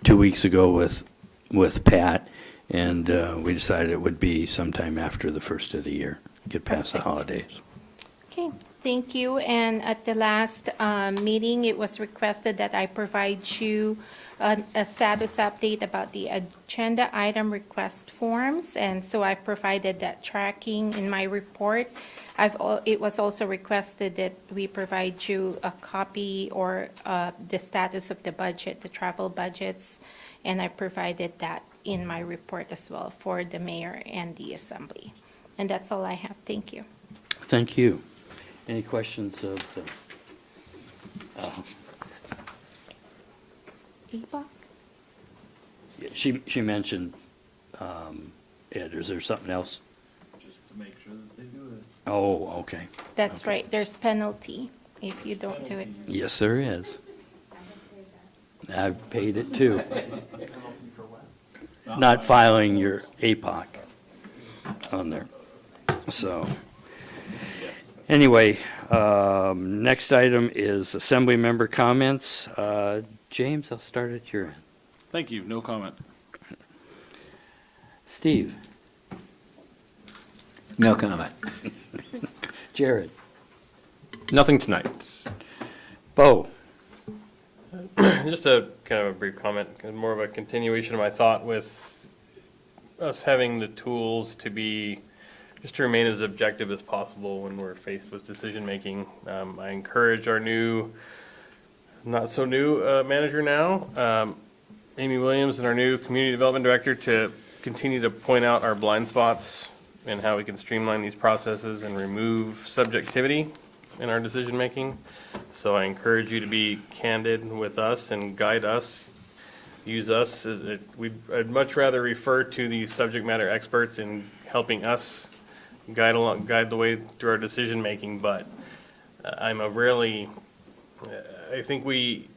2 weeks ago with Pat, and we decided it would be sometime after the first of the year, get past the holidays. Okay, thank you. And at the last meeting, it was requested that I provide you a status update about the agenda item request forms, and so I provided that tracking in my report. It was also requested that we provide you a copy or the status of the budget, the travel budgets, and I provided that in my report as well for the mayor and the assembly. And that's all I have. Thank you. Thank you. Any questions of Eva? She mentioned, Ed, is there something else? Just to make sure that they do it. Oh, okay. That's right. There's penalty if you don't do it. Yes, there is. I've paid it too. Not filing your APOC on there. So, anyway, next item is assembly member comments. James, I'll start at your end. Thank you, no comment. Steve? No comment. Jared? Nothing tonight. Bo? Just a kind of a brief comment, more of a continuation of my thought with us having the tools to remain as objective as possible when we're faced with decision-making. I encourage our new, not so new manager now, Amy Williams, and our new community development director to continue to point out our blind spots and how we can streamline these processes and remove subjectivity. in our decision-making. So I encourage you to be candid with us and guide us, use us. I'd much rather refer to the subject matter experts in helping us guide the way through our decision-making, but I think we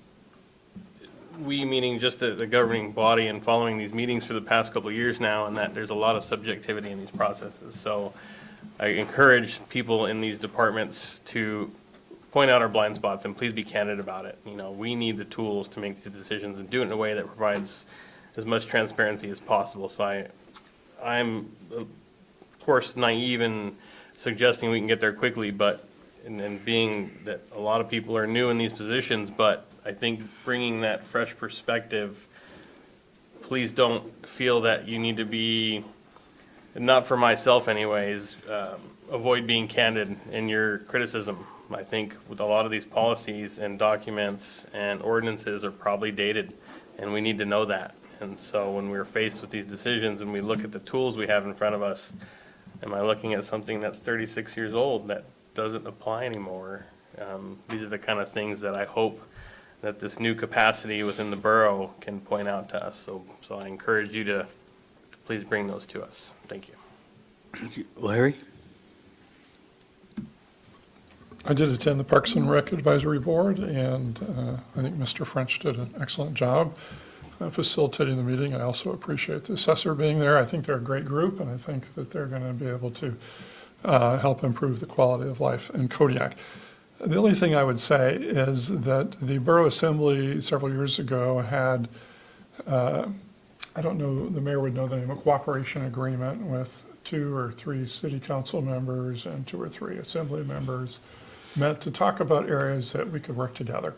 meaning just the governing body and following these meetings for the past couple of years now, and that there's a lot of subjectivity in these processes. So I encourage people in these departments to point out our blind spots and please be candid about it. You know, we need the tools to make these decisions and do it in a way that provides as much transparency as possible. So I'm of course naive in suggesting we can get there quickly, but and being that a lot of people are new in these positions, but I think bringing that fresh perspective, please don't feel that you need to be, not for myself anyways, avoid being candid in your criticism. I think with a lot of these policies and documents and ordinances are probably dated, and we need to know that. And so when we're faced with these decisions and we look at the tools we have in front of us, am I looking at something that's 36 years old that doesn't apply anymore? These are the kind of things that I hope that this new capacity within the borough can point out to us. So I encourage you to please bring those to us. Thank you. Thank you. Larry? I did attend the Parks and Rec Advisory Board, and I think Mr. French did an excellent job facilitating the meeting. I also appreciate the assessor being there. I think they're a great group, and I think that they're going to be able to help improve the quality of life in Kodiak. The only thing I would say is that the Borough Assembly several years ago had, I don't know, the mayor would know the name, a cooperation agreement with 2 or 3 city council members and 2 or 3 assembly members, meant to talk about areas that we could work together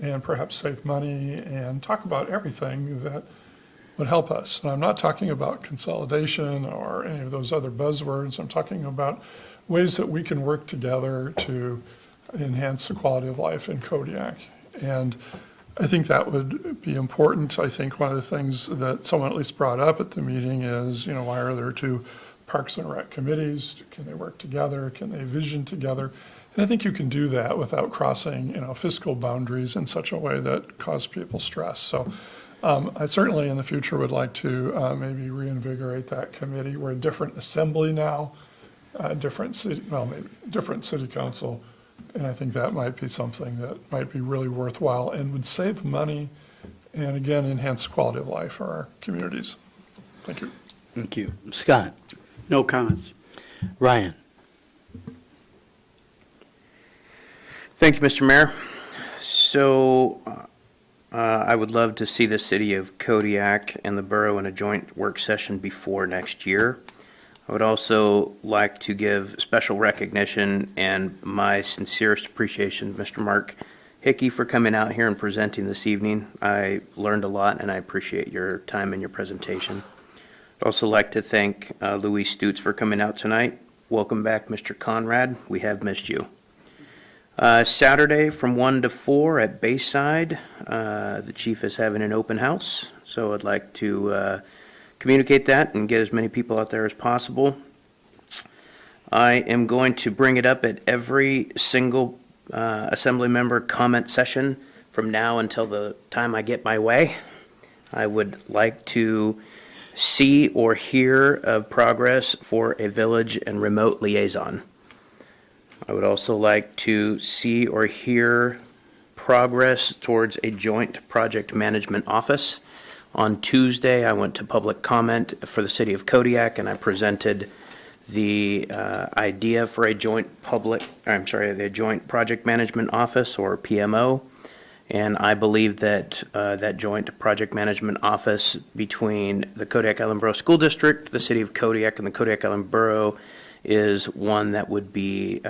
and perhaps save money and talk about everything that would help us. And I'm not talking about consolidation or any of those other buzzwords. I'm talking about ways that we can work together to enhance the quality of life in Kodiak. And I think that would be important. I think one of the things that someone at least brought up at the meeting is, why are there 2 Parks and Rec committees? Can they work together? Can they vision together? And I think you can do that without crossing, fiscal boundaries in such a way that cause people stress. So I certainly in the future would like to maybe reinvigorate that committee. We're a different assembly now, different city council. And I think that might be something that might be really worthwhile and would save money and again, enhance the quality of life for our communities. Thank you. Thank you. Scott? No comments. Ryan? Thank you, Mr. Mayor. So I would love to see the city of Kodiak and the borough in a joint work session before next year. I would also like to give special recognition and my sincerest appreciation to Mr. Mark Hickey for coming out here and presenting this evening. I learned a lot and I appreciate your time and your presentation. I'd also like to thank Louis Stutz for coming out tonight. Welcome back, Mr. Conrad. We have missed you. Saturday from 1 to 4 at Bayside, the chief is having an open house, so I'd like to communicate that and get as many people out there as possible. I am going to bring it up at every single assembly member comment session from now until the time I get my way. I would like to see or hear of progress for a village and remote liaison. I would also like to see or hear progress towards a joint project management office. On Tuesday, I went to public comment for the city of Kodiak, and I presented the idea for a joint the joint project management office, or PMO. And I believe that that joint project management office between the Kodiak Island Borough School District, the city of Kodiak, and the Kodiak Island Borough is one that would be